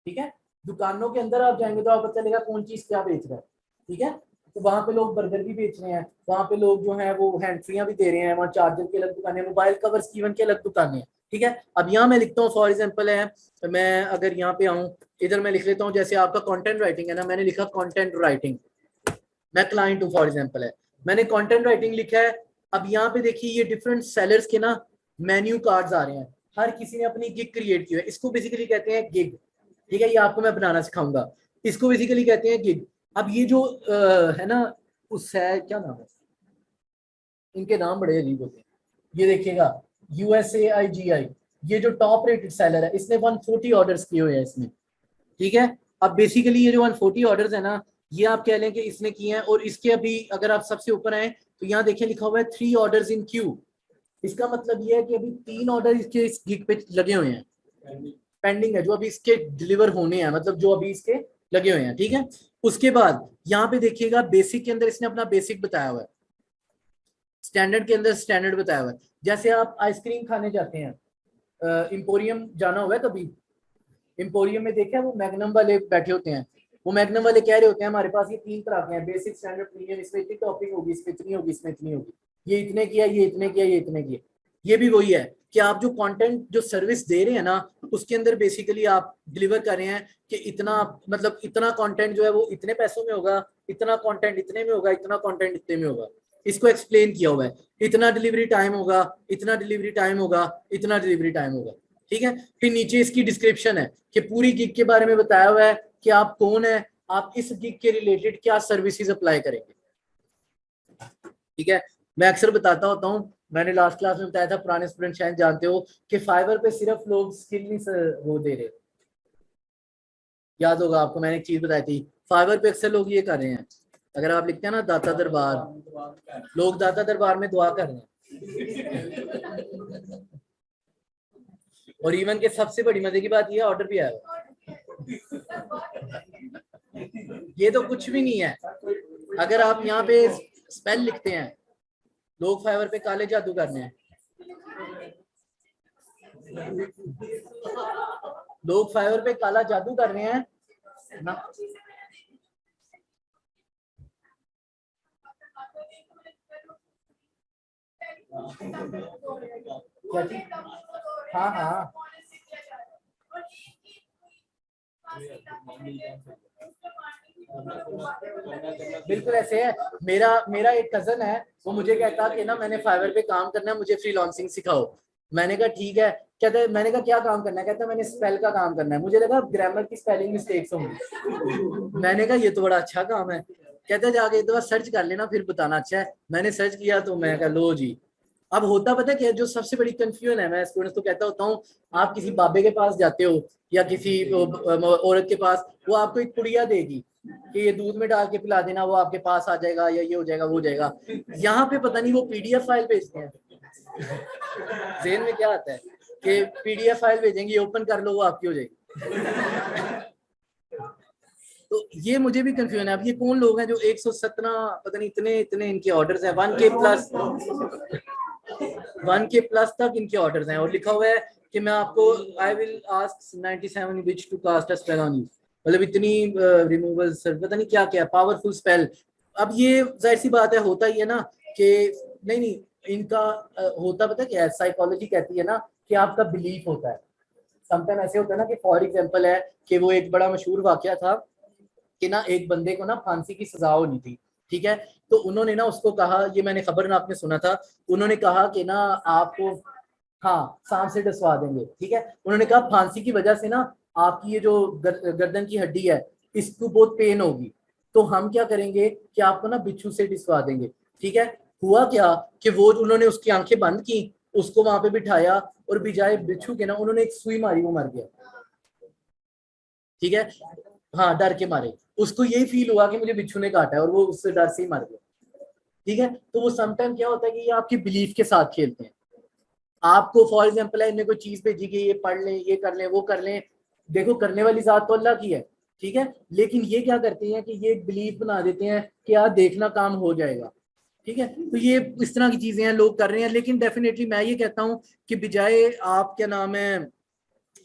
Speaker 1: ठीक है। दुकानों के अंदर आप जाएंगे तो आप पता चलेगा कौन चीज क्या बेच रहा है, ठीक है। तो वहां पे लोग बर्गर भी बेच रहे हैं, वहां पे लोग जो है वो हैंड फ्रीयां भी दे रहे हैं, वहाँ चार्जर की अलग दुकानें, मोबाइल कवर्स की इवन की अलग दुकानें हैं, ठीक है। अब यहाँ मैं लिखता हूँ फॉर एग्जाम्पल है, मैं अगर यहाँ पे आऊँ, इधर मैं लिख लेता हूँ, जैसे आपका कंटेंट राइटिंग है ना, मैंने लिखा कंटेंट राइटिंग, मैं क्लाइंट हूँ फॉर एग्जाम्पल है, मैंने कंटेंट राइटिंग लिखा है। अब यहाँ पे देखिए ये डिफरेंट सेलर्स के ना मेन्यू कार्ड्स आ रहे हैं, हर किसी ने अपनी गिग क्रिएट की है, इसको बेसिकली कहते हैं गिग, ठीक है। ये आपको मैं बनाना सिखाऊंगा, इसको बेसिकली कहते हैं गिग। अब ये जो है ना, उस है क्या नाम है, इनके नाम बड़े अजीब होते हैं, ये देखिएगा USAIGI, ये जो टॉप रेटेड सेलर है, इसने 140 ऑर्डर्स किए हुए हैं इसमें, ठीक है। अब बेसिकली ये जो 140 ऑर्डर्स है ना, ये आप कह लें कि इसने किए हैं। और इसके अभी अगर आप सबसे ऊपर आए तो यहाँ देखें लिखा हुआ है 3 ऑर्डर्स इन क्यू। इसका मतलब ये है कि अभी 3 ऑर्डर इसके इस गिग पे लगे हुए हैं, पेंडिंग है, जो अभी इसके डिलीवर होने हैं, मतलब जो अभी इसके लगे हुए हैं। ठीक है, उसके बाद यहाँ पे देखिएगा बेसिक के अंदर इसने अपना बेसिक बताया हुआ है, स्टैंडर्ड के अंदर स्टैंडर्ड बताया हुआ है। जैसे आप आइसक्रीम खाने जाते हैं, एम्पोरियम जाना हुआ है कभी? एम्पोरियम में देखा है वो मैग्नम वाले बैठे होते हैं, वो मैग्नम वाले कह रहे होते हैं हमारे पास ये 3 तरह के हैं, बेसिक, स्टैंडर्ड, प्रीमियम, इसमें इतनी टॉपिंग होगी, इसमें इतनी होगी, इसमें इतनी होगी, ये इतने किया, ये इतने किया, ये इतने किया। ये भी वही है कि आप जो कंटेंट जो सर्विस दे रहे हैं ना, उसके अंदर बेसिकली आप डिलीवर कर रहे हैं कि इतना, मतलब इतना कंटेंट जो है वो इतने पैसों में होगा, इतना कंटेंट इतने में होगा, इतना कंटेंट इतने में होगा। इसको एक्सप्लेन किया हुआ है, इतना डिलीवरी टाइम होगा, इतना डिलीवरी टाइम होगा, इतना डिलीवरी टाइम होगा। ठीक है, फिर नीचे इसकी डिस्क्रिप्शन है कि पूरी गिग के बारे में बताया हुआ है कि आप कौन है, आप इस गिग के रिलेटेड क्या सर्विसेज अप्लाई करेंगे। ठीक है, मैं अक्सर बताता होता हूँ, मैंने लास्ट क्लास में बताया था, पुराने स्टूडेंट शायद जानते हो कि फाइवर पे सिर्फ लोग स्किल नहीं वो दे रहे, याद होगा आपको, मैंने एक चीज बताई थी, फाइवर पे अक्सर लोग ये कर रहे हैं, अगर आप लिखते हैं ना दाता दरबार, लोग दाता दरबार में दुआ कर रहे हैं। और इवन के सबसे बड़ी मजे की बात ये ऑर्डर भी आया, ये तो कुछ भी नहीं है। अगर आप यहाँ पे स्पेल लिखते हैं, लोग फाइवर पे काले जादू कर रहे हैं, लोग फाइवर पे काला जादू कर रहे हैं ना। क्या चीज? हाँ हाँ, बिल्कुल ऐसे है। मेरा एक कजन है, वो मुझे कहता कि ना मैंने फाइवर पे काम करना है, मुझे फ्रीलांसिंग सिखाओ। मैंने कहा ठीक है, कहता है, मैंने कहा क्या काम करना है, कहता है मैंने स्पेल का काम करना है। मुझे लगा ग्रामर की स्पेलिंग मिस्टेक्स होंगी, मैंने कहा ये तो बड़ा अच्छा काम है। कहते जाके एक दफा सर्च कर लेना फिर बताना। अच्छा है, मैंने सर्च किया तो मैं कहा लो जी। अब होता पता है क्या, जो सबसे बड़ी कंफ्यूजन है, मैं स्टूडेंट्स को कहता होता हूँ, आप किसी बाबे के पास जाते हो या किसी औरत के पास, वो आपको एक पुड़िया देगी कि ये दूध में डाल के पिला देना, वो आपके पास आ जाएगा, या ये हो जाएगा, वो हो जाएगा। यहाँ पे पता नहीं वो पीडीएफ फाइल भेजते हैं। जेन में क्या आता है कि पीडीएफ फाइल भेजेंगे, ओपन कर लो, वो आपकी हो जाएगी। तो ये मुझे भी कंफ्यूजन है। अब ये कौन लोग हैं जो 117 पता नहीं इतने इतने इनके ऑर्डर्स हैं, 1K प्लस तक इनके ऑर्डर्स हैं, और लिखा हुआ है कि मैं आपको I will ask 97 which to cast a spell on you, मतलब इतनी रिमूवल सर पता नहीं क्या क्या पावरफुल स्पेल। अब ये जाहिर सी बात है, होता ही है ना कि नहीं इनका होता पता क्या है, साइकोलॉजी कहती है ना कि आपका बिलीफ होता है। समटाइम ऐसे होता है ना कि फॉर एग्जांपल है कि वो एक बड़ा मशहूर वाकया था कि ना एक बंदे को ना फांसी की सजा होनी थी। ठीक है, तो उन्होंने ना उसको कहा, ये मैंने खबर ना आपने सुना था, उन्होंने कहा कि ना आपको हाँ सांप से डसवा देंगे। ठीक है, उन्होंने कहा फांसी की वजह से ना आपकी ये जो गर्दन की हड्डी है इसको बहुत पेन होगी, तो हम क्या करेंगे कि आपको ना बिच्छू से डसवा देंगे। ठीक है, हुआ क्या कि वो उन्होंने उसकी आंखें बंद की, उसको वहां पे बिठाया, और बिजाय बिच्छू के ना उन्होंने एक सुई मारी, वो मर गया। ठीक है, हाँ डर के मारे, उसको यही फील हुआ कि मुझे बिच्छू ने काटा है, और वो उससे डर से ही मर गया। ठीक है, तो वो समटाइम क्या होता है कि ये आपकी बिलीफ के साथ खेलते हैं। आपको फॉर एग्जांपल है, इनमें कोई चीज भेजी गई, ये पढ़ लें, ये कर लें, वो कर लें, देखो करने वाली जात तो अल्लाह की है। ठीक है, लेकिन ये क्या करते हैं कि ये बिलीफ बना देते हैं कि यार देखना काम हो जाएगा। ठीक है, तो ये इस तरह की चीजें हैं लोग कर रहे हैं। लेकिन डेफिनेटली मैं ये कहता हूँ कि बजाय आप क्या नाम है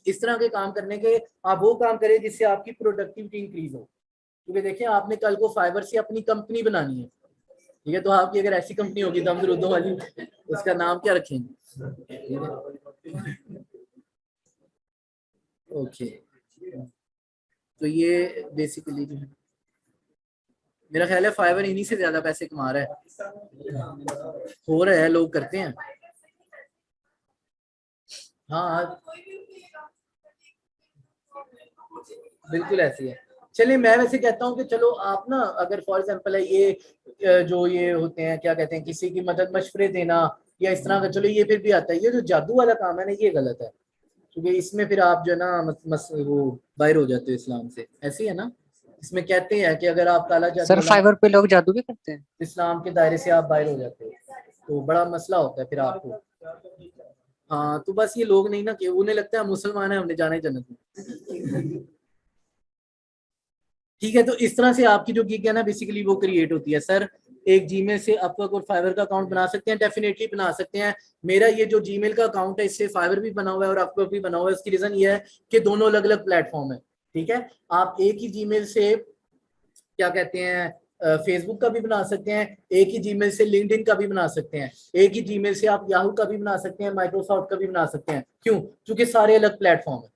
Speaker 1: इस तरह के काम करने के, आप वो काम करें जिससे आपकी प्रोडक्टिविटी इंक्रीज हो। क्योंकि देखिए आपने कल को फाइबर से अपनी कंपनी बनानी है। ठीक है, तो आपकी अगर ऐसी कंपनी होगी दम दरूदों वाली, उसका नाम क्या रखेंगे? ओके, तो ये बेसिकली जो है मेरा ख्याल है फाइवर इन्हीं से ज्यादा पैसे कमा रहा है, हो रहा है, लोग करते हैं। हाँ बिल्कुल ऐसी है। चलिए मैं वैसे कहता हूँ कि चलो आप ना अगर फॉर एग्जांपल है ये जो ये होते हैं क्या कहते हैं किसी की मदद मशवरे देना या इस तरह का, चलो ये फिर भी आता है। ये जो जादू वाला काम है ना ये गलत है, क्योंकि इसमें फिर आप जो है ना वो बाहर हो जाते हो इस्लाम से, ऐसी है ना। इसमें कहते हैं कि अगर आप काला जादू
Speaker 5: सर
Speaker 1: वाला
Speaker 5: फाइवर पे लोग जादू भी करते हैं?
Speaker 1: इस्लाम के दायरे से आप बाहर हो जाते हो, तो बड़ा मसला होता है फिर आपको। हाँ तो बस ये लोग नहीं ना कि उन्हें लगता है हम मुसलमान है, हमने जाना है जन्नत में। ठीक है, तो इस तरह से आपकी जो गिग है ना बेसिकली वो क्रिएट होती है। सर एक जीमेल से अपवर्क और फाइवर का अकाउंट बना सकते हैं? डेफिनेटली बना सकते हैं। मेरा ये जो जीमेल का अकाउंट है इससे फाइवर भी बना हुआ है और अपवर्क भी बना हुआ है। उसकी रीजन ये है कि दोनों अलग अलग प्लेटफॉर्म है। ठीक है, आप एक ही जीमेल से क्या कहते हैं फेसबुक का भी बना सकते हैं, एक ही जीमेल से लिंक्डइन का भी बना सकते हैं, एक ही जीमेल से आप याहू का भी बना सकते हैं, माइक्रोसॉफ्ट का भी बना सकते हैं। क्यों? क्योंकि सारे अलग प्लेटफॉर्म है।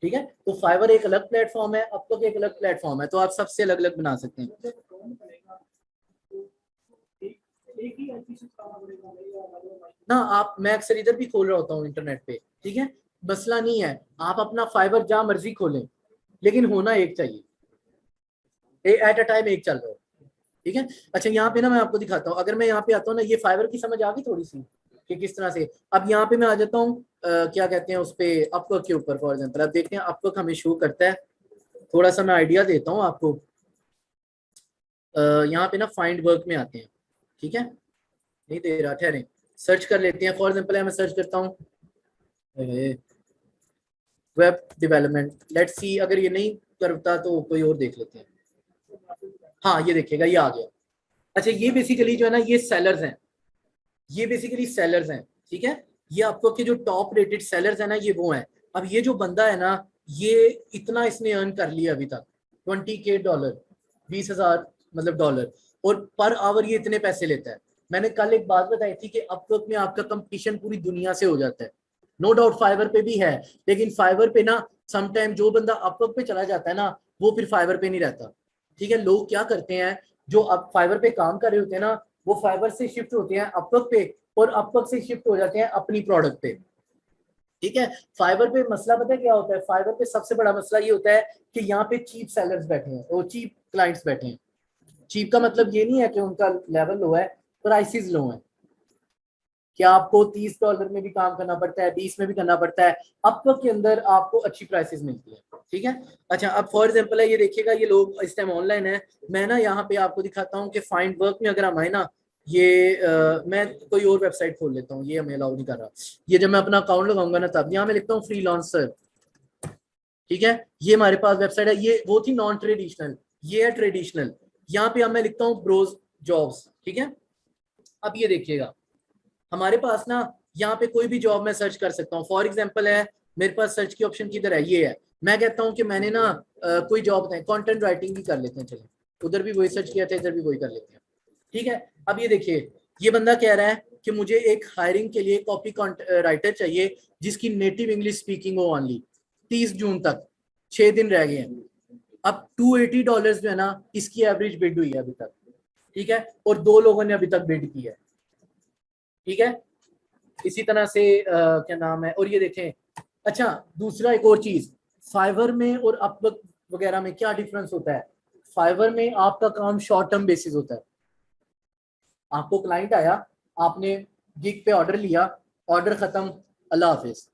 Speaker 1: ठीक है, तो फाइवर एक अलग प्लेटफॉर्म है, अपवर्क एक अलग प्लेटफॉर्म है, तो आप सबसे अलग अलग बना सकते हैं। ना आप, मैं अक्सर इधर भी खोल रहा होता हूँ इंटरनेट पे। ठीक है, मसला नहीं है, आप अपना फाइबर जहां मर्जी खोलें, लेकिन होना एक चाहिए, एट अ टाइम एक चल रहा हो। ठीक है, अच्छा यहाँ पे ना मैं आपको दिखाता हूँ। अगर मैं यहाँ पे आता हूँ ना, ये फाइबर की समझ आ गई थोड़ी सी कि किस तरह से। अब यहाँ पे मैं आ जाता हूँ क्या कहते हैं उस पे, अपवर्क के ऊपर। फॉर एग्जाम्पल अब देखते हैं अपवर्क हमें शो करता है। थोड़ा सा मैं आइडिया देता हूँ आपको। यहाँ पे ना फाइंड वर्क में आते हैं। ठीक है, नहीं दे रहा, ठहरे सर्च कर लेते हैं। फॉर एग्जाम्पल मैं सर्च करता हूँ वेब डेवलपमेंट, लेट्स सी। अगर ये नहीं करता तो कोई और देख लेते हैं। हाँ ये देखिएगा, ये आ गया। अच्छा ये बेसिकली जो है ना ये सेलर्स हैं, ये बेसिकली सेलर्स हैं। ठीक है, ये आपको के जो टॉप रेटेड सेलर्स है ना ये वो हैं। अब ये जो बंदा है ना, ये इतना इसने अर्न कर लिया अभी तक, $20,000, 20,000 मतलब डॉलर, और पर आवर ये इतने पैसे लेता है। मैंने कल एक बात बताई थी कि अपवर्क में आपका कंपटीशन पूरी दुनिया से हो जाता है। नो डाउट फाइवर पे भी है, लेकिन फाइवर पे ना समटाइम जो बंदा अपवर्क पे चला जाता है ना वो फिर फाइवर पे नहीं रहता। ठीक है, लोग क्या करते हैं, जो अब फाइवर पे काम कर रहे होते हैं ना, वो फाइबर से शिफ्ट होते हैं अपवर्क पे, और अपवर्क से शिफ्ट हो जाते हैं अपनी प्रोडक्ट पे। ठीक है, फाइबर पे मसला पता है क्या होता है? फाइबर पे सबसे बड़ा मसला ये होता है कि यहाँ पे चीप सेलर्स बैठे हैं और चीप क्लाइंट्स बैठे हैं। चीप का मतलब ये नहीं है कि उनका लेवल लो है, प्राइसेस लो है। कि आपको $30 में भी काम करना पड़ता है, 20 में भी करना पड़ता है, अपवर्क के अंदर आपको अच्छी प्राइसेस मिलती है। ठीक है, अच्छा अब फॉर एग्जांपल है, ये देखिएगा ये लोग इस टाइम ऑनलाइन है। मैं ना यहाँ पे आपको दिखाता हूँ कि फाइंड वर्क में अगर हम आए ना, ये मैं कोई और वेबसाइट खोल लेता हूँ, ये हमें अलाउ नहीं कर रहा। ये जब मैं अपना अकाउंट लगाऊंगा ना तब यहाँ मैं लिखता हूँ फ्रीलांसर। ठीक है, ये हमारे पास वेबसाइट है। ये वो थी नॉन ट्रेडिशनल, ये है ट्रेडिशनल। यहाँ पे अब मैं लिखता हूँ ब्रोज जॉब्स। ठीक है, अब ये देखिएगा हमारे पास ना यहाँ पे कोई भी जॉब मैं सर्च कर सकता हूँ। फॉर एग्जांपल है मेरे पास सर्च की ऑप्शन किधर है, ये है। मैं कहता हूँ कि मैंने ना कोई जॉब बताई, कंटेंट राइटिंग भी कर लेते हैं, चलिए उधर भी वही सर्च किया था, इधर भी वही कर लेते हैं। ठीक है, अब ये देखिए ये बंदा कह रहा है कि मुझे एक हायरिंग के लिए कॉपी राइटर चाहिए जिसकी नेटिव इंग्लिश स्पीकिंग हो ऑनली। 30 जून तक 6 दिन रह गए हैं। अब $280 जो है ना इसकी एवरेज बिड हुई है अभी तक। ठीक है, और 2 लोगों ने अभी तक बिड की है। ठीक है, इसी तरह से क्या नाम है, और ये देखें। अच्छा दूसरा एक और चीज, फाइवर में और अपवर्क वगैरह में क्या डिफरेंस होता है? फाइवर में आपका काम शॉर्ट टर्म बेसिस होता है। आपको क्लाइंट आया, आपने गिग पे ऑर्डर लिया, ऑर्डर खत्म, अल्लाह हाफिज।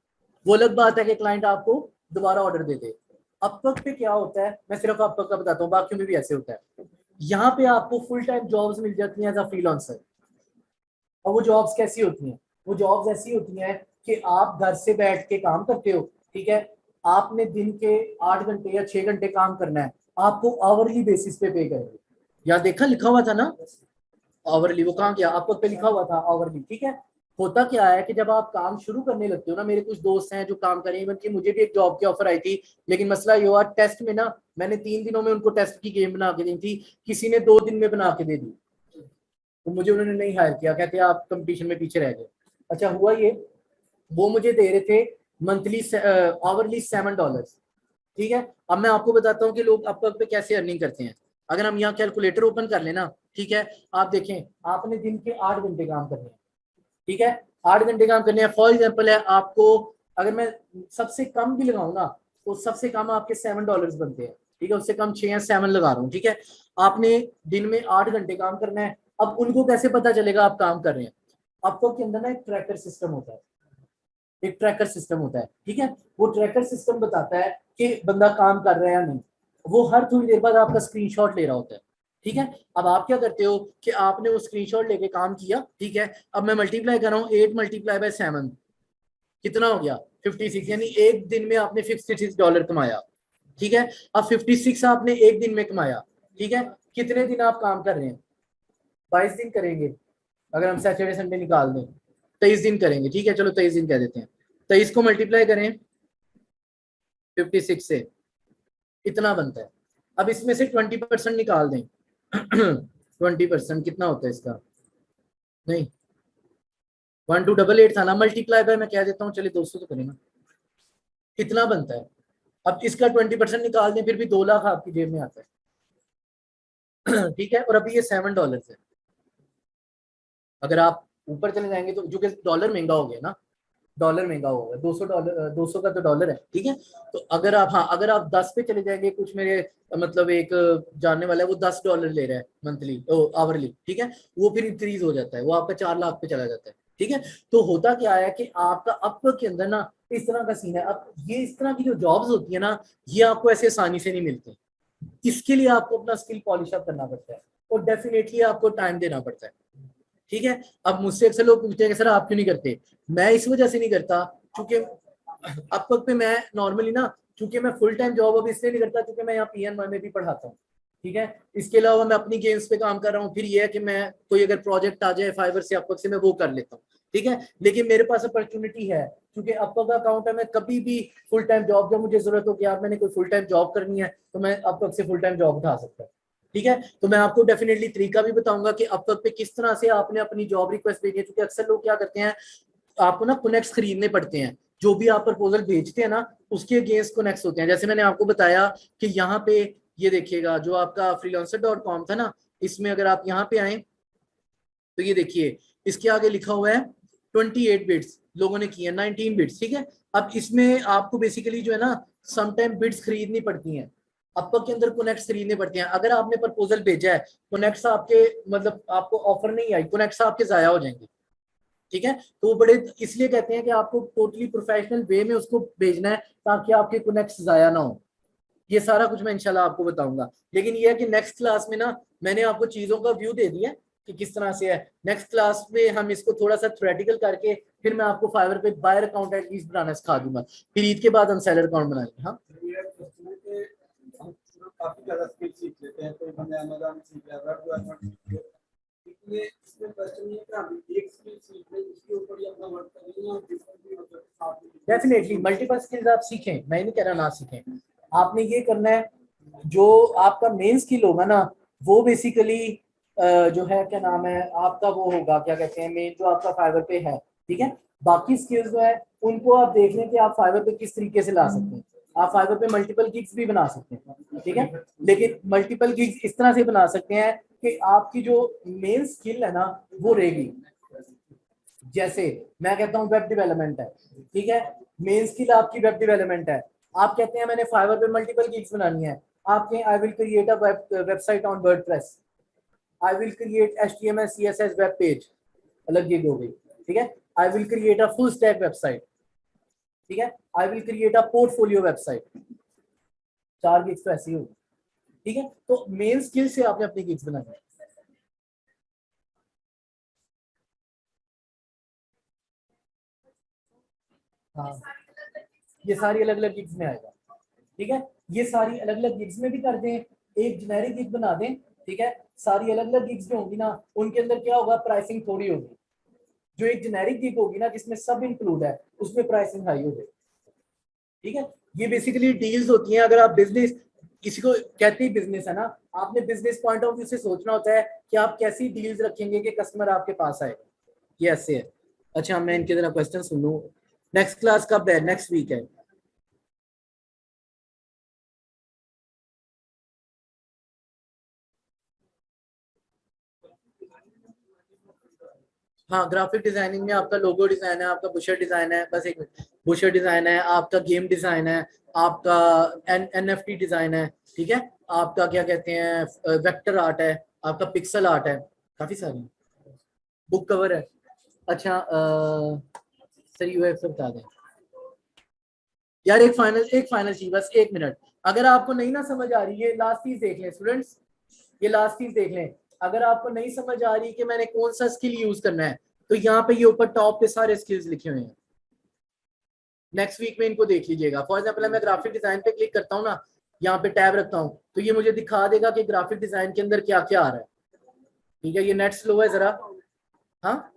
Speaker 1: वो अलग बात है कि क्लाइंट आपको दोबारा ऑर्डर दे दे। अपवर्क पे क्या होता है, मैं सिर्फ अपवर्क का बताता हूँ, बाकियों में भी ऐसे होता है। यहाँ पे आपको फुल टाइम जॉब्स मिल जाती हैं एज अ फ्रीलांसर। और वो जॉब्स कैसी होती हैं? वो जॉब्स ऐसी होती हैं कि आप घर से बैठ के काम करते हो। ठीक है, आपने दिन के 8 घंटे या 6 घंटे काम करना है, आपको आवरली बेसिस पे पे करेंगे। यहाँ देखा लिखा हुआ था ना आवरली, वो कहाँ गया? आपको पे लिखा हुआ था आवरली। ठीक है, होता क्या है कि जब आप काम शुरू करने लगते हो ना, मेरे कुछ दोस्त हैं जो काम करें, इवन कि मुझे भी एक जॉब की ऑफर आई थी, लेकिन मसला ये हुआ टेस्ट में ना, मैंने 3 दिनों में उनको टेस्ट की गेम बना के दी थी, किसी ने 2 दिन में बना के दे दी, तो मुझे उन्होंने नहीं हायर किया, कहते आप कंपटीशन में पीछे रह गए। अच्छा हुआ ये, वो मुझे दे रहे थे मंथली आवरली $7। ठीक है, अब मैं आपको बताता हूँ कि लोग अपवर्क पे कैसे अर्निंग करते हैं। अगर हम यहाँ कैलकुलेटर ओपन कर लेना, ठीक है, आप देखें आपने दिन के 8 घंटे काम करने हैं। ठीक है, 8 घंटे काम करने हैं। फॉर एग्जाम्पल है आपको, अगर मैं सबसे कम भी लगाऊं ना, तो सबसे कम आपके $7 बनते हैं। ठीक है, उससे कम 6 या 7 लगा रहा हूँ। ठीक है, आपने दिन में 8 घंटे काम करना है। अब उनको कैसे पता चलेगा आप काम कर रहे हैं? आपको के अंदर ना एक ट्रैकर सिस्टम होता है, एक ट्रैकर सिस्टम होता है। ठीक है, वो ट्रैकर सिस्टम बताता है कि बंदा काम कर रहा है या नहीं। वो हर थोड़ी देर बाद आपका स्क्रीनशॉट ले रहा होता है, ठीक है। अब आप क्या करते हो कि आपने वो स्क्रीनशॉट लेके काम किया, ठीक है। अब मैं मल्टीप्लाई कर रहा हूँ, 8 मल्टीप्लाई बाय 7 कितना हो गया 56, यानी एक दिन में आपने $56 कमाया, ठीक है। अब 56 आपने एक दिन में कमाया, ठीक है। कितने दिन आप काम कर रहे हैं? 22 दिन करेंगे, अगर हम सैटरडे संडे निकाल दें 23 दिन करेंगे, ठीक है। चलो 23 दिन कह देते हैं। 23 को मल्टीप्लाई करें 56 से, इतना बनता है। अब इसमें से 20% निकाल दें 20% कितना होता है इसका? नहीं, 1288 था ना, मल्टीप्लाई बाय मैं कह देता हूँ, चलिए 200 तो करें ना, कितना बनता है? अब इसका 20% निकाल दें, फिर भी 2 लाख आपकी जेब में आता है ठीक है। और अभी ये $7 है। अगर आप ऊपर चले जाएंगे तो, जो कि डॉलर महंगा हो गया ना, डॉलर महंगा होगा, $200, 200 का तो डॉलर है, ठीक है। तो अगर आप, हाँ, अगर आप 10 पे चले जाएंगे, कुछ मेरे मतलब एक जानने वाला है वो $10 ले रहा है मंथली आवरली, ठीक है। वो फिर इंक्रीज हो जाता है, वो आपका 4 लाख पे चला जाता है, ठीक है। तो होता क्या है कि आपका अपवर्क के अंदर ना इस तरह का सीन है। अब ये इस तरह की जो जॉब्स होती है ना, ये आपको ऐसे आसानी से नहीं मिलती। इसके लिए आपको अपना स्किल पॉलिश अप करना पड़ता है, और डेफिनेटली आपको टाइम देना पड़ता है, ठीक है। अब मुझसे अक्सर लोग पूछते हैं कि सर आप क्यों नहीं करते? मैं इस वजह से नहीं करता क्योंकि अब तक पे मैं नॉर्मली ना, क्योंकि मैं फुल टाइम जॉब अब इसलिए नहीं करता क्योंकि मैं यहाँ PNY में भी पढ़ाता हूँ, ठीक है। इसके अलावा मैं अपनी गेम्स पे काम कर रहा हूँ, फिर ये है कि मैं कोई अगर प्रोजेक्ट आ जाए फाइवर से, अपवर्क से, मैं वो कर लेता हूँ, ठीक है। लेकिन मेरे पास अपॉर्चुनिटी है, क्योंकि अपवर्क का अकाउंट है, मैं कभी भी फुल टाइम जॉब, जब मुझे जरूरत हो कि यार मैंने कोई फुल टाइम जॉब करनी है, तो मैं अपवर्क से फुल टाइम जॉब उठा सकता हूँ, ठीक है। तो मैं आपको डेफिनेटली तरीका भी बताऊंगा कि अपवर्क पे किस तरह से आपने अपनी जॉब रिक्वेस्ट भेजी है, क्योंकि अक्सर लोग क्या करते हैं, आपको ना कनेक्ट्स खरीदने पड़ते हैं, जो भी आप प्रपोजल भेजते हैं ना उसके अगेंस्ट कनेक्ट्स होते हैं। जैसे मैंने आपको बताया कि यहाँ पे ये देखिएगा, जो आपका freelancer.com था ना, इसमें अगर आप यहाँ पे आए तो ये देखिए, इसके आगे लिखा हुआ है 28 बिट्स लोगों ने किए, 19 बिट्स, ठीक है। अब इसमें आपको बेसिकली जो है ना, समटाइम बिट्स खरीदनी पड़ती हैं, अपवर्क के अंदर कनेक्ट्स खरीदने पड़ते हैं। अगर आपने प्रपोजल भेजा है, कनेक्ट्स आपके मतलब आपको ऑफर नहीं आई, कनेक्ट्स आपके जाया हो जाएंगे, ठीक है। तो वो बड़े इसलिए कहते हैं कि आपको टोटली प्रोफेशनल वे में उसको भेजना है, ताकि आपके कनेक्ट्स जाया ना हो। ये सारा कुछ मैं इंशाल्लाह आपको बताऊंगा। लेकिन ये है कि नेक्स्ट क्लास में ना मैंने आपको चीजों का व्यू दे दिया कि किस तरह से है। नेक्स्ट क्लास में हम इसको थोड़ा सा थ्योरेटिकल करके फिर मैं आपको फाइवर पे बायर अकाउंट एटलीस्ट बनाना सिखा दूंगा, फिर ईद के बाद हम सेलर अकाउंट बनाएंगे। हाँ,
Speaker 4: हम काफी ज्यादा स्किल सीख लेते हैं, कोई बंदा अमेज़न सीख रहा है, वेब डेवलपमेंट, इसमें क्वेश्चन ये है कि हम एक स्किल सीख लें, उसके ऊपर ही अपना वर्क करेंगे और डिफरेंट भी मतलब साथ में
Speaker 1: डेफिनेटली मल्टीपल स्किल्स आप सीखें, मैं नहीं कह रहा ना सीखें। आपने ये करना है, जो आपका मेन स्किल होगा ना, वो बेसिकली जो है क्या नाम है आपका, वो होगा क्या कहते हैं मेन, जो आपका फाइवर पे है, ठीक है। बाकी स्किल्स जो है उनको आप देख लें कि आप फाइवर पे किस तरीके से ला सकते हैं। आप फाइवर पे मल्टीपल गिग्स भी बना सकते हैं, ठीक है। लेकिन मल्टीपल गिग्स इस तरह से बना सकते हैं कि आपकी जो मेन स्किल है ना वो रहेगी। जैसे मैं कहता हूँ वेब डेवलपमेंट है, ठीक है, मेन स्किल आपकी वेब डेवलपमेंट है। आप कहते हैं मैंने फाइवर पे मल्टीपल गिग्स बनानी है, आप कहें I will create a website on WordPress, I will create HTML CSS web page, अलग गिग हो गई, ठीक है। I will create a full stack website, ठीक है। I will create a portfolio website, 4 gigs तो ऐसी होगी, ठीक है। तो मेन स्किल से आपने अपनी गिग्स बनानी है। हाँ, ये सारी अलग अलग गिग्स में आएगा, ठीक है। ये सारी अलग अलग गिग्स में भी कर दें, एक जेनेरिक गिग बना दें, ठीक है। सारी अलग अलग गिग्स जो होंगी ना उनके अंदर क्या होगा, प्राइसिंग थोड़ी होगी। जो एक जेनेरिक गिग होगी ना जिसमें सब इंक्लूड है, उसमें प्राइसिंग हाई हो जाएगी, ठीक है। ये बेसिकली डील्स होती हैं। अगर आप बिजनेस, किसी को कहते ही बिजनेस है ना, आपने बिजनेस पॉइंट ऑफ व्यू से सोचना होता है कि आप कैसी डील्स रखेंगे कि कस्टमर आपके पास आएगा, ये ऐसे है। अच्छा, मैं इनके जरा क्वेश्चन सुन लूं। नेक्स्ट क्लास कब है? नेक्स्ट वीक है। हाँ, ग्राफिक डिजाइनिंग में आपका लोगो डिजाइन है, आपका बुशर डिजाइन है, बस एक मिनट, बुशर डिजाइन है, आपका गेम डिजाइन है, आपका NFT डिजाइन है, ठीक है। आपका क्या कहते हैं वेक्टर आर्ट है, आपका पिक्सल आर्ट है, काफी सारी, बुक कवर है। अच्छा सर UX बता दें यार, एक फाइनल चीज, बस एक मिनट। अगर आपको नहीं ना समझ आ रही है, लास्ट चीज देख लें स्टूडेंट्स, ये लास्ट चीज देख लें, अगर आपको नहीं समझ आ रही कि मैंने कौन सा स्किल यूज करना है, तो यहाँ पे ये ऊपर टॉप पे सारे स्किल्स लिखे हुए हैं, नेक्स्ट वीक में इनको देख लीजिएगा। फॉर एग्जाम्पल मैं ग्राफिक डिजाइन पे क्लिक करता हूँ ना, यहाँ पे टैब रखता हूँ, तो ये मुझे दिखा देगा कि ग्राफिक डिजाइन के अंदर क्या क्या आ रहा है। ठीक है, ये नेट स्लो है जरा। हाँ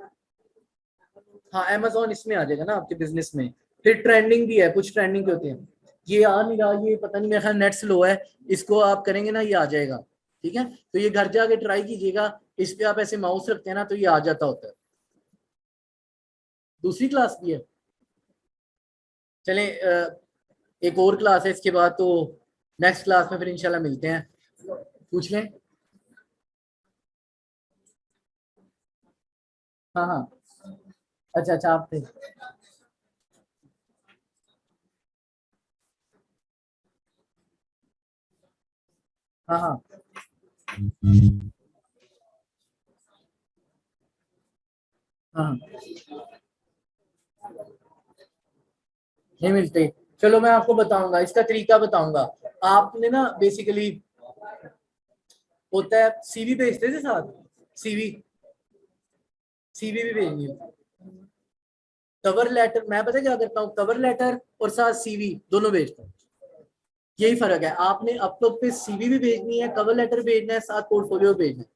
Speaker 1: हाँ, अमेजोन इसमें आ जाएगा ना आपके बिजनेस में। फिर ट्रेंडिंग भी है, कुछ ट्रेंडिंग के होते हैं, ये आ नहीं रहा, ये पता नहीं, मेरा ख्याल नेट स्लो है, इसको आप करेंगे ना ये आ जाएगा। ठीक है, तो ये घर जाके ट्राई कीजिएगा, इस पे आप ऐसे माउस रखते हैं ना तो ये आ जाता होता है। दूसरी क्लास भी है, चलें एक और क्लास है इसके बाद, तो नेक्स्ट क्लास में फिर इंशाल्लाह मिलते हैं। पूछ लें। हाँ हाँ, अच्छा अच्छा, आप थे। हाँ हाँ हाँ, नहीं मिलते। चलो मैं आपको बताऊंगा, इसका तरीका बताऊंगा। आपने ना बेसिकली होता है सीवी भेजते थे साथ, सीवी सीवी भी भेजनी होती है। कवर लेटर मैं पता क्या करता हूँ, कवर लेटर और साथ सीवी दोनों भेजता हूँ, यही फर्क है। आपने अपलोड पे सीवी भी भेजनी है, कवर लेटर भेजना है, साथ पोर्टफोलियो भेजना है।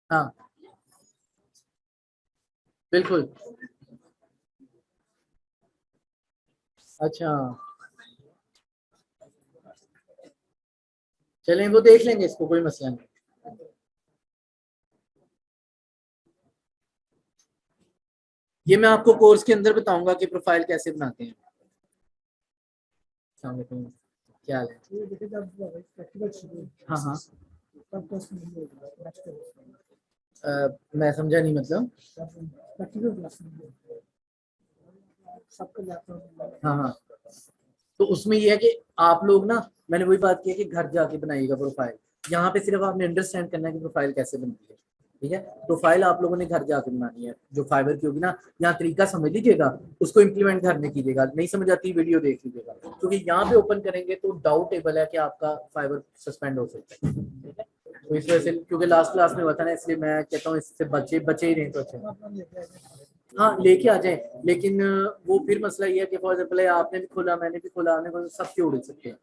Speaker 1: हाँ बिल्कुल। अच्छा, चलें वो देख लेंगे, इसको कोई मसला नहीं। ये मैं आपको कोर्स के अंदर बताऊंगा कि प्रोफाइल कैसे बनाते हैं। अस्सलाम वालेकुम, क्या हाल है?
Speaker 4: ये देखिए जब प्रैक्टिकल शुरू
Speaker 1: हाँ हाँ,
Speaker 4: तब तो उसमें नहीं होगा प्रैक्टिकल
Speaker 1: मैं समझा नहीं, मतलब।
Speaker 4: प्रैक्टिकल क्लास में सबका लैपटॉप।
Speaker 1: हाँ हाँ, तो उसमें ये है कि आप लोग ना, मैंने वही बात की है कि घर जाके बनाइएगा प्रोफाइल। यहाँ पे सिर्फ आपने अंडरस्टैंड करना है कि प्रोफाइल कैसे बनती है। ठीक है, प्रोफाइल आप लोगों ने घर जाके बनानी है, जो फाइबर की होगी ना, यहाँ तरीका समझ लीजिएगा, उसको इम्प्लीमेंट घर में कीजिएगा। नहीं समझ आती वीडियो देख लीजिएगा, क्योंकि यहाँ पे ओपन करेंगे तो डाउटेबल है कि आपका फाइबर सस्पेंड हो सकता है। ठीक है, तो इस वजह से, क्योंकि लास्ट क्लास में हुआ था ना, इसलिए मैं कहता हूँ इससे बचे बचे ही नहीं तो अच्छा। हाँ लेके आ जाए, लेकिन वो फिर मसला ये है कि फॉर एग्जाम्पल आपने भी खोला, मैंने भी खोला, हमने सब क्यों उड़ सकते हैं।